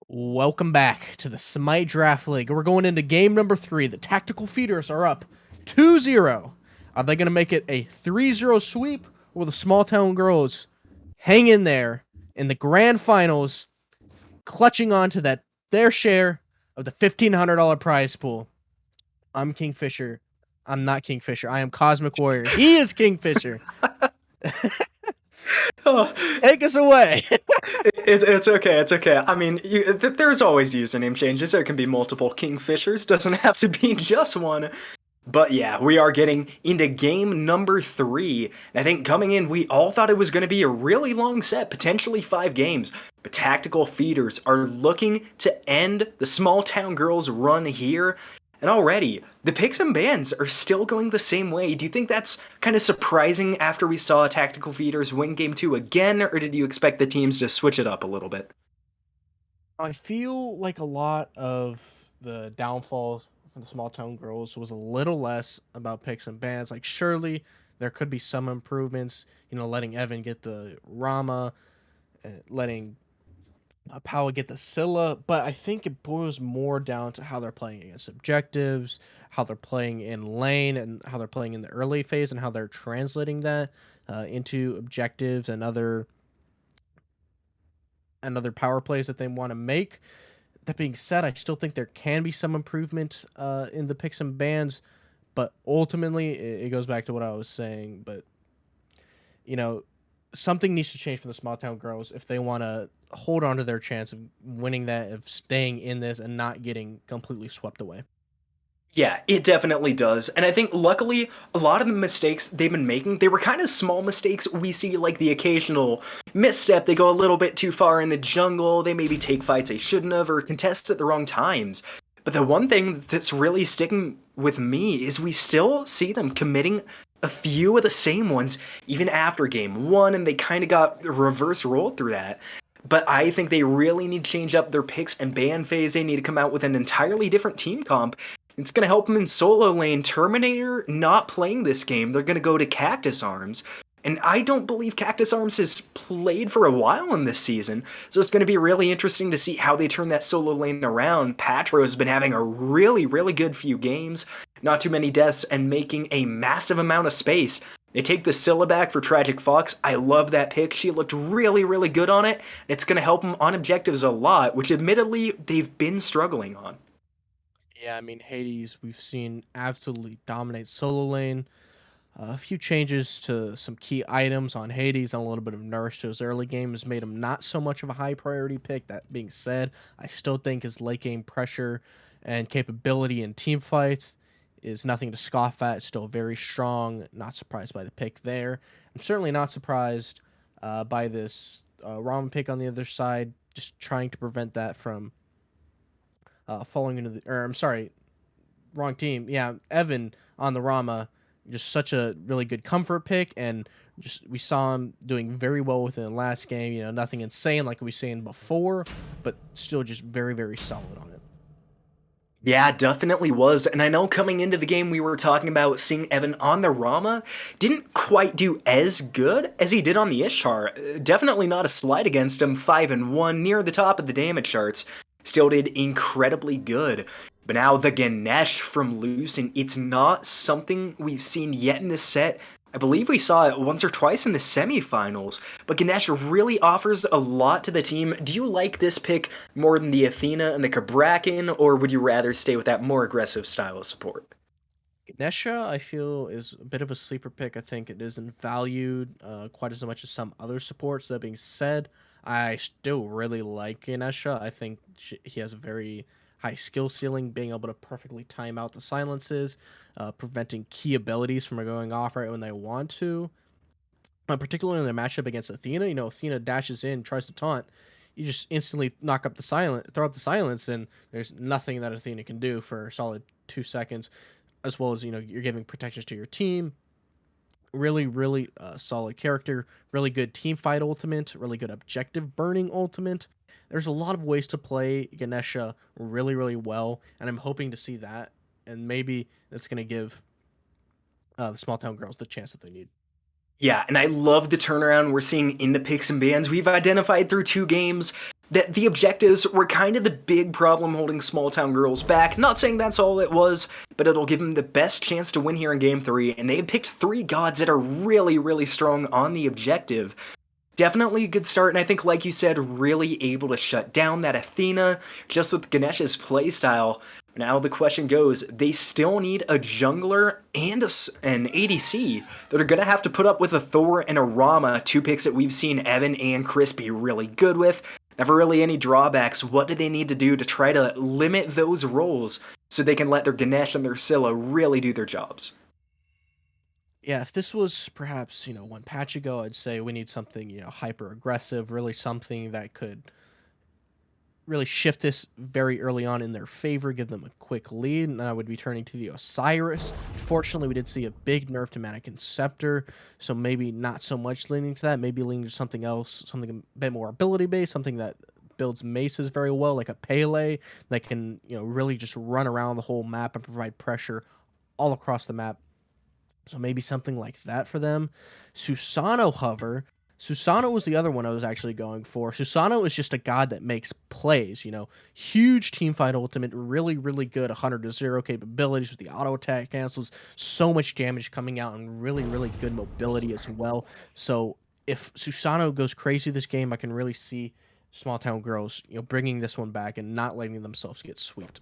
Welcome back to the Smite Draft League. We're going into game number 3. The Tactical Feeders are up 2-0. Are they going to make it a 3-0 sweep, or will the Small Town Girls hang in there in the grand finals, clutching on to their share of the $1,500 prize pool? I'm KingFsher. I'm not KingFsher. I am Cosmic Warrior. He is KingFsher. Take us away. It's okay. It's okay. I mean, there's always username changes. There can be multiple KingFshers. Doesn't have to be just one. But yeah, we are getting into game number 3. And I think coming in, we all thought it was going to be a really long set, potentially 5 games. But Tactical Feeders are looking to end the Small Town Girls run here. And already, the picks and bans are still going the same way. Do you think that's kind of surprising after we saw Tactical Feeders win game 2 again? Or did you expect the teams to switch it up a little bit? I feel like a lot of the downfalls for the Small Town Girls was a little less about picks and bans. Like, surely there could be some improvements, letting Evan get the Rama, letting Powell get the Scylla, but I think it boils more down to how they're playing against objectives, how they're playing in lane, and how they're playing in the early phase, and how they're translating that into objectives and other power plays that they want to make. That being said, I still think there can be some improvement in the picks and bans, but ultimately it goes back to what I was saying. But something needs to change for the Small Town Girls if they want to hold on to their chance of winning that, of staying in this and not getting completely swept away. Yeah, it definitely does. And I think, luckily, a lot of the mistakes they've been making, they were kind of small mistakes. We see, like, the occasional misstep. They go a little bit too far in the jungle. They maybe take fights they shouldn't have, or contest at the wrong times. But the one thing that's really sticking with me is we still see them committing a few of the same ones, even after game 1, and they kind of got reverse rolled through that. But I think they really need to change up their picks and ban phase. They need to come out with an entirely different team comp. It's going to help them in solo lane. Terminator not playing this game. They're going to go to CACTUSARMS. And I don't believe CACTUSARMS has played for a while in this season. So it's going to be really interesting to see how they turn that solo lane around. Patro has been having a really, really good few games. Not too many deaths and making a massive amount of space. They take the Scylla back for TragicFox. I love that pick. She looked really, really good on it. It's going to help them on objectives a lot, which admittedly they've been struggling on. Yeah, I mean, Hades, we've seen absolutely dominate solo lane. A few changes to some key items on Hades and a little bit of nerfs to his early game has made him not so much of a high priority pick. That being said, I still think his late game pressure and capability in team fights is nothing to scoff at. Still very strong. Not surprised by the pick there. I'm certainly not surprised by this Ramen pick on the other side. Just trying to prevent that from falling into the. Or I'm sorry, wrong team. Yeah, Evan on the Rama. Just such a really good comfort pick, and just we saw him doing very well within the last game. You know, nothing insane like we were saying before, but still just very, very solid on it. Yeah, definitely was. And I know coming into the game we were talking about seeing Evan on the Rama didn't quite do as good as he did on the Ishtar. Definitely not a slight against him, 5-1, near the top of the damage charts. Still did incredibly good. But now the Ganesh from Lucent, it's not something we've seen yet in this set. I believe we saw it once or twice in the semifinals, but Ganesh really offers a lot to the team. Do you like this pick more than the Athena and the Kabrakin, or would you rather stay with that more aggressive style of support? Ganesha, I feel, is a bit of a sleeper pick. I think it isn't valued quite as much as some other supports. That being said, I still really like Ganesha. I think he has a very high skill ceiling, being able to perfectly time out the silences, preventing key abilities from going off right when they want to. Particularly in the matchup against Athena, you know, Athena dashes in, tries to taunt, you just instantly throw up the silence, and there's nothing that Athena can do for a solid 2 seconds. As well as, you know, you're giving protections to your team. Really, really solid character. Really good team fight ultimate. Really good objective burning ultimate. There's a lot of ways to play Ganesha really, really well, and I'm hoping to see that. And maybe it's going to give the small town girls the chance that they need. Yeah, and I love the turnaround we're seeing in the picks and bans. We've identified through 2 games that the objectives were kind of the big problem holding small town girls back. Not saying that's all it was, but it'll give them the best chance to win here in game 3, and they picked 3 gods that are really, really strong on the objective. Definitely a good start, and I think, like you said, really able to shut down that Athena, just with Ganesh's playstyle. Now the question goes, they still need a jungler and an ADC that are going to have to put up with a Thor and a Rama, 2 picks that we've seen Evan and Chris be really good with. Never really any drawbacks. What do they need to do to try to limit those roles so they can let their Ganesh and their Scylla really do their jobs? Yeah, if this was perhaps, you know, one patch ago, I'd say we need something, you know, hyper aggressive, really something that could really shift this very early on in their favor, give them a quick lead, and I would be turning to the Osiris. Fortunately, we did see a big nerf to Mannequin Scepter, so maybe not so much leaning to that, maybe leaning to something else, something a bit more ability-based, something that builds maces very well, like a Pele, that can, you know, really just run around the whole map and provide pressure all across the map. So maybe something like that for them. Susano Hover. Susano was the other one I was actually going for. Susano is just a god that makes plays, you know. Huge teamfight ultimate, really, really good 100-0 capabilities with the auto attack cancels. So much damage coming out and really, really good mobility as well. So if Susano goes crazy this game, I can really see Small Town Girls, you know, bringing this one back and not letting themselves get swept.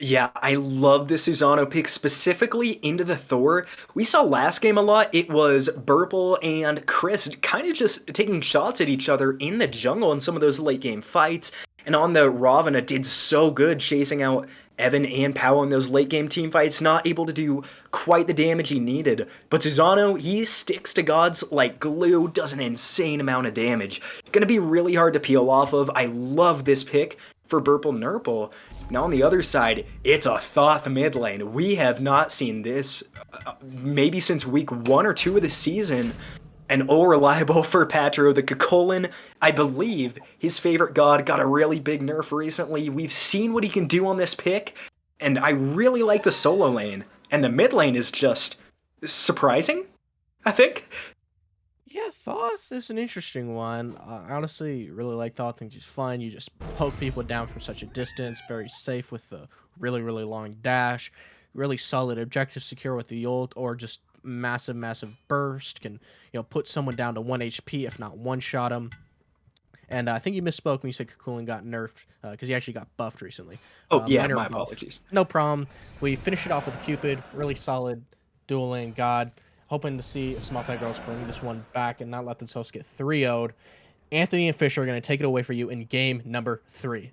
Yeah, I love the Susano pick, specifically into the Thor. We saw last game a lot. It was Burple and Chris kind of just taking shots at each other in the jungle in some of those late game fights. And on the Ravana did so good chasing out Evan and Powell in those late game team fights, not able to do quite the damage he needed. But Susano, he sticks to gods like glue, does an insane amount of damage. Gonna be really hard to peel off of. I love this pick for BurpleNurple. Now on the other side, it's a Thoth mid lane. We have not seen this maybe since week 1 or 2 of the season. And all reliable for Patro, the Kakolin. I believe his favorite god got a really big nerf recently. We've seen what he can do on this pick, and I really like the solo lane. And the mid lane is just surprising, I think. Yeah, Thoth is an interesting one. I honestly really like Thoth. I think he's fun. You just poke people down from such a distance. Very safe with the really, really long dash. Really solid objective secure with the ult, or just massive, massive burst. Can, you know, put someone down to 1 HP, if not one-shot him. And I think you misspoke when you said Kakulin got nerfed, because he actually got buffed recently. Oh, yeah, my buff. apologies. No problem. We finish it off with Cupid. Really solid dual lane god. hoping to see if Small Town Girls bring this one back and not let themselves get 3-0'd. Anthony and Fisher are going to take it away for you in game number 3.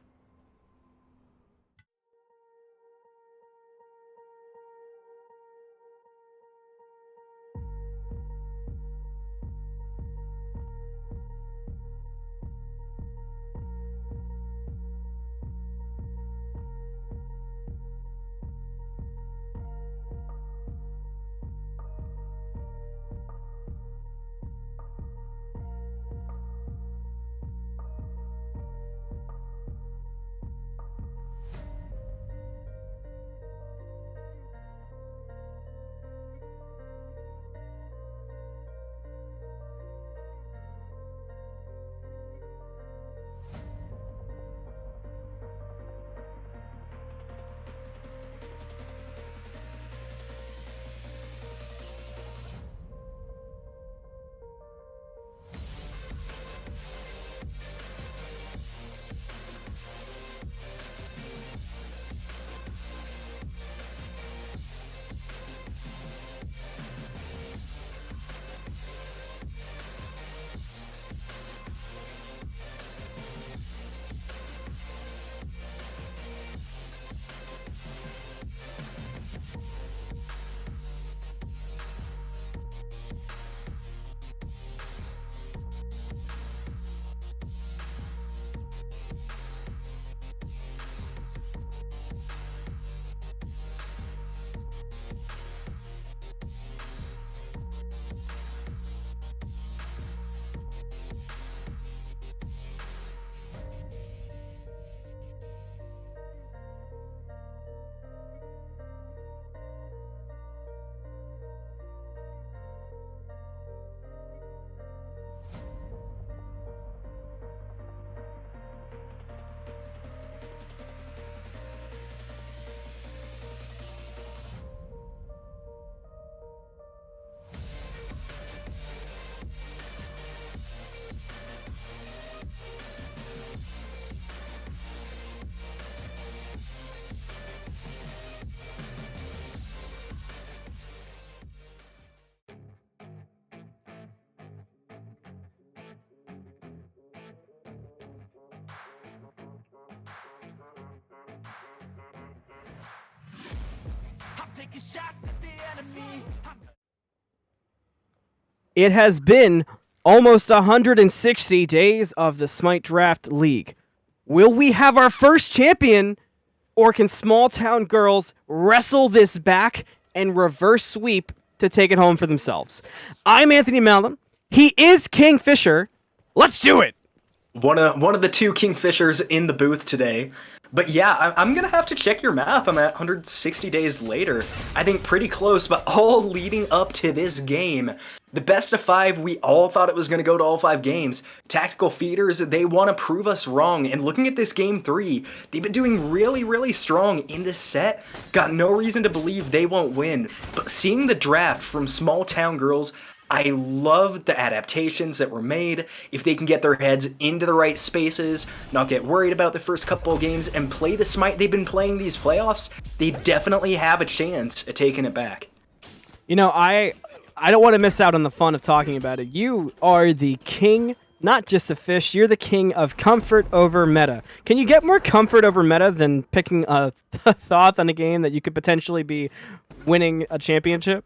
taking shots at the enemy. It has been almost 160 days of the Smite Draft League. Will we have our first champion, or can Small Town Girls wrestle this back and reverse sweep to take it home for themselves? I'm Anthony Malum. He is KingFsher. Let's do it! One of the two KingFshers in the booth today. But yeah, I'm going to have to check your math. I'm at 160 days later. I think pretty close, but all leading up to this game. The best of 5, we all thought it was going to go to all 5 games. Tactical Feeders, they want to prove us wrong. And looking at this game 3, they've been doing really, really strong in this set. Got no reason to believe they won't win. But seeing the draft from Small Town Girls, I love the adaptations that were made. If they can get their heads into the right spaces, not get worried about the first couple of games, and play the Smite they've been playing these playoffs, they definitely have a chance at taking it back. You know, I don't want to miss out on the fun of talking about it. You are the king, not just of fish, you're the king of comfort over meta. Can you get more comfort over meta than picking a Thoth on a game that you could potentially be winning a championship?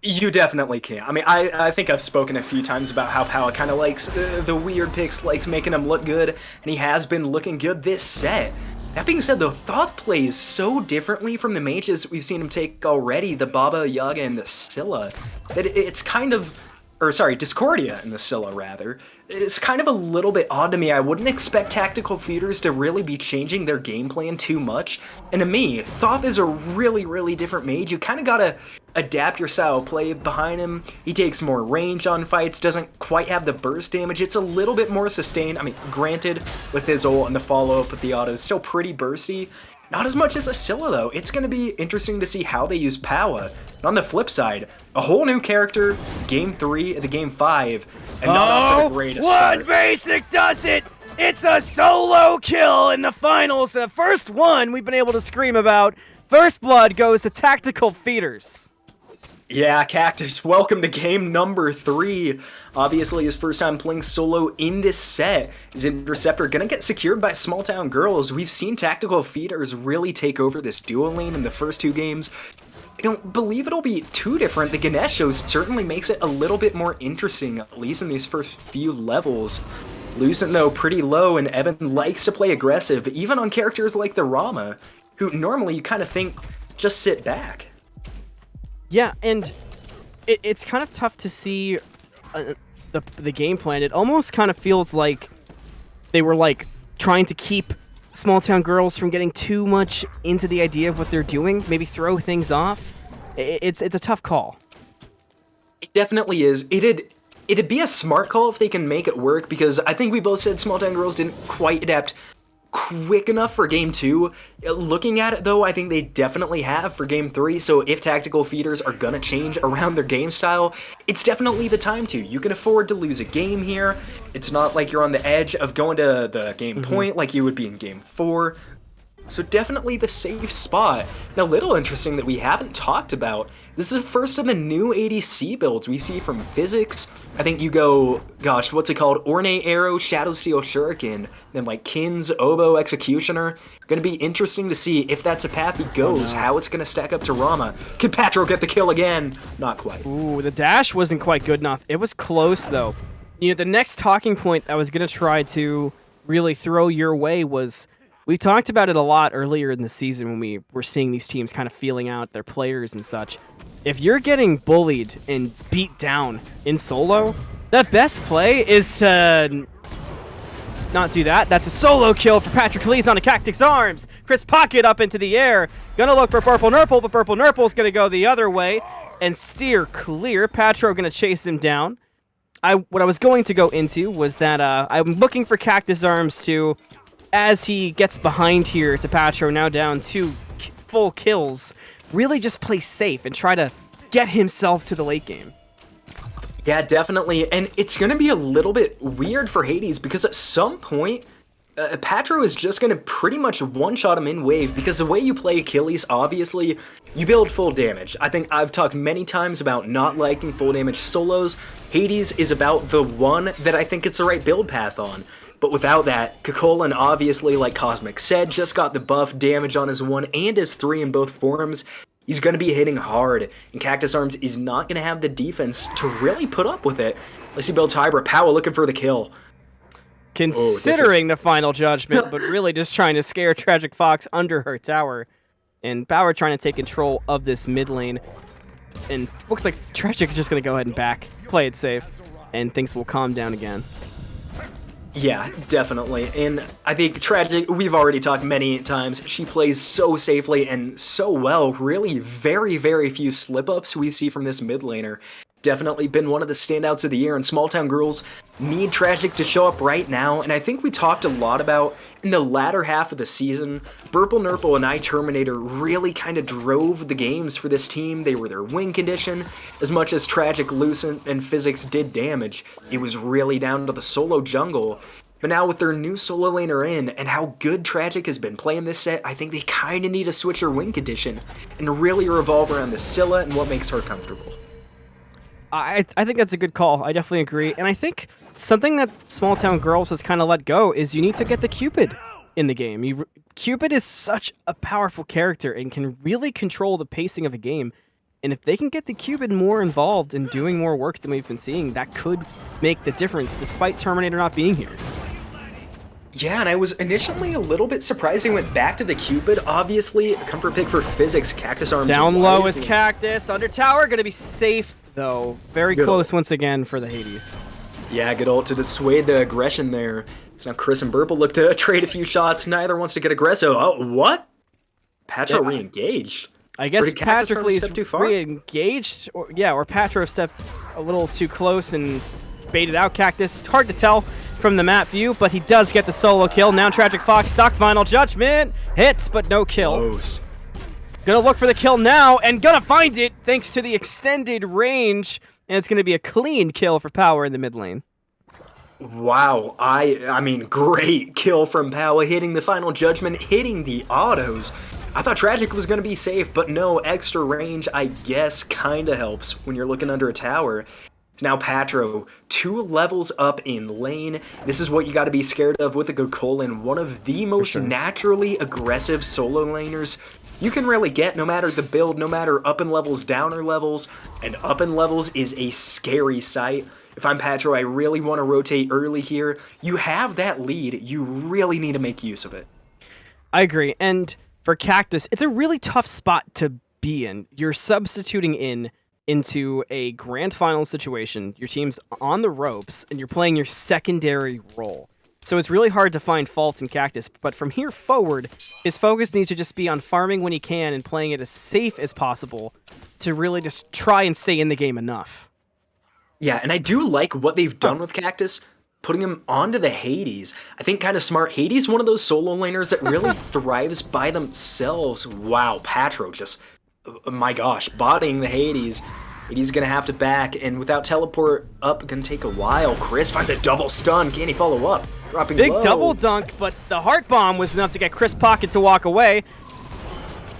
You definitely can. I mean, I think I've spoken a few times about how Powa kind of likes the weird picks, likes making him look good, and he has been looking good this set. That being said, though, Thoth plays so differently from the mages we've seen him take already, the Baba Yaga and the Scylla, that it's kind of... Or, sorry, Discordia and the Scylla, rather. It's kind of a little bit odd to me. I wouldn't expect Tactical Feeders to really be changing their game plan too much. And to me, Thoth is a really, really different mage. You kind of gotta adapt your style of play behind him. He takes more range on fights, doesn't quite have the burst damage. It's a little bit more sustained. I mean, granted, with his ult and the follow-up with the auto, still pretty bursty. Not as much as a Scylla, though. It's going to be interesting to see how they use Powa. And on the flip side, a whole new character, Game 3 and the Game 5, and not off to the greatest start. One basic does it! It's a solo kill in the finals. The first one we've been able to scream about. First blood goes to Tactical Feeders. Yeah, Cactus, welcome to game number 3. Obviously, his first time playing solo in this set. His Interceptor gonna get secured by Small Town Girls. We've seen Tactical Feeders really take over this duo lane in the first 2 games. I don't believe it'll be too different. The Ganesh show certainly makes it a little bit more interesting, at least in these first few levels. Lucent, though, pretty low, and Evan likes to play aggressive, even on characters like the Rama, who normally you kind of think just sit back. Yeah, and it's kind of tough to see the game plan. It almost kind of feels like they were like trying to keep Small Town Girls from getting too much into the idea of what they're doing, maybe throw things off. It's a tough call. It definitely is. It'd be a smart call if they can make it work, because I think we both said Small Town Girls didn't quite adapt quick enough for game 2. Looking at it though, I think they definitely have for game 3, so if Tactical Feeders are gonna change around their game style, it's definitely the time to. You can afford to lose a game here. It's not like you're on the edge of going to the game point like you would be in game 4. So definitely the safe spot. Now, little interesting that we haven't talked about, this is the first of the new ADC builds we see from Physics. I think you go, gosh, what's it called? Ornate Arrow, Shadow Steel Shuriken, then like Kins, Oboe, Executioner. Gonna be interesting to see if that's a path he goes, how it's gonna stack up to Rama. Can Patro get the kill again? Not quite. Ooh, the dash wasn't quite good enough. It was close though. You know, the next talking point I was gonna try to really throw your way was, we talked about it a lot earlier in the season when we were seeing these teams kind of feeling out their players and such. If you're getting bullied and beat down in solo, the best play is to not do that. That's a solo kill for Patroclez on a CACTUSARMS. ChrisPocket up into the air. Gonna look for BurpleNurple, but BurpleNurple's gonna go the other way and steer clear. Patro gonna chase him down. What I was going to go into was that I'm looking for CACTUSARMS to, as he gets behind here to Patro, now down 2 full kills, really just play safe and try to get himself to the late game. Yeah, definitely, and it's going to be a little bit weird for Hades, because at some point, Patro is just going to pretty much one-shot him in wave, because the way you play Achilles, obviously, you build full damage. I think I've talked many times about not liking full damage solos. Hades is about the one that I think it's the right build path on. But without that, Kakolan, obviously, like Cosmic said, just got the buff damage on his 1 and his 3 in both forms. He's going to be hitting hard, and CACTUSARMS is not going to have the defense to really put up with it. Let's see build Hybrid. Powell looking for the kill. Considering the final judgment, but really just trying to scare TragicFox under her tower. And Bauer trying to take control of this mid lane. And looks like Tragic is just going to go ahead and play it safe, and things will calm down again. Yeah, definitely. And I think Tragic, we've already talked many times, she plays so safely and so well. Really very, very few slip-ups we see from this mid laner. Definitely been one of the standouts of the year, and Small Town Girls need Tragic to show up right now. And I think we talked a lot about, in the latter half of the season, BurpleNurple and iTerminatorr really kind of drove the games for this team. They were their win condition. As much as Tragic, Lucent, and Physics did damage, it was really down to the solo jungle. But now with their new solo laner in, and how good Tragic has been playing this set, I think they kind of need to switch their win condition and really revolve around the Scylla and what makes her comfortable. I think that's a good call. I definitely agree. And I think something that Small Town Girls has kind of let go is you need to get the Cupid in the game. Cupid is such a powerful character and can really control the pacing of a game. And if they can get the Cupid more involved in doing more work than we've been seeing, that could make the difference, despite Terminator not being here. Yeah, and I was initially a little bit surprised they went back to the Cupid. Obviously, a comfort pick for Physics. CACTUSARMS down low is Cactus. Under tower, going to be safe, though. Very good close ult once again for the Hades. Yeah, good ult to dissuade the aggression there. So now Chris and Burple look to trade a few shots. Neither wants to get aggressive. Oh, what? Patro re-engaged. I guess Patroclez re-engaged, or Patro stepped a little too close and baited out Cactus. It's hard to tell from the map view, but he does get the solo kill. Now TragicFox stuck. Final judgment hits, but no kill. Close. Gonna look for the kill now, and gonna find it thanks to the extended range, and it's gonna be a clean kill for Power in the mid lane. Wow, I mean, great kill from Power, hitting the final judgment, hitting the autos. I thought Tragic was going to be safe, but no, extra range, I guess, kind of helps when you're looking under a tower. Now Patro, 2 levels up in lane. This is what you got to be scared of with a Gokolin, one of the most naturally aggressive solo laners you can really get, no matter the build, no matter up in levels, downer levels, and up in levels is a scary sight. If I'm Patro, I really want to rotate early here. You have that lead, you really need to make use of it. I agree, and for Cactus, it's a really tough spot to be in. You're substituting into a grand final situation, your team's on the ropes, and you're playing your secondary role. So it's really hard to find faults in Cactus, but from here forward, his focus needs to just be on farming when he can and playing it as safe as possible to really just try and stay in the game enough. Yeah, and I do like what they've done with Cactus, putting him onto the Hades. I think kind of smart. Hades, one of those solo laners that really thrives by themselves. Wow, Patro just, my gosh, botting the Hades. Hades gonna have to back, and without teleport up, gonna take a while. Chris finds a double stun. Can he follow up? Dropping Big low. double dunk, but the heart bomb was enough to get ChrisPocket to walk away.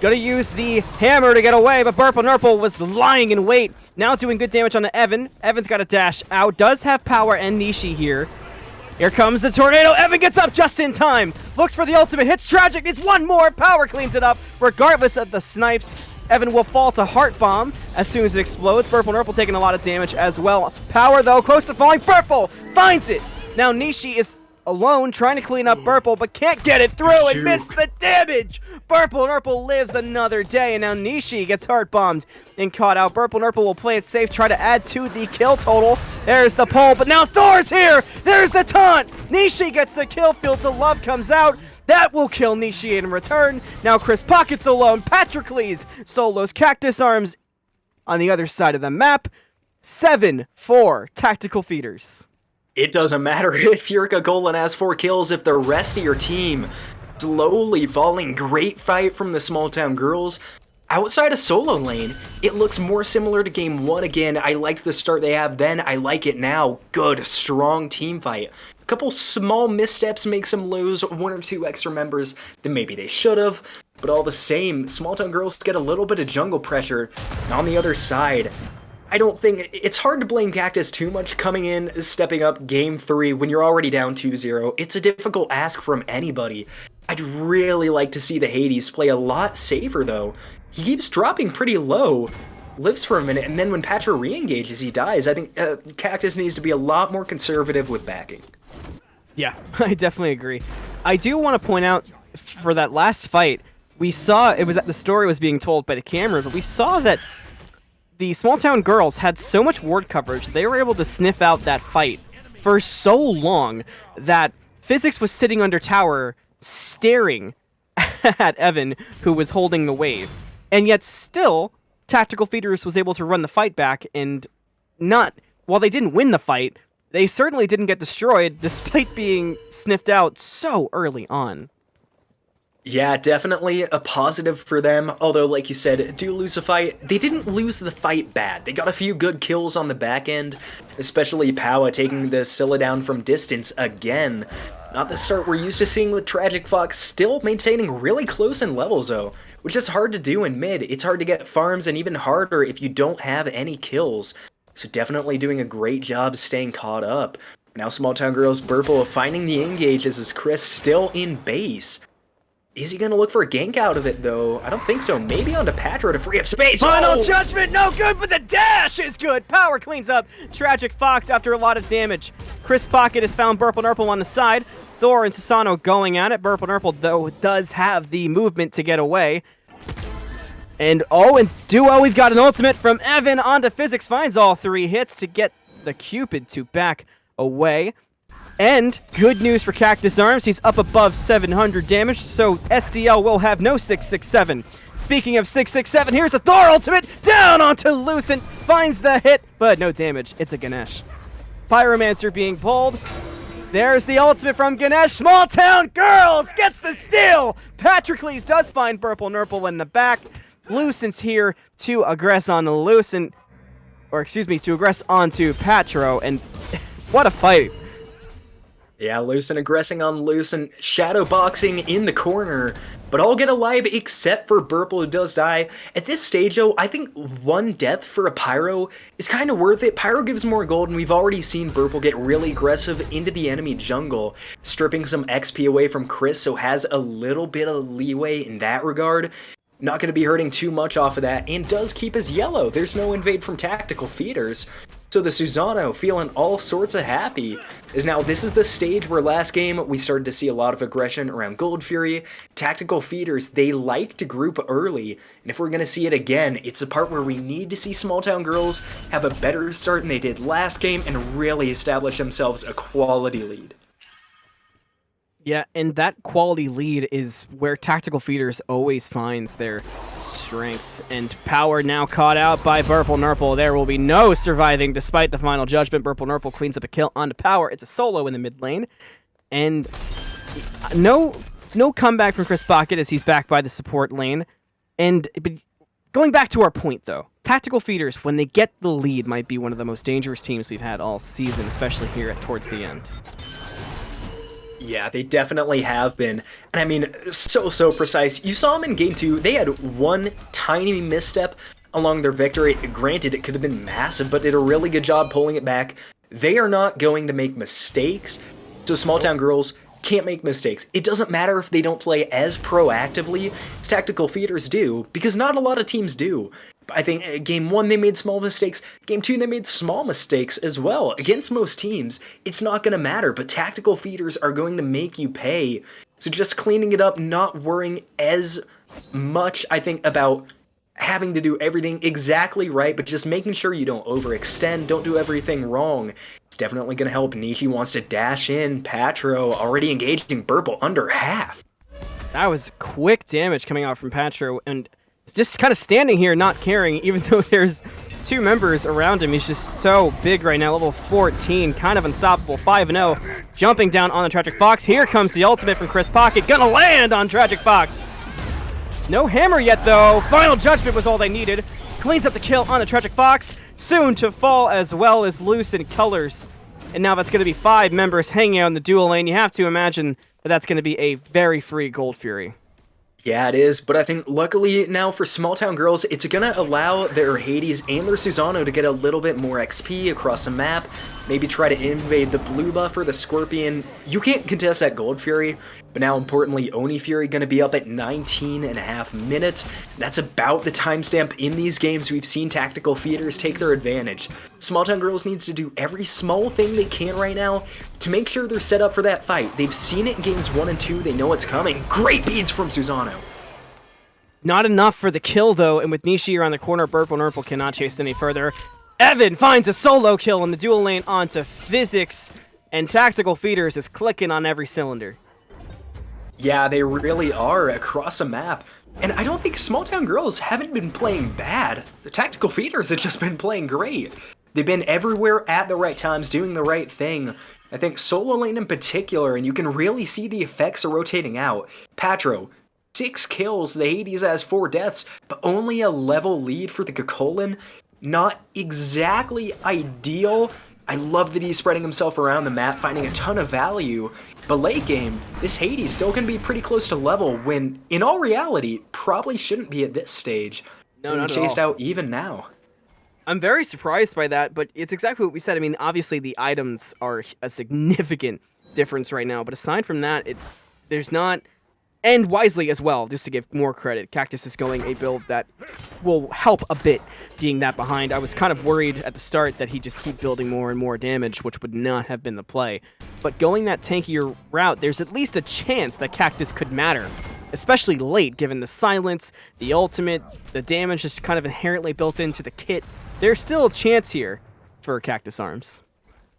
Gonna use the hammer to get away, but BurpleNurple was lying in wait. Now doing good damage on the Evan. Evan's got a dash out. Does have power and Nishi here. Here comes the tornado. Evan gets up just in time. Looks for the ultimate. Hits Tragic. It's one more. Power cleans it up. Regardless of the snipes, Evan will fall to Heart Bomb as soon as it explodes. BurpleNurple taking a lot of damage as well. Power, though, close to falling. Purple finds it. Now Nishi is alone trying to clean up Burple, but can't get it through and miss the damage. BurpleNurple lives another day, and now Nishi gets heart bombed and caught out. BurpleNurple will play it safe, try to add to the kill total. There's the pull, but now Thor's here. There's the taunt. Nishi gets the kill. Fields of Love comes out. That will kill Nishi in return. Now ChrisPocket's alone. Patroclez solos CACTUSARMS on the other side of the map. 7-4 tactical feeders. It doesn't matter if your Gokolin has 4 kills, if the rest of your team slowly falling. Great fight from the small town girls. Outside of solo lane, it looks more similar to game 1 again. I liked the start they have then, I like it now. Good, strong team fight. A couple small missteps makes them lose 1 or 2 extra members than maybe they should have, but all the same, small town girls get a little bit of jungle pressure. And on the other side, I don't think it's hard to blame Cactus too much coming in, stepping up game 3 when you're already down 2-0. It's a difficult ask from anybody. I'd really like to see the Hades play a lot safer though. He keeps dropping pretty low, lives for a minute, and then when Patro re-engages, he dies. I think Cactus needs to be a lot more conservative with backing. Yeah, I definitely agree. I do want to point out, for that last fight, we saw, it was that the story was being told by the camera, but we saw that the small town girls had so much ward coverage, they were able to sniff out that fight for so long that Physics was sitting under tower staring at Evan, who was holding the wave. And yet still, Tactical Feeders was able to run the fight back and not, while they didn't win the fight, they certainly didn't get destroyed despite being sniffed out so early on. Yeah, definitely a positive for them, although like you said, do lose a fight. They didn't lose the fight bad. They got a few good kills on the back end, especially POWAAAAAHHHH taking the Scylla down from distance again. Not the start we're used to seeing with TragicFox, still maintaining really close in levels though, which is hard to do in mid. It's hard to get farms and even harder if you don't have any kills. So definitely doing a great job staying caught up. Now Small Town Girls Burple finding the engages as Chris still in base. Is he gonna look for a gank out of it though? I don't think so. Maybe onto Patro to free up space. Final Judgment, no good, but the dash is good. Power cleans up TragicFox after a lot of damage. ChrisPocket has found BurpleNurple on the side. Thor and Susano going at it. BurpleNurple, though, does have the movement to get away. And duo, we've got an ultimate from Evan onto Physics. Finds all 3 hits to get the Cupid to back away. And good news for CACTUSARMS, he's up above 700 damage, so SDL will have no 667. Speaking of 667, here's a Thor ultimate, down onto Lucent, finds the hit, but no damage, it's a Ganesh. Pyromancer being pulled, there's the ultimate from Ganesh, Small Town Girls gets the steal! Patroclez does find BurpleNurple in the back, Lucent's here to aggress on Lucent, to aggress onto Patro, and what a fight. Yeah, Lucent aggressing on Lucent, shadow boxing in the corner, but all get alive except for Burple, who does die. At this stage, though, I think one death for a Pyro is kind of worth it. Pyro gives more gold, and we've already seen Burple get really aggressive into the enemy jungle, stripping some XP away from Chris, so has a little bit of leeway in that regard. Not going to be hurting too much off of that, and does keep his yellow. There's no invade from tactical feeders. So the Susano, feeling all sorts of happy, is now this is the stage where last game we started to see a lot of aggression around Gold Fury. Tactical feeders, they like to group early, and if we're going to see it again, it's the part where we need to see Small Town Girls have a better start than they did last game and really establish themselves a quality lead. Yeah, and that quality lead is where Tactical Feeders always finds their strengths. And Power now caught out by BurpleNurple. There will be no surviving despite the final judgment. BurpleNurple cleans up a kill onto Power. It's a solo in the mid lane. And no comeback from ChrisPocket as he's back by the support lane. But going back to our point, though, Tactical Feeders, when they get the lead, might be one of the most dangerous teams we've had all season, especially here towards the end. Yeah, they definitely have been. And I mean, so precise. You saw them in Game 2. They had one tiny misstep along their victory. Granted, it could have been massive, but did a really good job pulling it back. They are not going to make mistakes. So Small Town Girls can't make mistakes. It doesn't matter if they don't play as proactively as Tactical Feeders do, because not a lot of teams do. I think Game 1 they made small mistakes, Game 2 they made small mistakes as well. Against most teams, it's not going to matter, but Tactical Feeders are going to make you pay. So just cleaning it up, not worrying as much, I think, about having to do everything exactly right, but just making sure you don't overextend, don't do everything wrong. It's definitely going to help. Nishi wants to dash in, Patro already engaging Burple under half. That was quick damage coming out from Patro, and just kind of standing here not caring, even though there's two members around him. He's just so big right now, level 14, kind of unstoppable, 5-0, jumping down on the TragicFox. Here comes the ultimate from ChrisPocket, gonna land on TragicFox. No hammer yet, though. Final judgment was all they needed. Cleans up the kill on the TragicFox, soon to fall as well as Lucent Colors. And now that's going to be 5 members hanging out in the dual lane. You have to imagine that that's going to be a very free Gold Fury. Yeah, it is, but I think luckily now for Small Town Girls, it's gonna allow their Hades and their Susano to get a little bit more XP across the map, maybe try to invade the blue buff or the Scorpion. You can't contest that Gold Fury, but now importantly, Oni Fury gonna be up at 19.5 minutes. That's about the timestamp in these games we've seen Tactical Feeders take their advantage. Small Town Girls needs to do every small thing they can right now to make sure they're set up for that fight. They've seen it in games 1 and 2, they know what's coming. Great beads from Susano. Not enough for the kill, though, and with Nishi around the corner, BurpleNurple cannot chase any further. Evan finds a solo kill in the dual lane onto Physics, and Tactical Feeders is clicking on every cylinder. Yeah, they really are across a map. And I don't think Small Town Girls haven't been playing bad. The Tactical Feeders have just been playing great. They've been everywhere at the right times, doing the right thing. I think solo lane in particular, and you can really see the effects are rotating out. Patro, 6 kills, the Hades has 4 deaths, but only a level lead for the Kakolin. Not exactly ideal. I love that he's spreading himself around the map, finding a ton of value. But late game, this Hades still can be pretty close to level when, in all reality, probably shouldn't be at this stage. No, not chased at all. out even now. I'm very surprised by that, but it's exactly what we said. I mean, obviously the items are a significant difference right now, but aside from that, there's not... And wisely as well, just to give more credit. Cactus is going a build that will help a bit being that behind. I was kind of worried at the start that he'd just keep building more and more damage, which would not have been the play. But going that tankier route, there's at least a chance that Cactus could matter. Especially late, given the silence, the ultimate, the damage is kind of inherently built into the kit. There's still a chance here for CACTUSARMS.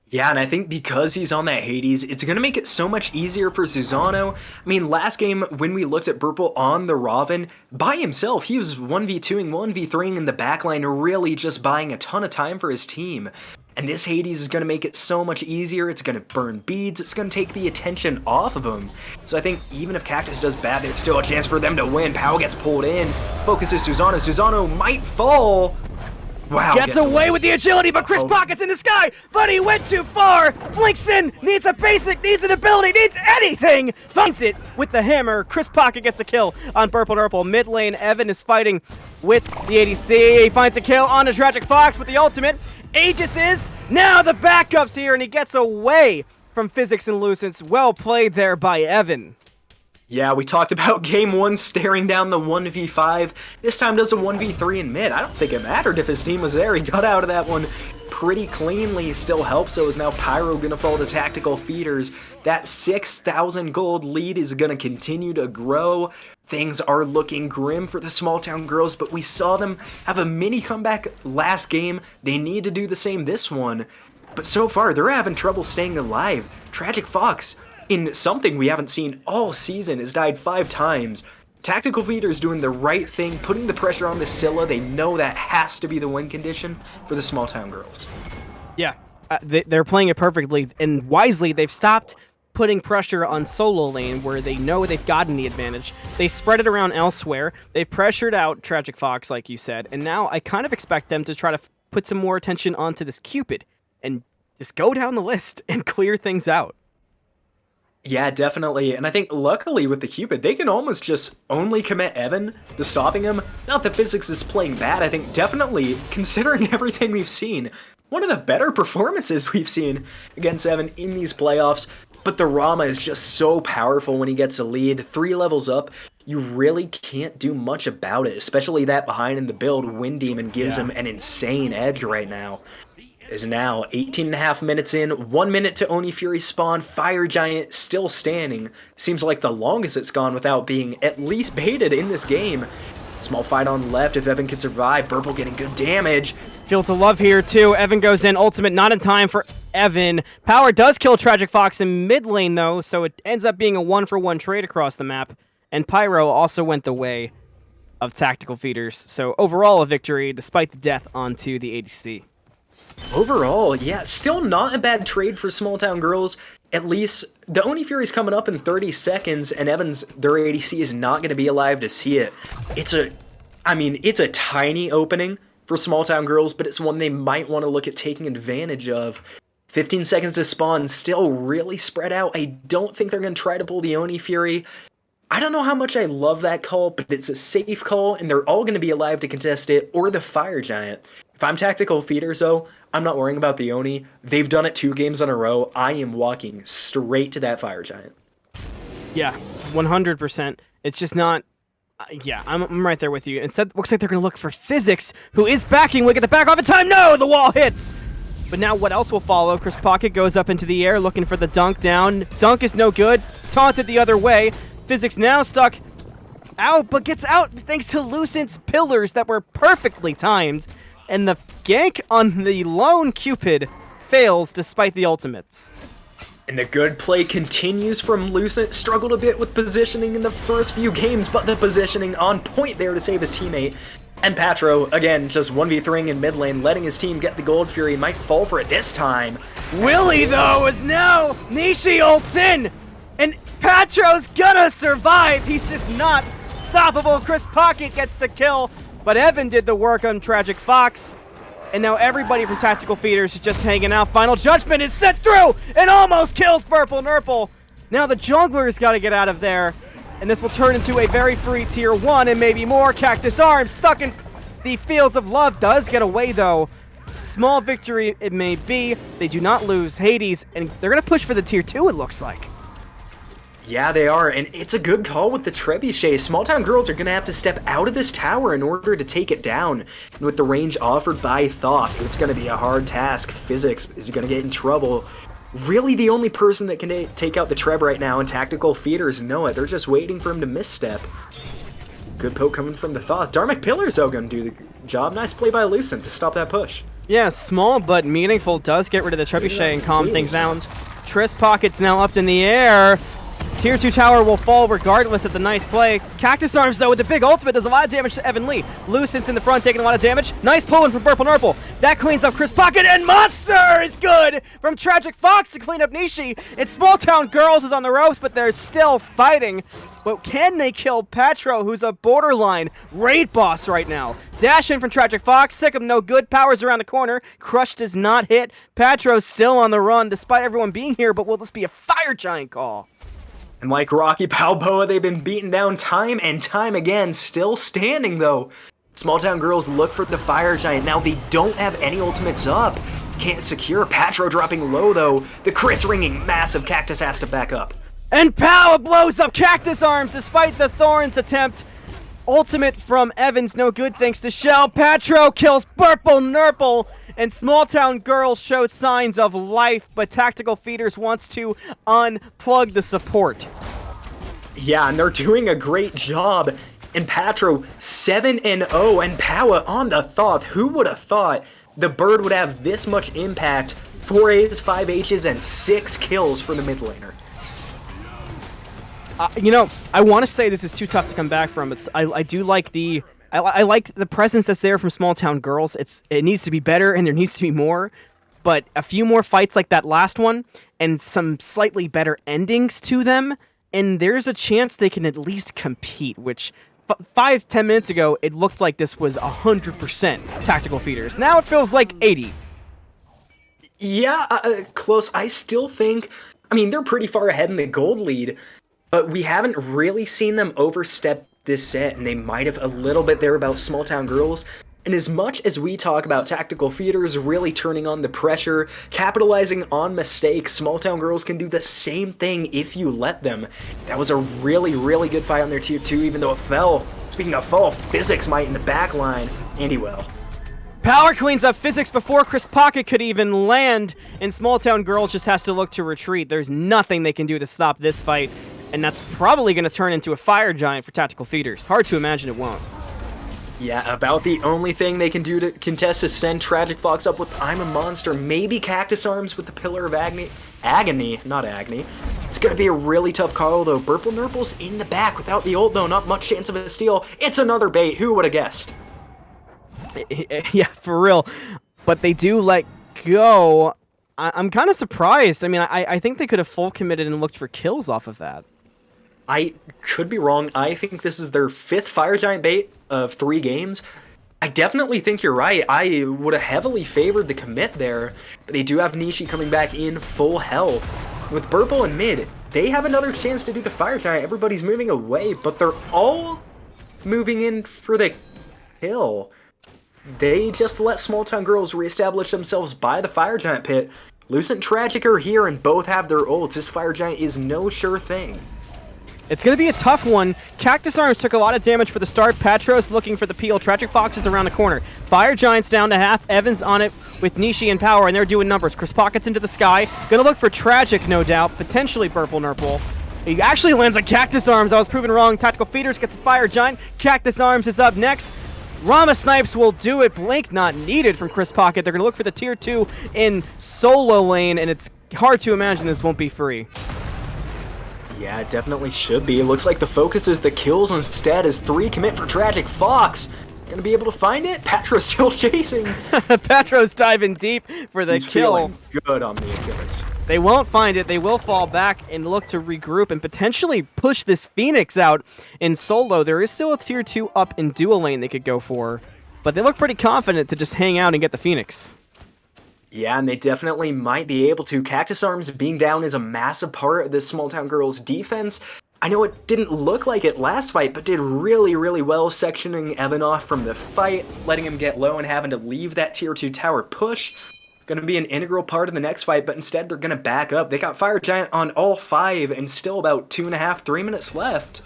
Yeah, and I think because he's on that Hades, it's going to make it so much easier for Susano. I mean, last game, when we looked at Burple on the Raven, by himself, he was 1v2ing, 1v3ing in the backline, really just buying a ton of time for his team. And this Hades is going to make it so much easier. It's going to burn beads. It's going to take the attention off of him. So I think even if Cactus does bad, there's still a chance for them to win. Pow gets pulled in. Focuses Susano. Susano might fall. Wow. Gets away with the agility, but ChrisPocket's in the sky, but he went too far. Blinks in, needs a basic, needs an ability, needs anything. Finds it with the hammer. ChrisPocket gets a kill on BurpleNurple. Mid lane, Evan is fighting with the ADC. He finds a kill on the TragicFox with the ultimate. Aegis is now the backups here, and he gets away from Physics and Lucents. Well played there by Evan. Yeah, we talked about game 1 staring down the 1v5. This time does a 1v3 in mid. I don't think it mattered if his team was there. He got out of that one pretty cleanly. Still helps, so is now Pyro gonna fall to Tactical Feeders. That 6,000 gold lead is gonna continue to grow. Things are looking grim for the Small Town Girls, but we saw them have a mini comeback last game. They need to do the same this one. But so far, they're having trouble staying alive. TragicFox, in something we haven't seen all season, has died 5 times. Tactical Feeder's doing the right thing, putting the pressure on the Scylla. They know that has to be the win condition for the Small Town Girls. Yeah, they're playing it perfectly, and wisely they've stopped putting pressure on solo lane where they know they've gotten the advantage. They spread it around elsewhere. They've pressured out TragicFox, like you said, and now I kind of expect them to try to put some more attention onto this Cupid and just go down the list and clear things out. Yeah, definitely, and I think luckily with the Cupid, they can almost just only commit Evan to stopping him. Not that Physics is playing bad, I think definitely, considering everything we've seen, one of the better performances we've seen against Evan in these playoffs, but the Rama is just so powerful when he gets a lead. 3 levels up, you really can't do much about it, especially that behind in the build, Wind Demon gives him an insane edge right now. Is now 18.5 minutes in, 1 minute to Oni Fury spawn, Fire Giant still standing. Seems like the longest it's gone without being at least baited in this game. Small fight on left if Evan can survive, Burple getting good damage. Fields of love here too, Evan goes in, ultimate not in time for Evan. Power does kill TragicFox in mid lane though, so it ends up being a 1-for-1 trade across the map. And Pyro also went the way of Tactical Feeders, so overall a victory despite the death onto the ADC. Overall, yeah, still not a bad trade for Small Town Girls. At least the Oni Fury's coming up in 30 seconds, and Evan's, their ADC is not going to be alive to see it. It's a tiny opening for Small Town Girls, but it's one they might want to look at taking advantage of. 15 seconds to spawn, still really spread out. I don't think they're going to try to pull the Oni Fury. I don't know how much I love that call, but it's a safe call, and they're all going to be alive to contest it, or the Fire Giant. If I'm Tactical Feeders, though, I'm not worrying about the Oni. They've done it 2 games in a row. I am walking straight to that Fire Giant. Yeah, 100%. It's just not... yeah, I'm right there with you. Instead, looks like they're going to look for Physics, who is backing. Look at the back off in time. No, the wall hits. But now what else will follow? ChrisPocket goes up into the air looking for the dunk down. Dunk is no good. Taunted the other way. Physics now stuck out, but gets out thanks to Lucent's pillars that were perfectly timed. And the gank on the lone Cupid fails despite the ultimates. And the good play continues from Lucent. Struggled a bit with positioning in the first few games, but the positioning on point there to save his teammate. And Patro, again, just 1v3ing in mid lane, letting his team get the Gold Fury. Might fall for it this time. Willie, though, is now Nishi ults in. And Patro's gonna survive. He's just not stoppable. ChrisPocket gets the kill. But Evan did the work on TragicFox. And now everybody from Tactical Feeders is just hanging out. Final Judgment is set through and almost kills BurpleNurple. Now the jungler's got to get out of there. And this will turn into a very free tier 1 and maybe more. CACTUSARMS stuck in the Fields of Love. Does get away though. Small victory it may be. They do not lose Hades. And they're going to push for the tier 2 it looks like. Yeah, they are, and it's a good call with the Trebuchet. Small Town Girls are going to have to step out of this tower in order to take it down. And with the range offered by Thoth, it's going to be a hard task. Physics is going to get in trouble. Really the only person that can take out the Treb right now, and Tactical Feeders know it. They're just waiting for him to misstep. Good poke coming from the Thoth. Dharmic Pillars, though, going to do the job. Nice play by Lucent to stop that push. Yeah, small but meaningful. Does get rid of the Trebuchet and calm things down. ChrisPocket's now up in the air. Tier 2 tower will fall regardless of the nice play. CACTUSARMS, though, with the big ultimate, does a lot of damage to Evan Lee. Lucent's in the front, taking a lot of damage. Nice pull-in from BurpleNurple. That cleans up ChrisPocket, and Monster is good from TragicFox to clean up Nishi. And Small Town Girls is on the ropes, but they're still fighting. But can they kill Patro, who's a borderline raid boss right now? Dash in from TragicFox, sick of no good, powers around the corner. Crush does not hit. Patro's still on the run, despite everyone being here, but will this be a Fire Giant call? And like Rocky Balboa, they've been beaten down time and time again, still standing though. Small Town Girls look for the Fire Giant. Now they don't have any ultimates up. Can't secure. Patro dropping low though. The crit's ringing. Massive. Cactus has to back up. And Pow blows up CACTUSARMS despite the Thorns attempt. Ultimate from Evans, no good thanks to Shell. Patro kills BurpleNurple, and Small Town Girls show signs of life, but Tactical Feeders wants to unplug the support. Yeah, and they're doing a great job. And Patro 7-0, and Powa on the thought. Who would have thought the bird would have this much impact? 4 A's, 5 H's, and 6 kills for the mid laner. You know, I want to say this is too tough to come back from. I do like I like the presence that's there from Small Town Girls. It needs to be better, and there needs to be more. But a few more fights like that last one, and some slightly better endings to them, and there's a chance they can at least compete, which 5-10 minutes ago, it looked like this was 100% Tactical Feeders. Now it feels like 80. Yeah, close. I still think, I mean, they're pretty far ahead in the gold lead, but we haven't really seen them overstep this set, and they might have a little bit there about Small Town Girls. And as much as we talk about Tactical Feeders really turning on the pressure, capitalizing on mistakes, Small Town Girls can do the same thing if you let them. That was a really, really good fight on their tier 2, even though it fell. Speaking of fall, Physics might in the back line, and he will. Power cleans up Physics before ChrisPocket could even land, and Small Town Girls just has to look to retreat. There's nothing they can do to stop this fight, and that's probably going to turn into a Fire Giant for Tactical Feeders. Hard to imagine it won't. Yeah, about the only thing they can do to contest is send TragicFox up with I'm a Monster, maybe CACTUSARMS with the Pillar of Agony, not Agony. It's gonna be a really tough call though. BurpleNurple's in the back without the ult though, not much chance of a steal. It's another bait, who would have guessed? Yeah, for real. But they do let go. I'm kind of surprised. I mean, I think they could have full committed and looked for kills off of that. I could be wrong. I think this is their 5th Fire Giant bait of 3 games. I definitely think you're right. I would have heavily favored the commit there. But they do have Nishi coming back in full health. With Burple and mid, they have another chance to do the Fire Giant. Everybody's moving away, but they're all moving in for the kill. They just let Small Town Girls reestablish themselves by the Fire Giant pit. Lucent and Tragic are here and both have their ults. This Fire Giant is no sure thing. It's going to be a tough one. CACTUSARMS took a lot of damage for the start. Patros looking for the peel. TragicFox is around the corner. Fire Giant's down to half. Evans on it with Nishi and Power, and they're doing numbers. ChrisPocket's into the sky. Going to look for Tragic, no doubt. Potentially BurpleNurple. He actually lands on CACTUSARMS. I was proven wrong. Tactical Feeders gets a Fire Giant. CACTUSARMS is up next. Rama Snipes will do it. Blink not needed from ChrisPocket. They're going to look for the tier 2 in solo lane, and it's hard to imagine this won't be free. Yeah, it definitely should be. It looks like the focus is the kills instead as 3 commit for TragicFox. Gonna be able to find it? Patro's still chasing. Patro's diving deep for the He's kill. Feeling good on the Achilles. They won't find it. They will fall back and look to regroup and potentially push this Phoenix out in solo. There is still a tier 2 up in dual lane they could go for, but they look pretty confident to just hang out and get the Phoenix. Yeah, and they definitely might be able to. CACTUSARMS being down is a massive part of this Small Town Girls defense. I know it didn't look like it last fight, but did really, really well sectioning Evan off from the fight, letting him get low and having to leave that tier 2 tower push. Going to be an integral part of the next fight, but instead they're going to back up. They got Fire Giant on all 5 and still about 2.5-3 minutes left.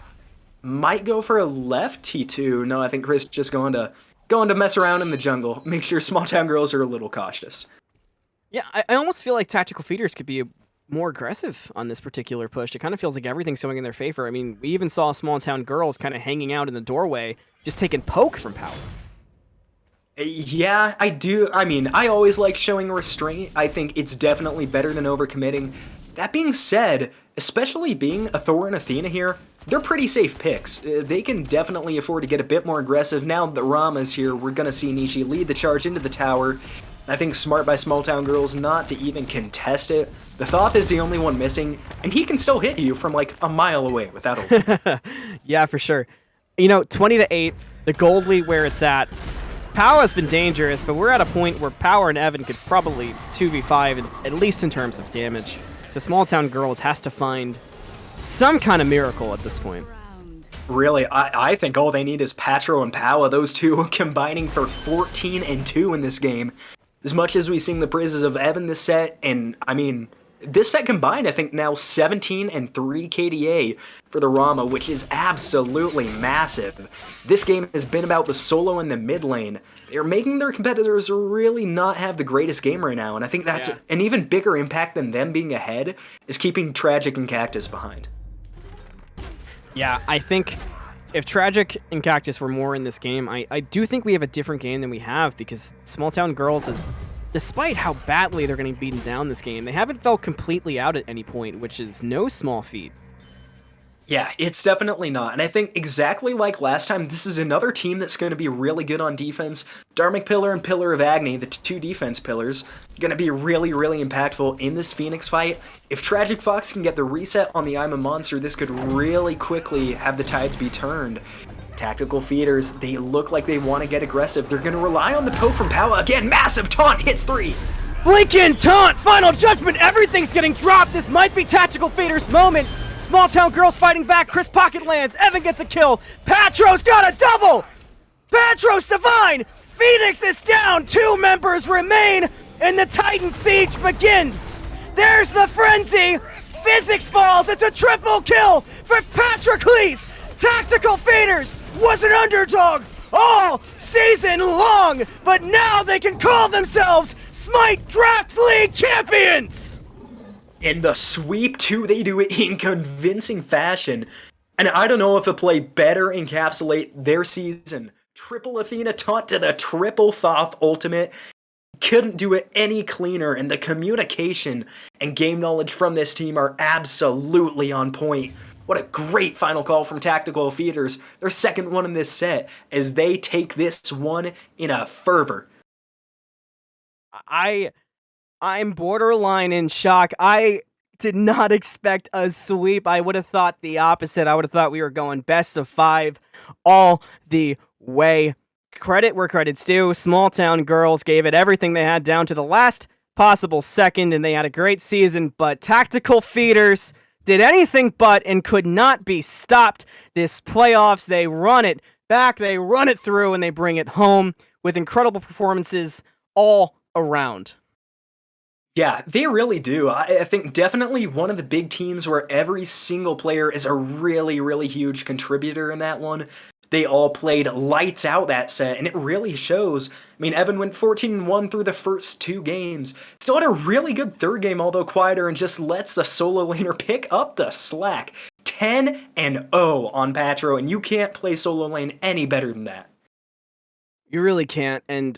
Might go for a left T2. No, I think Chris just going to mess around in the jungle. Make sure Small Town Girls are a little cautious. Yeah, I almost feel like Tactical Feeders could be more aggressive on this particular push. It kind of feels like everything's going in their favor. I mean, we even saw Small Town Girls kind of hanging out in the doorway, just taking poke from Power. Yeah, I do. I mean, I always like showing restraint. I think it's definitely better than overcommitting. That being said, especially being a Thor and Athena here, they're pretty safe picks. They can definitely afford to get a bit more aggressive. Now that Rama's here, we're going to see Nishi lead the charge into the tower. I think smart by Small Town Girls not to even contest it. The Thoth is the only one missing, and he can still hit you from like a mile away without a Yeah, for sure. 20-8, the gold lead where it's at. Pow has been dangerous, but we're at a point where Power and Evan could probably 2v5, at least in terms of damage. So Small Town Girls has to find some kind of miracle at this point. Really, I think all they need is Patro and Powa, those two combining for 14 and 2 in this game. As much as we sing the praises of Evan this set, and I mean, this set combined, I think now 17 and 3 KDA for the Rama, which is absolutely massive. This game has been about the solo in the mid lane. They're making their competitors really not have the greatest game right now, and I think that's an even bigger impact than them being ahead, is keeping Tragic and Cactus behind. Yeah, I think if Tragic and Cactus were more in this game, I do think we have a different game than we have, because Small Town Girls is, despite how badly they're getting beaten down this game, they haven't felt completely out at any point, which is no small feat. Yeah, it's definitely not. And I think exactly like last time, this is another team that's going to be really good on defense. Dharmic Pillar and Pillar of Agni, the two defense pillars, going to be really, really impactful in this Phoenix fight. If TragicFox can get the reset on the I'm a Monster, this could really quickly have the tides be turned. Tactical Feeders, they look like they want to get aggressive. They're going to rely on the poke from Powa. Again, massive taunt, hits 3. Blink in, taunt, final judgment, everything's getting dropped. This might be Tactical Feeders' moment. Small Town Girls fighting back, ChrisPocket lands, Evan gets a kill, Patro's got a double! Patros Divine! Phoenix is down, 2 members remain, and the Titan Siege begins! There's the frenzy! Physics falls, it's a triple kill for Patroclez! Tactical Feeders was an underdog all season long, but now they can call themselves Smite Draft League champions! In the sweep, too, they do it in convincing fashion. And I don't know if a play better encapsulate their season. Triple Athena taunt to the triple Thoth ultimate. Couldn't do it any cleaner, and the communication and game knowledge from this team are absolutely on point. What a great final call from Tactical Feeders, their second one in this set, as they take this one in a fervor. I'm borderline in shock. I did not expect a sweep. I would have thought the opposite. I would have thought we were going best of 5 all the way. Credit where credit's due. Small Town Girls gave it everything they had down to the last possible second, and they had a great season, but Tactical Feeders did anything but and could not be stopped. This playoffs, they run it back, they run it through, and they bring it home with incredible performances all around. Yeah, they really do. I think definitely one of the big teams where every single player is a really, really huge contributor in that one. They all played lights out that set, and it really shows. I mean, Evan went 14-1 through the first 2 games. Still had a really good third game, although quieter, and just lets the solo laner pick up the slack. 10-0 on Patro, and you can't play solo lane any better than that. You really can't, and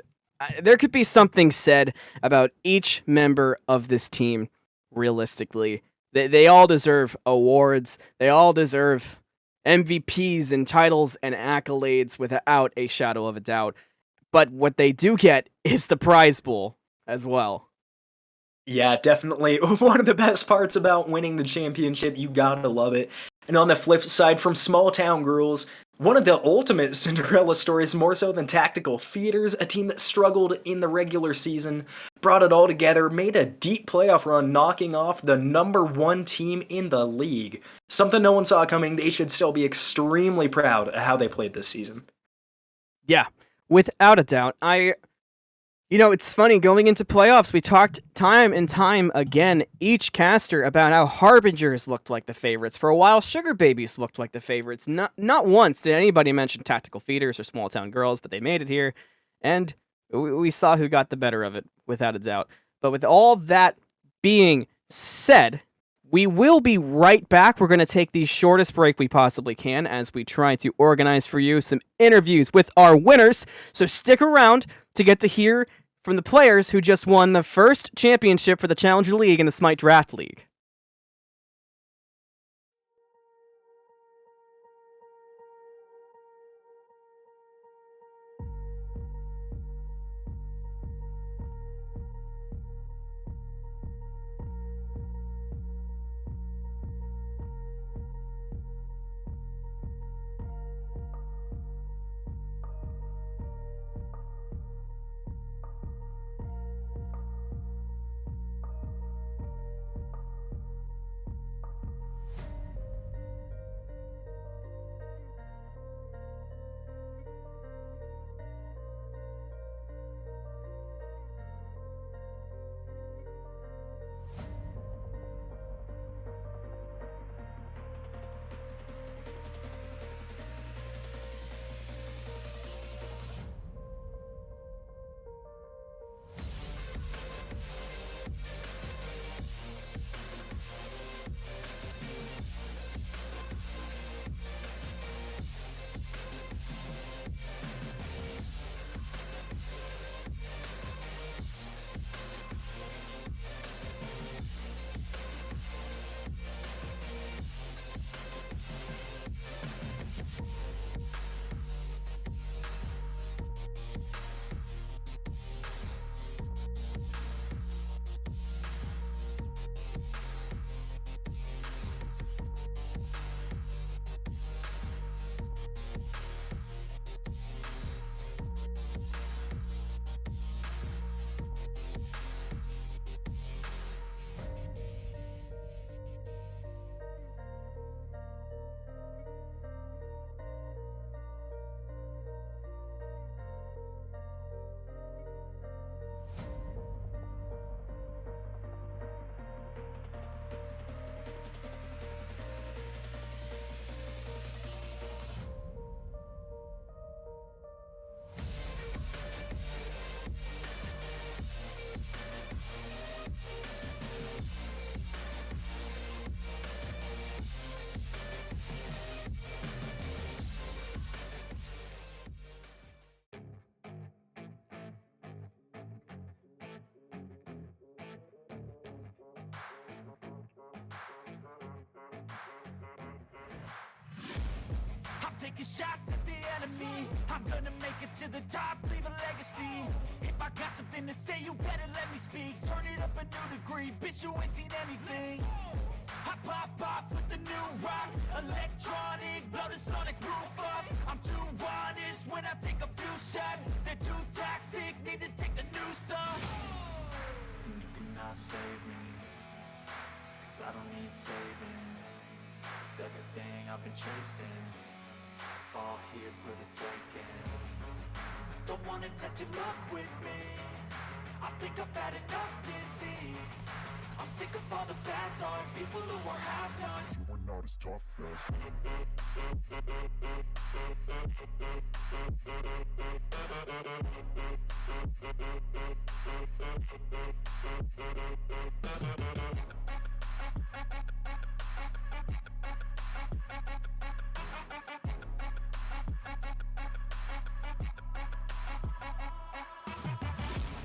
there could be something said about each member of this team, realistically. They all deserve awards. They all deserve MVPs and titles and accolades without a shadow of a doubt. But what they do get is the prize pool as well. Yeah, definitely. One of the best parts about winning the championship, you gotta love it. And on the flip side, from Small Town Girls, one of the ultimate Cinderella stories, more so than Tactical Feeders, a team that struggled in the regular season, brought it all together, made a deep playoff run, knocking off the #1 team in the league. Something no one saw coming. They should still be extremely proud of how they played this season. Yeah, without a doubt. It's funny, going into playoffs, we talked time and time again, each caster, about how Harbingers looked like the favorites. For a while, Sugar Babies looked like the favorites. Not once did anybody mention Tactical Feeders or Small Town Girls, but they made it here, and we saw who got the better of it, without a doubt. But with all that being said, we will be right back. We're going to take the shortest break we possibly can as we try to organize for you some interviews with our winners, so stick around to get to hear from the players who just won the first championship for the Challenger League in the Smite Draft League. taking shots at the enemy. I'm gonna make it to the top, leave a legacy. If I got something to say, you better let me speak. Turn it up a new degree, bitch, you ain't seen anything. I pop off with the new rock, electronic, blow the sonic roof up. I'm too honest when I take a few shots. They're too toxic, need to take the noose off. And you cannot save me, 'cause I don't need saving. It's everything I've been chasing, all here for the taking. Don't wanna test your luck with me, I think I've had enough disease. I'm sick of all the bad thoughts, people who are have-nots. You were not as tough as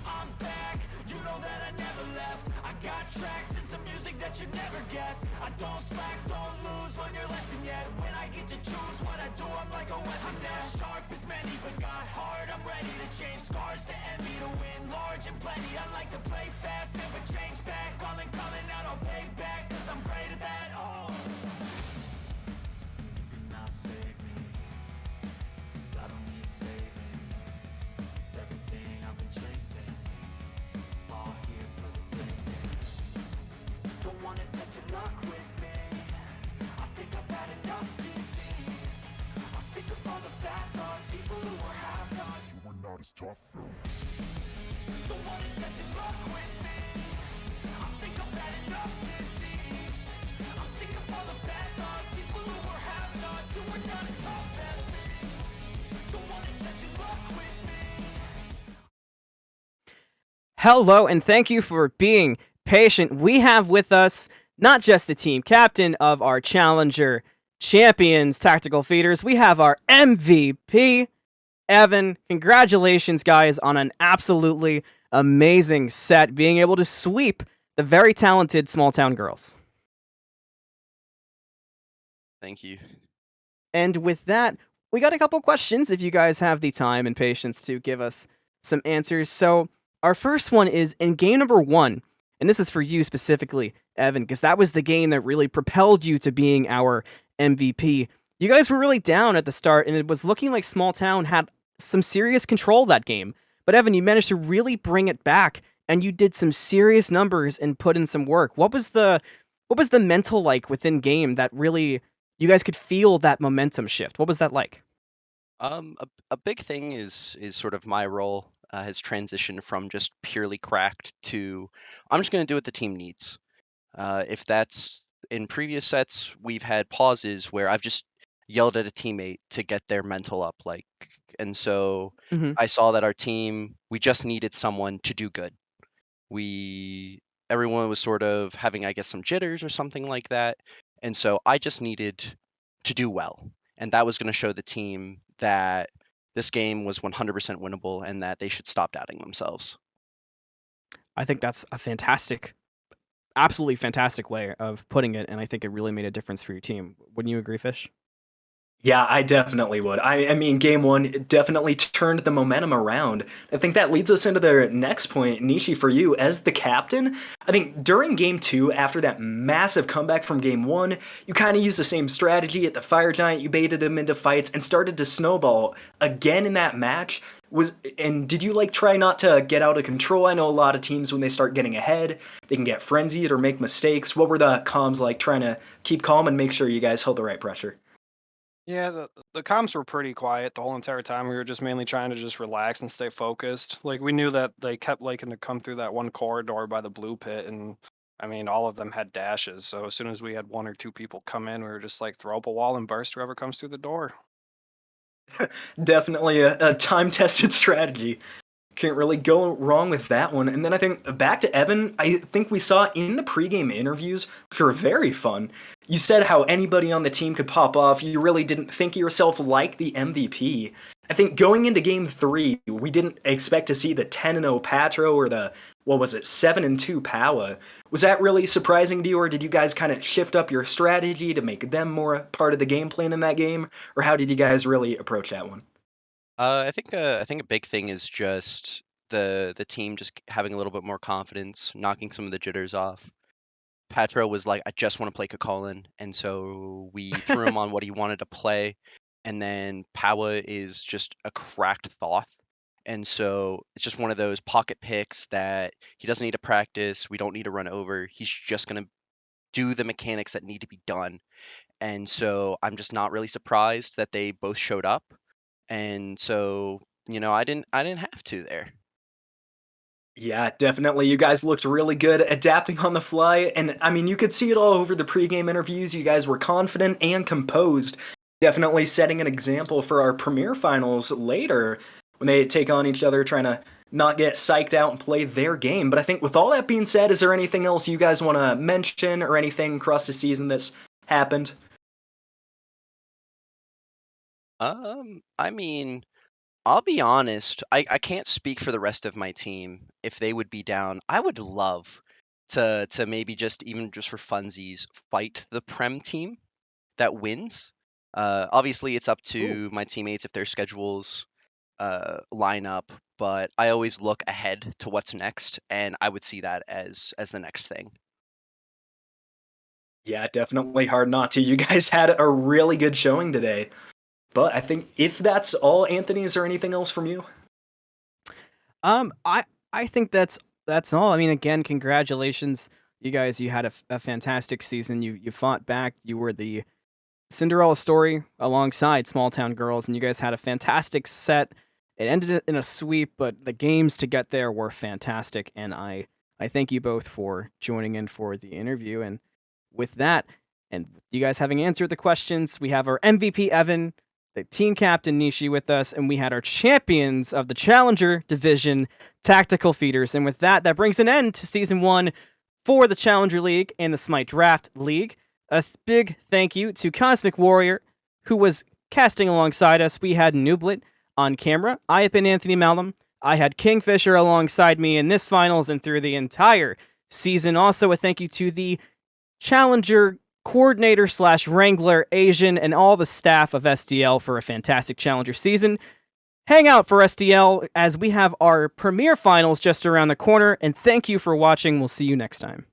I'm back, you know that I never left. I got tracks and some music that you never guessed. I don't slack, don't lose, learn your lesson yet. When I get to choose what I do, I'm like a weapon. I'm not sharp as many, but got hard. I'm ready to change scars to envy, to win large and plenty. I like to play fast, never change back. Calling out, I'll pay back, 'cause I'm great at that. Oh, you cannot save me, 'cause I don't need saving. It's everything I've been chasing, all here for the taking. Don't wanna test your luck with me, I think I've had enough disease. I'm sick of all the bad thoughts, people who are have-nots. you were not as tough as Don't wanna test your luck with me, I think I've had enough disease. I'm sick of all the bad thoughts, people who are have-nots, who are not as tough as me. Don't wanna test your luck with me. Hello, and thank you for being patient. We have with us not just the team captain of our Challenger Champions Tactical Feeders, we have our MVP, Evan. Congratulations, guys, on an absolutely amazing set, being able to sweep the very talented Small Town Girls. Thank you. And with that, we got a couple questions if you guys have the time and patience to give us some answers. So, our first one is in game number 1, and this is for you specifically, Evan, because that was the game that really propelled you to being our MVP. You guys were really down at the start, and it was looking like Small Town had some serious control that game. But Evan, you managed to really bring it back, and you did some serious numbers and put in some work. What was the mental like within game that really you guys could feel that momentum shift? What was that like? A big thing is sort of my role has transitioned from just purely cracked to I'm just going to do what the team needs. If that's in previous sets, we've had pauses where I've just yelled at a teammate to get their mental up, and so I saw that our team, we just needed someone to do good. Everyone was sort of having, I guess, some jitters or something like that, and so I just needed to do well, and that was going to show the team that this game was 100% winnable and that they should stop doubting themselves. I think that's a absolutely fantastic way of putting it, and I think it really made a difference for your team. Wouldn't you agree, Fish? Yeah, I definitely would. I mean, game 1 definitely turned the momentum around. I think that leads us into the next point, Nishi, for you as the captain. I think during game 2, after that massive comeback from game 1, you kind of used the same strategy at the Fire Giant. You baited him into fights and started to snowball again in that match. Did you try not to get out of control? I know a lot of teams, when they start getting ahead, they can get frenzied or make mistakes. What were the comms like, trying to keep calm and make sure you guys held the right pressure? Yeah, the comms were pretty quiet the whole entire time. We were just mainly trying to just relax and stay focused. We knew that they kept liking to come through that one corridor by the blue pit, and I mean, all of them had dashes. So as soon as we had 1 or 2 people come in, we were just throw up a wall and burst whoever comes through the door. Definitely a time-tested strategy. Can't really go wrong with that one. And then I think back to Evan, I think we saw in the pregame interviews, which were very fun, you said how anybody on the team could pop off. You really didn't think of yourself like the MVP. I think going into Game 3, we didn't expect to see the 10-0 Patro or the, 7-2 POWAAAAHHHH. Was that really surprising to you, or did you guys kind of shift up your strategy to make them more a part of the game plan in that game, or how did you guys really approach that one? I think a big thing is just the team just having a little bit more confidence, knocking some of the jitters off. Patro was like, I just want to play Kakalin, and so we threw him on what he wanted to play. And then POWAAAAAHHH is just a cracked Thoth, and so it's just one of those pocket picks that he doesn't need to practice. We don't need to run over. He's just gonna do the mechanics that need to be done. And so I'm just not really surprised that they both showed up. And so I didn't have to there. Yeah, definitely. You guys looked really good adapting on the fly. And I mean, you could see it all over the pregame interviews. You guys were confident and composed. Definitely setting an example for our premier finals later when they take on each other, trying to not get psyched out and play their game. But I think with all that being said, is there anything else you guys want to mention or anything across the season that's happened? I mean, I'll be honest, I can't speak for the rest of my team if they would be down. I would love to maybe even just for funsies fight the Prem team that wins. Obviously, it's up to my teammates if their schedules line up, but I always look ahead to what's next, and I would see that as the next thing. Yeah, definitely hard not to. You guys had a really good showing today. But I think if that's all, Anthony, is there anything else from you? I think that's all. I mean, again, congratulations, you guys. You had a fantastic season. You fought back. You were the Cinderella story alongside Small Town Girls, and you guys had a fantastic set. It ended in a sweep, but the games to get there were fantastic, and I thank you both for joining in for the interview. And with that, and you guys having answered the questions, we have our MVP Evan, the team captain Nishi with us, and we had our champions of the Challenger Division, Tactical Feeders. And with that, that brings an end to Season 1 for the Challenger League and the Smite Draft League. A big thank you to Cosmic Warrior, who was casting alongside us. We had iNooblet on camera. I have been Anthony Malum. I had KingFsher alongside me in this finals and through the entire season. Also, a thank you to the Challenger coordinator / wrangler, Asian, and all the staff of SDL for a fantastic Challenger season. Hang out for SDL as we have our premier finals just around the corner, and thank you for watching. We'll see you next time.